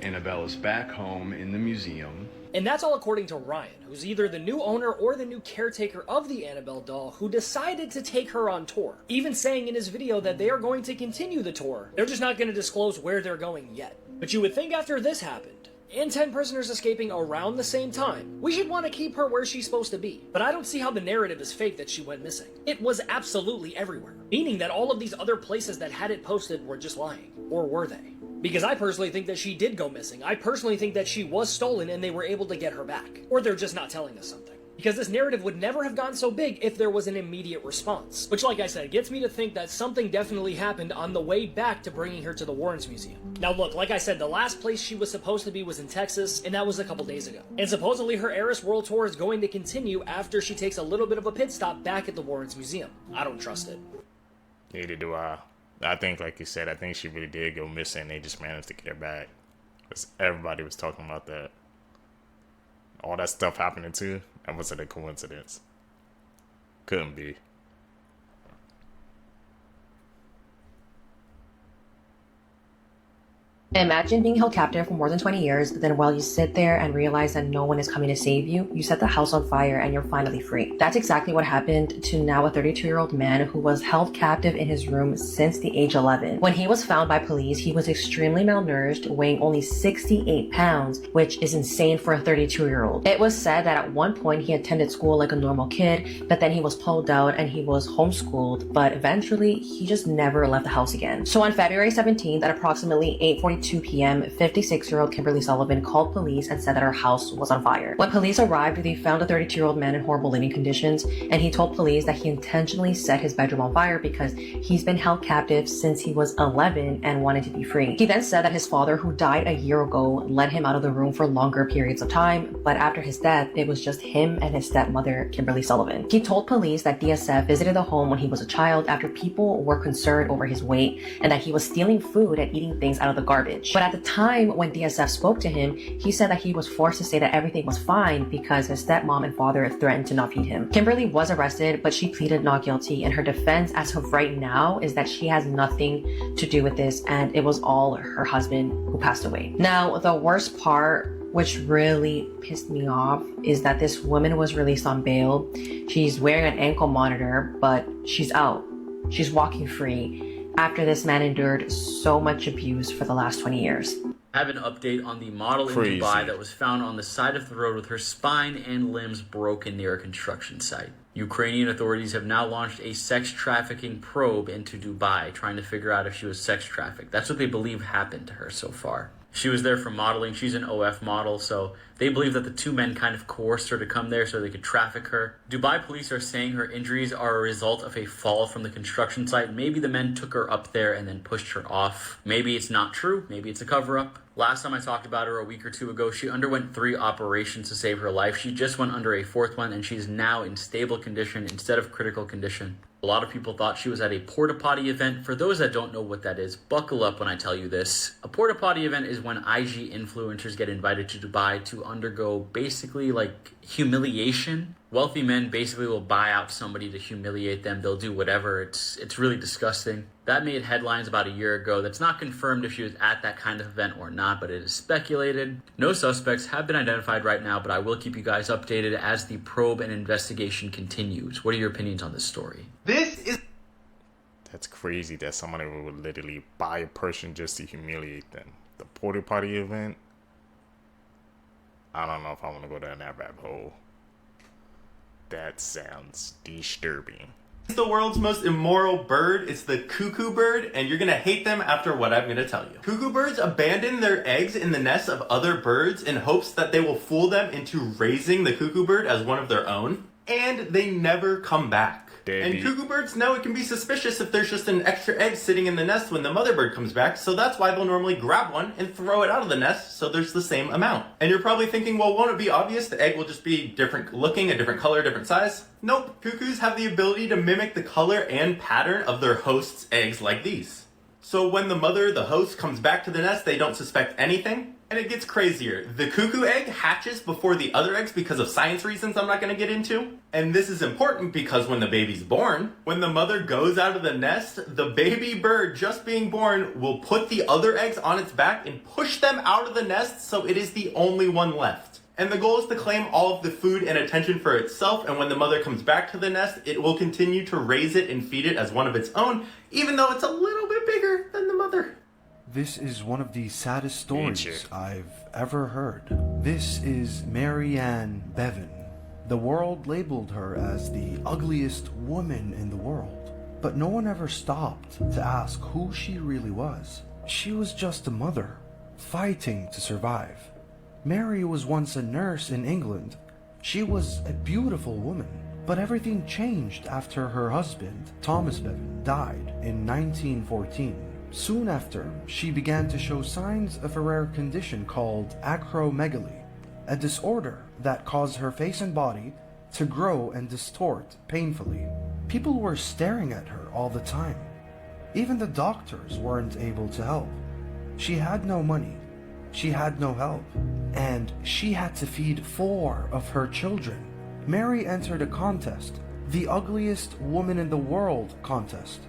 Annabelle is back home in the museum. And that's all according to Ryan, who's either the new owner or the new caretaker of the Annabelle doll, who decided to take her on tour, even saying in his video that they are going to continue the tour. They're just not going to disclose where they're going yet. But you would think after this happened, and 10 prisoners escaping around the same time, we should want to keep her where she's supposed to be. But I don't see how the narrative is fake that she went missing. It was absolutely everywhere, meaning that all of these other places that had it posted were just lying. Or were they? Because I personally think that she did go missing. I personally think that she was stolen and they were able to get her back. Or they're just not telling us something. Because this narrative would never have gone so big if there was an immediate response. Which, like I said, gets me to think that something definitely happened on the way back to bringing her to the Warrens Museum. Now look, like I said, the last place she was supposed to be was in Texas, and that was a couple days ago. And supposedly her Eris World Tour is going to continue after she takes a little bit of a pit stop back at the Warrens Museum. I don't trust it. Neither do I. I think, like you said, I think she really did go missing. They just managed to get her back. Because everybody was talking about that. All that stuff happening too. That wasn't a coincidence. Couldn't be. Imagine being held captive for more than 20 years, then while you sit there and realize that no one is coming to save you, you set the house on fire and you're finally free. That's exactly what happened to now a 32-year-old man who was held captive in his room since the age 11. When he was found by police, he was extremely malnourished, weighing only 68 pounds, which is insane for a 32-year-old. It was said that at one point he attended school like a normal kid, but then he was pulled out and he was homeschooled, but eventually he just never left the house again. So on February 17th at approximately 8:42 p.m., 56-year-old Kimberly Sullivan called police and said that her house was on fire. When police arrived, they found a 32-year-old man in horrible living conditions, and he told police that he intentionally set his bedroom on fire because he's been held captive since he was 11 and wanted to be free. He then said that his father, who died a year ago, let him out of the room for longer periods of time, but after his death, it was just him and his stepmother, Kimberly Sullivan. He told police that DSF visited the home when he was a child after people were concerned over his weight and that he was stealing food and eating things out of the garbage. But at the time when DSF spoke to him, he said that he was forced to say that everything was fine because his stepmom and father threatened to not feed him. Kimberly was arrested, but she pleaded not guilty, and her defense as of right now is that she has nothing to do with this and it was all her husband who passed away. Now, the worst part, which really pissed me off, is that this woman was released on bail. She's wearing an ankle monitor, but she's out. She's walking free after this man endured so much abuse for the last 20 years. I have an update on the model in Dubai that was found on the side of the road with her spine and limbs broken near a construction site. Ukrainian authorities have now launched a sex trafficking probe into Dubai, trying to figure out if she was sex trafficked. That's what they believe happened to her so far. She was there for modeling. She's an OF model, so they believe that the two men kind of coerced her to come there so they could traffic her. Dubai police are saying her injuries are a result of a fall from the construction site. Maybe the men took her up there and then pushed her off. Maybe it's not true. Maybe it's a cover-up. Last time I talked about her a week or two ago, she underwent 3 operations to save her life. She just went under a 4th one, and she's now in stable condition instead of critical condition. A lot of people thought she was at a porta potty event. For those that don't know what that is, buckle up when I tell you this. A porta potty event is when IG influencers get invited to Dubai to undergo basically like humiliation. Wealthy men basically will buy out somebody to humiliate them. They'll do whatever. It's really disgusting. That made headlines about a year ago. That's not confirmed if she was at that kind of event or not, but it is speculated. No suspects have been identified right now, but I will keep you guys updated as the probe and investigation continues. What are your opinions on this story? That's crazy that somebody would literally buy a person just to humiliate them. The porta potty event. I don't know if I want to go down that rabbit hole. That sounds disturbing. It's the world's most immoral bird. It's the cuckoo bird, and you're gonna hate them after what I'm gonna tell you. Cuckoo birds abandon their eggs in the nests of other birds in hopes that they will fool them into raising the cuckoo bird as one of their own, and they never come back. And cuckoo birds know it can be suspicious if there's just an extra egg sitting in the nest when the mother bird comes back, so that's why they'll normally grab one and throw it out of the nest so there's the same amount. And you're probably thinking, well, won't it be obvious the egg will just be different looking, a different color, different size? Nope. Cuckoos have the ability to mimic the color and pattern of their host's eggs like these. So when the mother, the host, comes back to the nest, they don't suspect anything. And it gets crazier. The cuckoo egg hatches before the other eggs because of science reasons I'm not going to get into. And this is important because when the baby's born, when the mother goes out of the nest, the baby bird just being born will put the other eggs on its back and push them out of the nest so it is the only one left. And the goal is to claim all of the food and attention for itself, and when the mother comes back to the nest, it will continue to raise it and feed it as one of its own, even though it's a little bit bigger than the mother. This is one of the saddest stories I've ever heard. This is Mary Ann Bevan. The world labeled her as the ugliest woman in the world, but no one ever stopped to ask who she really was. She was just a mother, fighting to survive. Mary was once a nurse in England. She was a beautiful woman, but everything changed after her husband, Thomas Bevan, died in 1914. Soon after, she began to show signs of a rare condition called acromegaly, a disorder that caused her face and body to grow and distort painfully. People were staring at her all the time. Even the doctors weren't able to help. She had no money, she had no help, and she had to feed 4 of her children. Mary entered a contest, the Ugliest Woman in the World contest,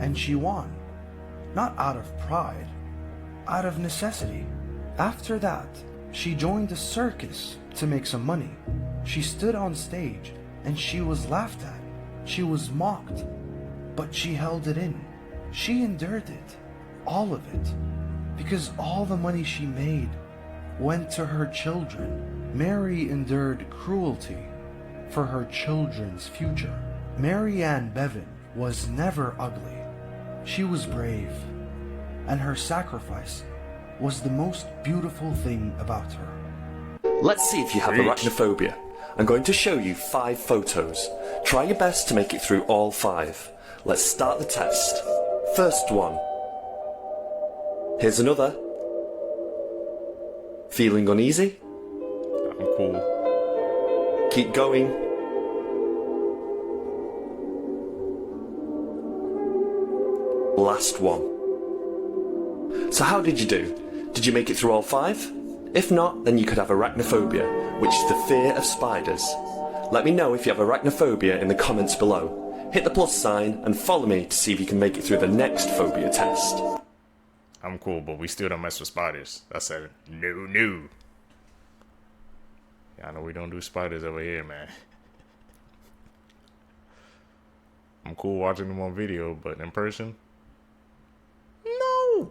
and she won. Not out of pride, out of necessity. After that, she joined a circus to make some money. She stood on stage and she was laughed at. She was mocked, but she held it in. She endured it, all of it, because all the money she made went to her children. Mary endured cruelty for her children's future. Mary Ann Bevan was never ugly. She was brave, and her sacrifice was the most beautiful thing about her. Let's see if you have arachnophobia. I'm going to show you 5 photos. Try your best to make it through all 5. Let's start the test. First one. Here's another. Feeling uneasy? I'm cool. Keep going. Last one. So how did you do? Did you make it through all 5? If not, then you could have arachnophobia, which is the fear of spiders. Let me know if you have arachnophobia in the comments below. Hit the plus sign and follow me to see if you can make it through the next phobia test. I'm cool, but we still don't mess with spiders. That's a no. Yeah, I know we don't do spiders over here, man. I'm cool watching them on video, but in person, no.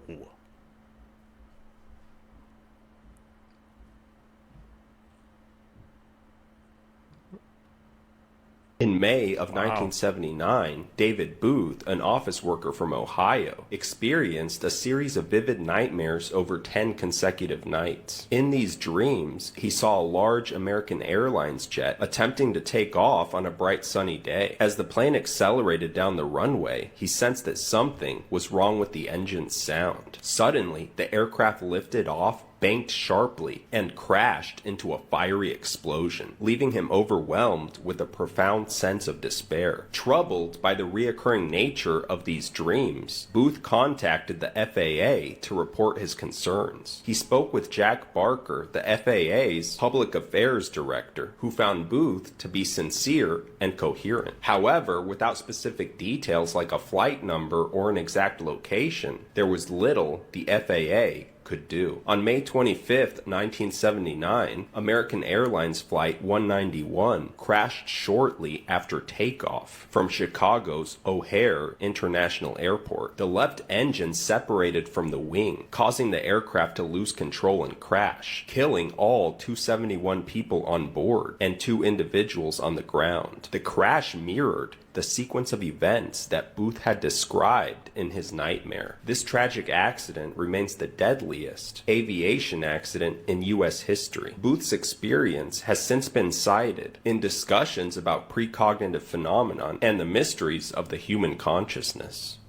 In May of 1979, David Booth, an office worker from Ohio, experienced a series of vivid nightmares over 10 consecutive nights. In these dreams, he saw a large American Airlines jet attempting to take off on a bright sunny day. As the plane accelerated down the runway, he sensed that something was wrong with the engine's sound. Suddenly, the aircraft lifted off, banked sharply, and crashed into a fiery explosion, leaving him overwhelmed with a profound sense of despair. Troubled by the reoccurring nature of these dreams, Booth contacted the FAA to report his concerns. He spoke with Jack Barker, the FAA's public affairs director, who found Booth to be sincere and coherent. However, without specific details like a flight number or an exact location, there was little the FAA could do. On May 25th, 1979, American Airlines Flight 191 crashed shortly after takeoff from Chicago's O'Hare International Airport. The left engine separated from the wing, causing the aircraft to lose control and crash, killing all 271 people on board and 2 individuals on the ground. The crash mirrored the sequence of events that Booth had described in his nightmare. This tragic accident remains the deadliest aviation accident in U.S. history. Booth's experience has since been cited in discussions about precognitive phenomenon and the mysteries of the human consciousness.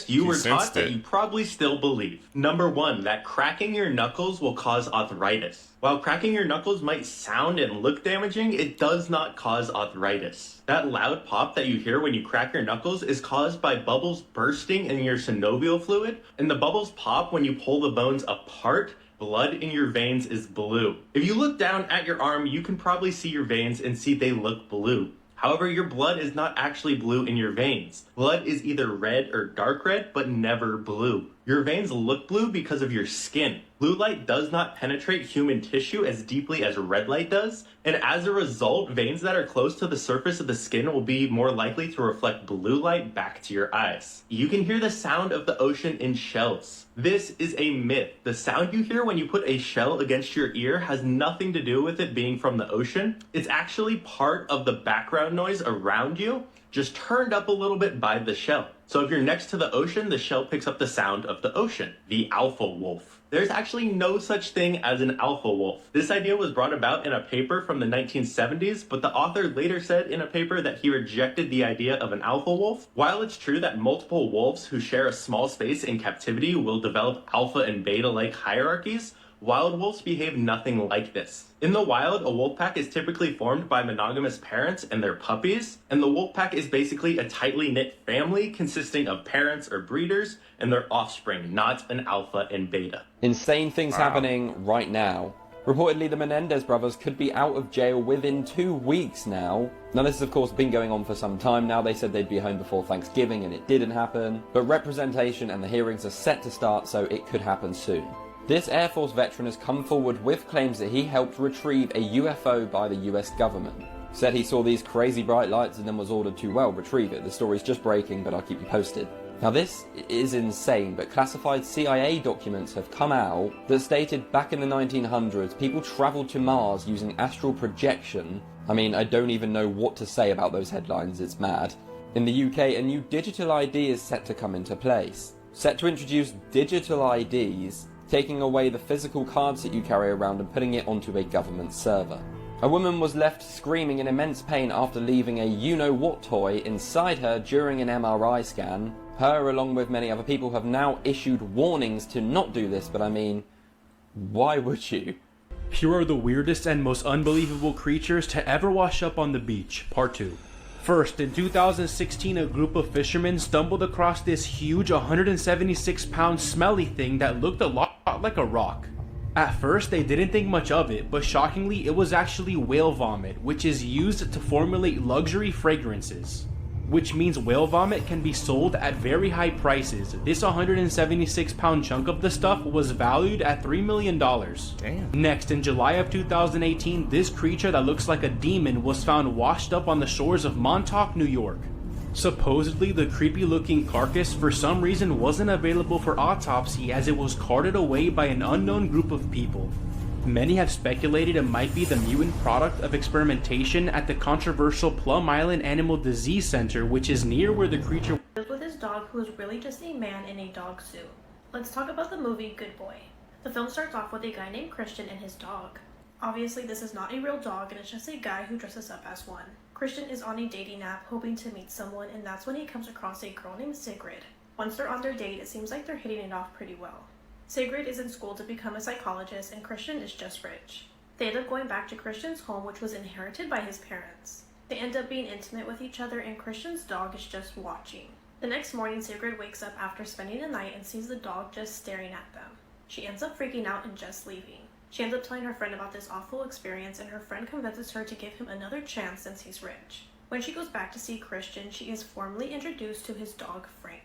You were taught that you probably still believe. Number 1, that cracking your knuckles will cause arthritis. While cracking your knuckles might sound and look damaging, it does not cause arthritis. That loud pop that you hear when you crack your knuckles is caused by bubbles bursting in your synovial fluid, and the bubbles pop when you pull the bones apart. Blood in your veins is blue. If you look down at your arm, you can probably see your veins and see they look blue. However, your blood is not actually blue in your veins. Blood is either red or dark red, but never blue. Your veins look blue because of your skin. Blue light does not penetrate human tissue as deeply as red light does, and as a result, veins that are close to the surface of the skin will be more likely to reflect blue light back to your eyes. You can hear the sound of the ocean in shells. This is a myth. The sound you hear when you put a shell against your ear has nothing to do with it being from the ocean. It's actually part of the background noise around you, just turned up a little bit by the shell. So if you're next to the ocean, the shell picks up the sound of the ocean. The alpha wolf. There's actually no such thing as an alpha wolf. This idea was brought about in a paper from the 1970s, but the author later said in a paper that he rejected the idea of an alpha wolf. While it's true that multiple wolves who share a small space in captivity will develop alpha and beta-like hierarchies, wild wolves behave nothing like this. In the wild, a wolf pack is typically formed by monogamous parents and their puppies, and the wolf pack is basically a tightly knit family consisting of parents or breeders and their offspring, not an alpha and beta. Insane things happening right now. Reportedly, the Menendez brothers could be out of jail within 2 weeks now. Now, this has of course been going on for some time now. They said they'd be home before Thanksgiving and it didn't happen. But representation and the hearings are set to start, so it could happen soon. This Air Force veteran has come forward with claims that he helped retrieve a UFO by the US government. Said he saw these crazy bright lights and then was ordered to, well, retrieve it. The story's just breaking, but I'll keep you posted. Now this is insane, but classified CIA documents have come out that stated back in the 1900s people travelled to Mars using astral projection. I mean, I don't even know what to say about those headlines, it's mad. In the UK, a new digital ID is set to come into place. Set to introduce digital IDs, taking away the physical cards that you carry around and putting it onto a government server. A woman was left screaming in immense pain after leaving a you-know-what toy inside her during an MRI scan. Her, along with many other people, have now issued warnings to not do this, but I mean, why would you? Here are the weirdest and most unbelievable creatures to ever wash up on the beach, part 2. First, in 2016, a group of fishermen stumbled across this huge 176-pound smelly thing that looked a lot like a rock. At first, they didn't think much of it, but shockingly, it was actually whale vomit, which is used to formulate luxury fragrances. Which means whale vomit can be sold at very high prices. This 176-pound chunk of the stuff was valued at $3 million. Damn. Next, in July of 2018, this creature that looks like a demon was found washed up on the shores of Montauk, New York. Supposedly, the creepy-looking carcass for some reason wasn't available for autopsy as it was carted away by an unknown group of people. Many have speculated it might be the mutant product of experimentation at the controversial Plum Island Animal Disease Center, which is near where the creature lives with his dog, who is really just a man in a dog suit. Let's talk about the movie Good Boy. The film starts off with a guy named Christian and his dog. Obviously, this is not a real dog, and it's just a guy who dresses up as one. Christian is on a dating app hoping to meet someone, and that's when he comes across a girl named Sigrid. Once they're on their date, it seems like they're hitting it off pretty well. Sigrid is in school to become a psychologist, and Christian is just rich. They end up going back to Christian's home, which was inherited by his parents. They end up being intimate with each other, and Christian's dog is just watching. The next morning, Sigrid wakes up after spending the night and sees the dog just staring at them. She ends up freaking out and just leaving. She ends up telling her friend about this awful experience, and her friend convinces her to give him another chance since he's rich. When she goes back to see Christian, she is formally introduced to his dog, Frank.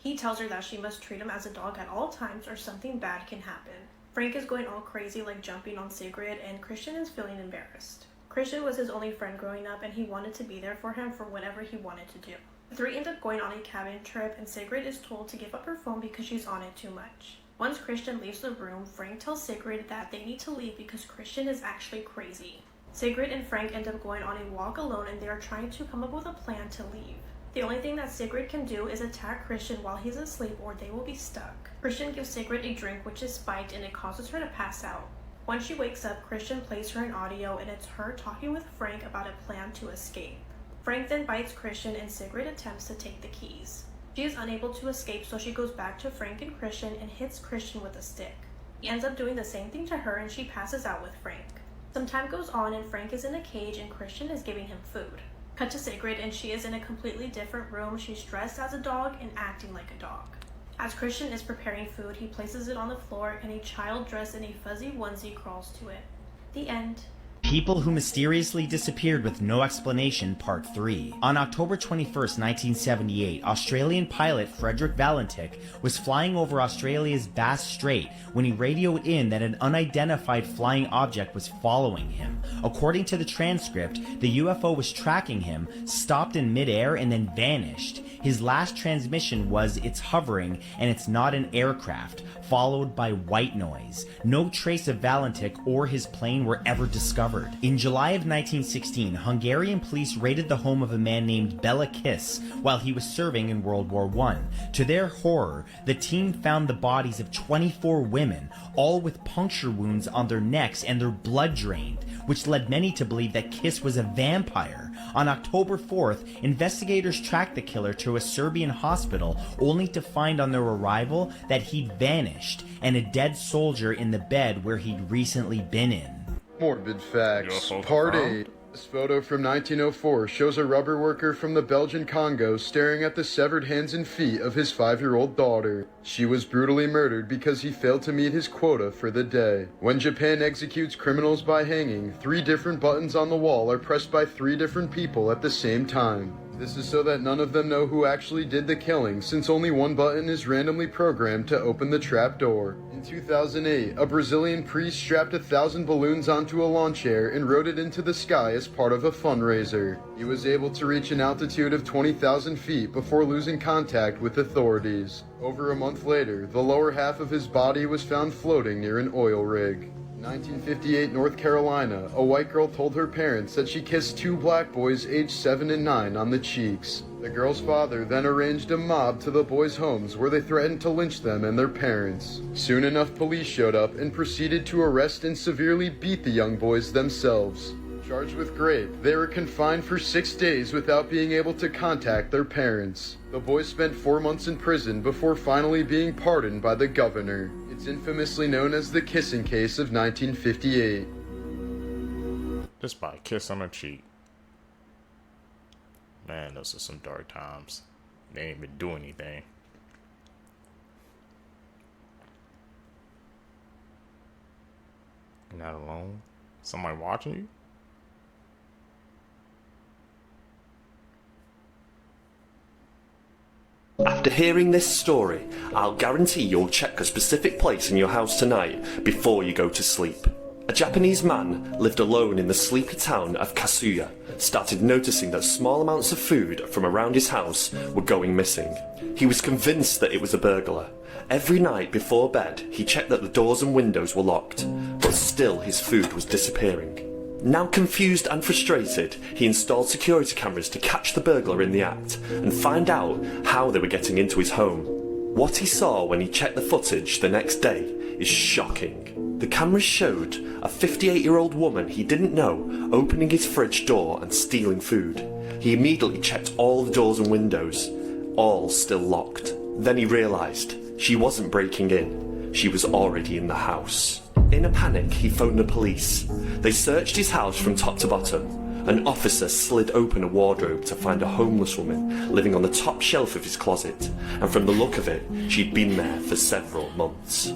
He tells her that she must treat him as a dog at all times or something bad can happen. Frank is going all crazy, like jumping on Sigrid, and Christian is feeling embarrassed. Christian was his only friend growing up, and he wanted to be there for him for whatever he wanted to do. The three end up going on a cabin trip, and Sigrid is told to give up her phone because she's on it too much. Once Christian leaves the room, Frank tells Sigrid that they need to leave because Christian is actually crazy. Sigrid and Frank end up going on a walk alone, and they are trying to come up with a plan to leave. The only thing that Sigrid can do is attack Christian while he's asleep, or they will be stuck. Christian gives Sigrid a drink which is spiked, and it causes her to pass out. Once she wakes up, Christian plays her an audio, and it's her talking with Frank about a plan to escape. Frank then bites Christian, and Sigrid attempts to take the keys. She is unable to escape, so she goes back to Frank and Christian and hits Christian with a stick. He ends up doing the same thing to her, and she passes out with Frank. Some time goes on, and Frank is in a cage, and Christian is giving him food. Cut to Sigrid, and she is in a completely different room. She's dressed as a dog and acting like a dog. As Christian is preparing food, he places it on the floor, and a child dressed in a fuzzy onesie crawls to it. The end. People Who Mysteriously Disappeared with No Explanation, Part 3. On October 21, 1978, Australian pilot Frederick Valentic was flying over Australia's Bass Strait when he radioed in that an unidentified flying object was following him. According to the transcript, the UFO was tracking him, stopped in midair, and then vanished. His last transmission was, "It's hovering, and it's not an aircraft," followed by white noise. No trace of Valentic or his plane were ever discovered. In July of 1916, Hungarian police raided the home of a man named Bela Kiss while he was serving in World War I. To their horror, the team found the bodies of 24 women, all with puncture wounds on their necks and their blood drained, which led many to believe that Kiss was a vampire. On October 4th, investigators tracked the killer to a Serbian hospital, only to find on their arrival that he'd vanished and a dead soldier in the bed where he'd recently been in. Morbid Facts, Part 8. This photo from 1904 shows a rubber worker from the Belgian Congo staring at the severed hands and feet of his 5-year-old daughter. She was brutally murdered because he failed to meet his quota for the day. When Japan executes criminals by hanging, 3 different buttons on the wall are pressed by 3 different people at the same time. This is so that none of them know who actually did the killing, since only one button is randomly programmed to open the trap door. In 2008, a Brazilian priest strapped 1,000 balloons onto a lawn chair and rode it into the sky as part of a fundraiser. He was able to reach an altitude of 20,000 feet before losing contact with authorities. Over a month later, the lower half of his body was found floating near an oil rig. In 1958, North Carolina, a white girl told her parents that she kissed 2 black boys aged 7 and 9 on the cheeks. The girl's father then arranged a mob to the boys' homes where they threatened to lynch them and their parents. Soon enough, police showed up and proceeded to arrest and severely beat the young boys themselves. Charged with rape, they were confined for 6 days without being able to contact their parents. The boys spent 4 months in prison before finally being pardoned by the governor. It's infamously known as the kissing case of 1958. Just by a kiss on the cheek. Man, those are some dark times. They ain't even do anything. You're not alone? Somebody watching you? After hearing this story, I'll guarantee you'll check a specific place in your house tonight before you go to sleep. A Japanese man lived alone in the sleepy town of Kasuya, started noticing that small amounts of food from around his house were going missing. He was convinced that it was a burglar. Every night before bed, he checked that the doors and windows were locked, but still his food was disappearing. Now confused and frustrated, he installed security cameras to catch the burglar in the act and find out how they were getting into his home. What he saw when he checked the footage the next day is shocking. The cameras showed a 58-year-old woman he didn't know opening his fridge door and stealing food. He immediately checked all the doors and windows, all still locked. Then he realised she wasn't breaking in, she was already in the house. In a panic, he phoned the police. They searched his house from top to bottom. An officer slid open a wardrobe to find a homeless woman living on the top shelf of his closet, and from the look of it, she'd been there for several months.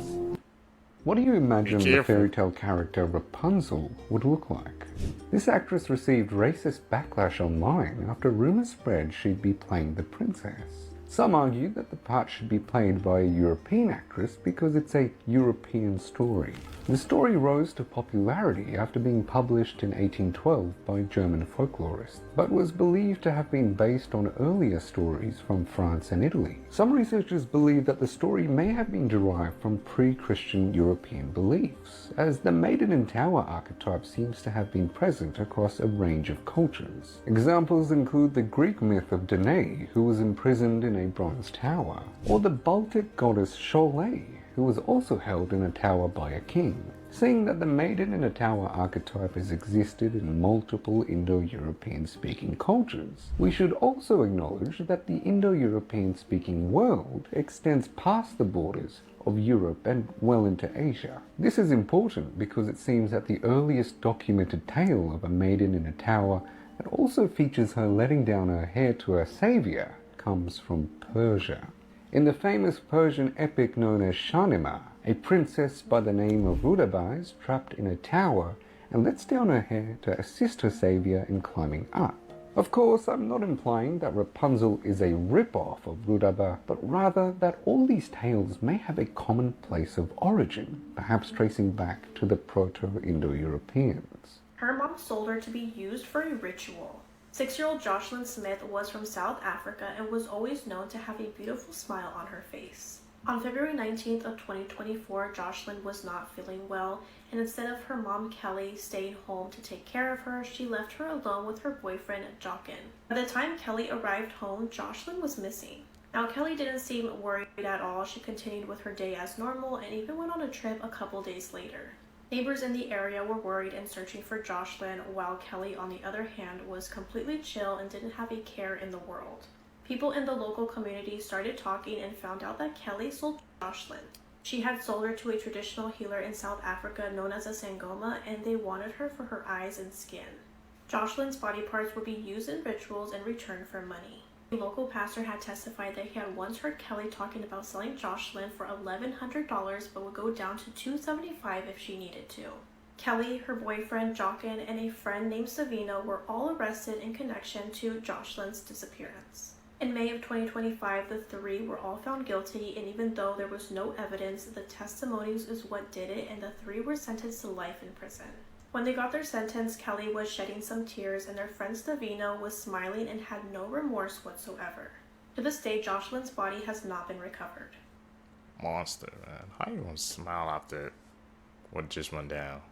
What do you imagine the fairy tale character Rapunzel would look like? This actress received racist backlash online after rumors spread she'd be playing the princess. Some argue that the part should be played by a European actress because it's a European story. The story rose to popularity after being published in 1812 by German folklorists, but was believed to have been based on earlier stories from France and Italy. Some researchers believe that the story may have been derived from pre-Christian European beliefs, as the maiden in tower archetype seems to have been present across a range of cultures. Examples include the Greek myth of Danae, who was imprisoned in a bronze tower, or the Baltic goddess Sholay, who was also held in a tower by a king. Seeing that the maiden in a tower archetype has existed in multiple Indo-European speaking cultures, we should also acknowledge that the Indo-European speaking world extends past the borders of Europe and well into Asia. This is important because it seems that the earliest documented tale of a maiden in a tower that also features her letting down her hair to her savior comes from Persia. In the famous Persian epic known as Shahnameh, a princess by the name of Rudaba is trapped in a tower and lets down her hair to assist her savior in climbing up. Of course, I'm not implying that Rapunzel is a rip-off of Rudaba, but rather that all these tales may have a common place of origin, perhaps tracing back to the Proto-Indo-Europeans. Her mom sold her to be used for a ritual. 6-year-old Jocelyn Smith was from South Africa and was always known to have a beautiful smile on her face. On February 19th of 2024, Jocelyn was not feeling well, and instead of her mom Kelly staying home to take care of her, she left her alone with her boyfriend Jochen. By the time Kelly arrived home, Jocelyn was missing. Now Kelly didn't seem worried at all. She continued with her day as normal and even went on a trip a couple days later. Neighbors in the area were worried and searching for Jocelyn, while Kelly, on the other hand, was completely chill and didn't have a care in the world. People in the local community started talking and found out that Kelly sold Jocelyn. She had sold her to a traditional healer in South Africa known as a Sangoma, and they wanted her for her eyes and skin. Jocelyn's body parts would be used in rituals in return for money. A local pastor had testified that he had once heard Kelly talking about selling Jocelyn for $1,100 but would go down to $275 if she needed to. Kelly, her boyfriend Jochen, and a friend named Savino were all arrested in connection to Jocelyn's disappearance. In May of 2025, the three were all found guilty, and even though there was no evidence, the testimonies is what did it, and the three were sentenced to life in prison. When they got their sentence, Kelly was shedding some tears, and their friend Savino was smiling and had no remorse whatsoever. To this day, Jocelyn's body has not been recovered. Monster, man. How you gonna smile after what just went down?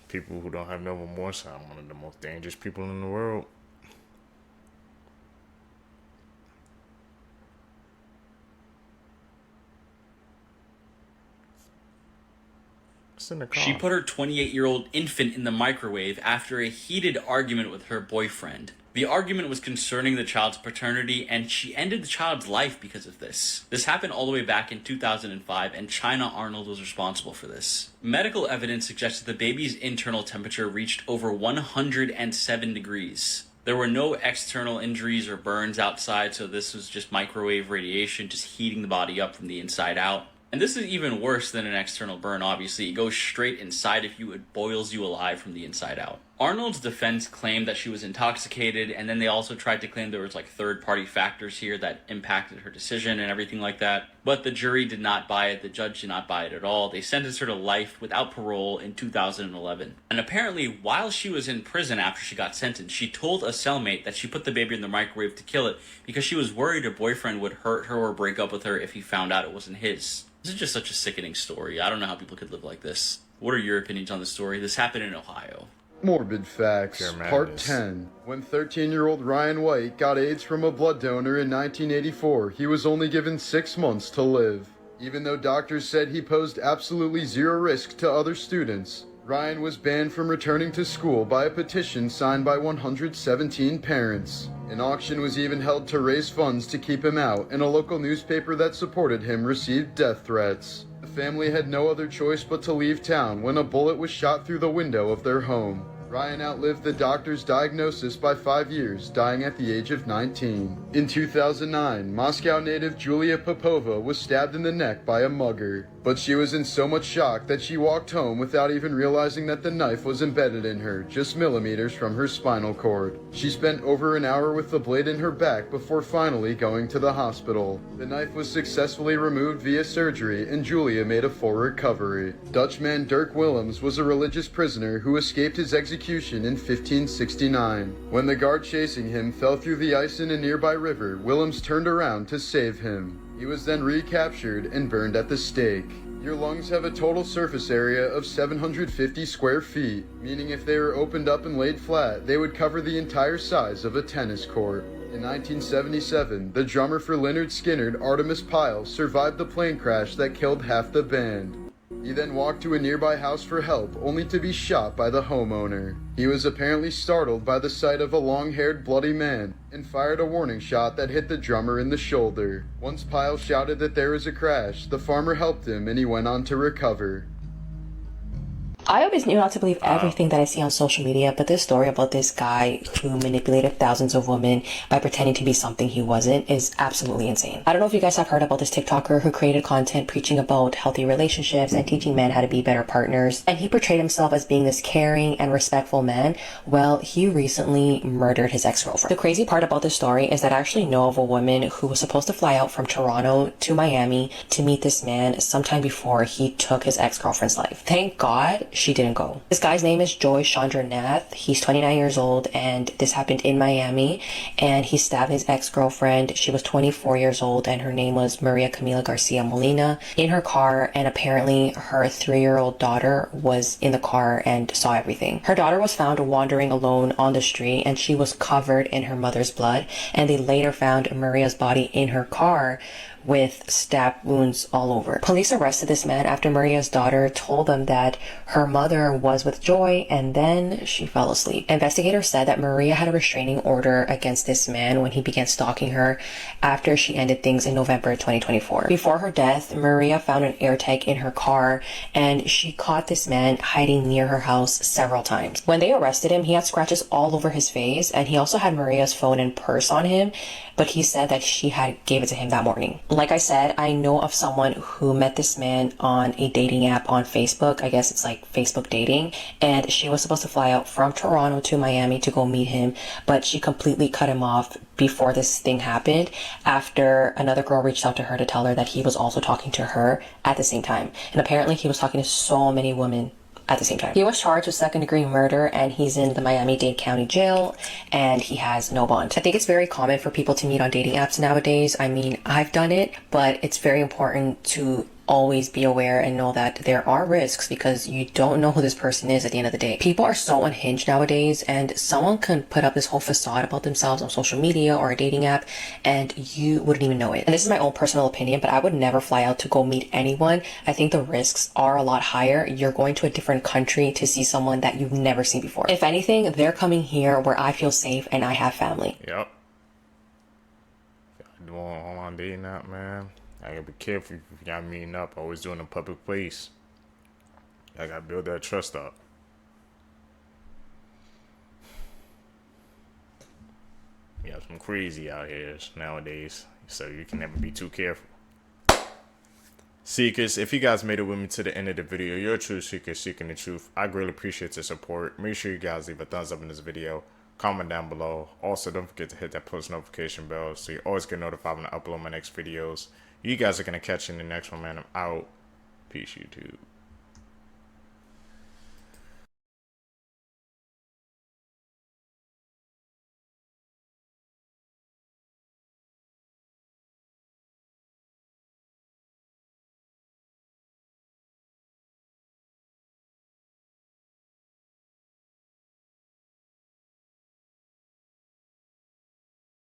People who don't have no remorse are one of the most dangerous people in the world. She put her 28-year-old infant in the microwave after a heated argument with her boyfriend. The argument was concerning the child's paternity, and she ended the child's life because of this. This happened all the way back in 2005, and China Arnold was responsible for this. Medical evidence suggested the baby's internal temperature reached over 107 degrees. There were no external injuries or burns outside, so this was just microwave radiation, just heating the body up from the inside out. And this is even worse than an external burn, obviously. It goes straight inside of you, it boils you alive from the inside out. Arnold's defense claimed that she was intoxicated, and then they also tried to claim there was third-party factors here that impacted her decision and everything like that. But the jury did not buy it, the judge did not buy it at all. They sentenced her to life without parole in 2011. And apparently, while she was in prison after she got sentenced, she told a cellmate that she put the baby in the microwave to kill it because she was worried her boyfriend would hurt her or break up with her if he found out it wasn't his. This is just such a sickening story. I don't know how people could live like this. What are your opinions on the story? This happened in Ohio. Morbid Facts, Part 10. When 13-year-old Ryan White got AIDS from a blood donor in 1984, he was only given 6 months to live. Even though doctors said he posed absolutely zero risk to other students, Ryan was banned from returning to school by a petition signed by 117 parents. An auction was even held to raise funds to keep him out, and a local newspaper that supported him received death threats. The family had no other choice but to leave town when a bullet was shot through the window of their home. Ryan outlived the doctor's diagnosis by 5 years, dying at the age of 19. In 2009, Moscow native Julia Popova was stabbed in the neck by a mugger, but she was in so much shock that she walked home without even realizing that the knife was embedded in her, just millimeters from her spinal cord. She spent over an hour with the blade in her back before finally going to the hospital. The knife was successfully removed via surgery, and Julia made a full recovery. Dutchman Dirk Willems was a religious prisoner who escaped his execution in 1569. When the guard chasing him fell through the ice in a nearby river, Willems turned around to save him. He was then recaptured and burned at the stake. Your lungs have a total surface area of 750 square feet, meaning if they were opened up and laid flat, they would cover the entire size of a tennis court. In 1977, the drummer for Lynyrd Skynyrd, Artemis Pyle, survived the plane crash that killed half the band. He then walked to a nearby house for help, only to be shot by the homeowner. He was apparently startled by the sight of a long-haired, bloody man, and fired a warning shot that hit the drummer in the shoulder. Once Pyle shouted that there was a crash, the farmer helped him and he went on to recover. I always knew not to believe everything that I see on social media, but this story about this guy who manipulated thousands of women by pretending to be something he wasn't is absolutely insane. I don't know if you guys have heard about this TikToker who created content preaching about healthy relationships and teaching men how to be better partners, and he portrayed himself as being this caring and respectful man. Well, he recently murdered his ex-girlfriend. The crazy part about this story is that I actually know of a woman who was supposed to fly out from Toronto to Miami to meet this man sometime before he took his ex-girlfriend's life. Thank God she didn't go. This guy's name is Joy Chandra Nath. He's 29 years old, and this happened in Miami, and he stabbed his ex-girlfriend. She was 24 years old, and her name was Maria Camila Garcia Molina, in her car, and apparently her 3-year-old daughter was in the car and saw everything. Her daughter was found wandering alone on the street, and she was covered in her mother's blood, and they later found Maria's body in her car with stab wounds all over. Police arrested this man after Maria's daughter told them that her mother was with Joy and then she fell asleep. Investigators said that Maria had a restraining order against this man when he began stalking her after she ended things in November 2024. Before her death, Maria found an AirTag in her car and she caught this man hiding near her house several times. When they arrested him, he had scratches all over his face and he also had Maria's phone and purse on him, but he said that she had gave it to him that morning. Like I said, I know of someone who met this man on a dating app on Facebook. I guess it's like Facebook dating, and she was supposed to fly out from Toronto to Miami to go meet him, but she completely cut him off before this thing happened after another girl reached out to her to tell her that he was also talking to her at the same time. And apparently he was talking to so many women at the same time. He was charged with second-degree murder and he's in the Miami-Dade County Jail and he has no bond. I think it's very common for people to meet on dating apps nowadays. I mean, I've done it, but it's very important to always be aware and know that there are risks because you don't know who this person is at the end of the day. People are so unhinged nowadays and someone can put up this whole facade about themselves on social media or a dating app and you wouldn't even know it. And this is my own personal opinion, but I would never fly out to go meet anyone. I think the risks are a lot higher. You're going to a different country to see someone that you've never seen before. If anything, they're coming here where I feel safe and I have family. Yep. Doing online dating app, man. I gotta be careful if y'all meeting up. Always doing a public place. I gotta build that trust up. Yeah, some crazy out here nowadays. So you can never be too careful. Seekers, if you guys made it with me to the end of the video, you're a true seeker seeking the truth. I greatly appreciate your support. Make sure you guys leave a thumbs up in this video. Comment down below. Also, don't forget to hit that post notification bell so you always get notified when I upload my next videos. You guys are going to catch you in the next one, man. I'm out. Peace, YouTube.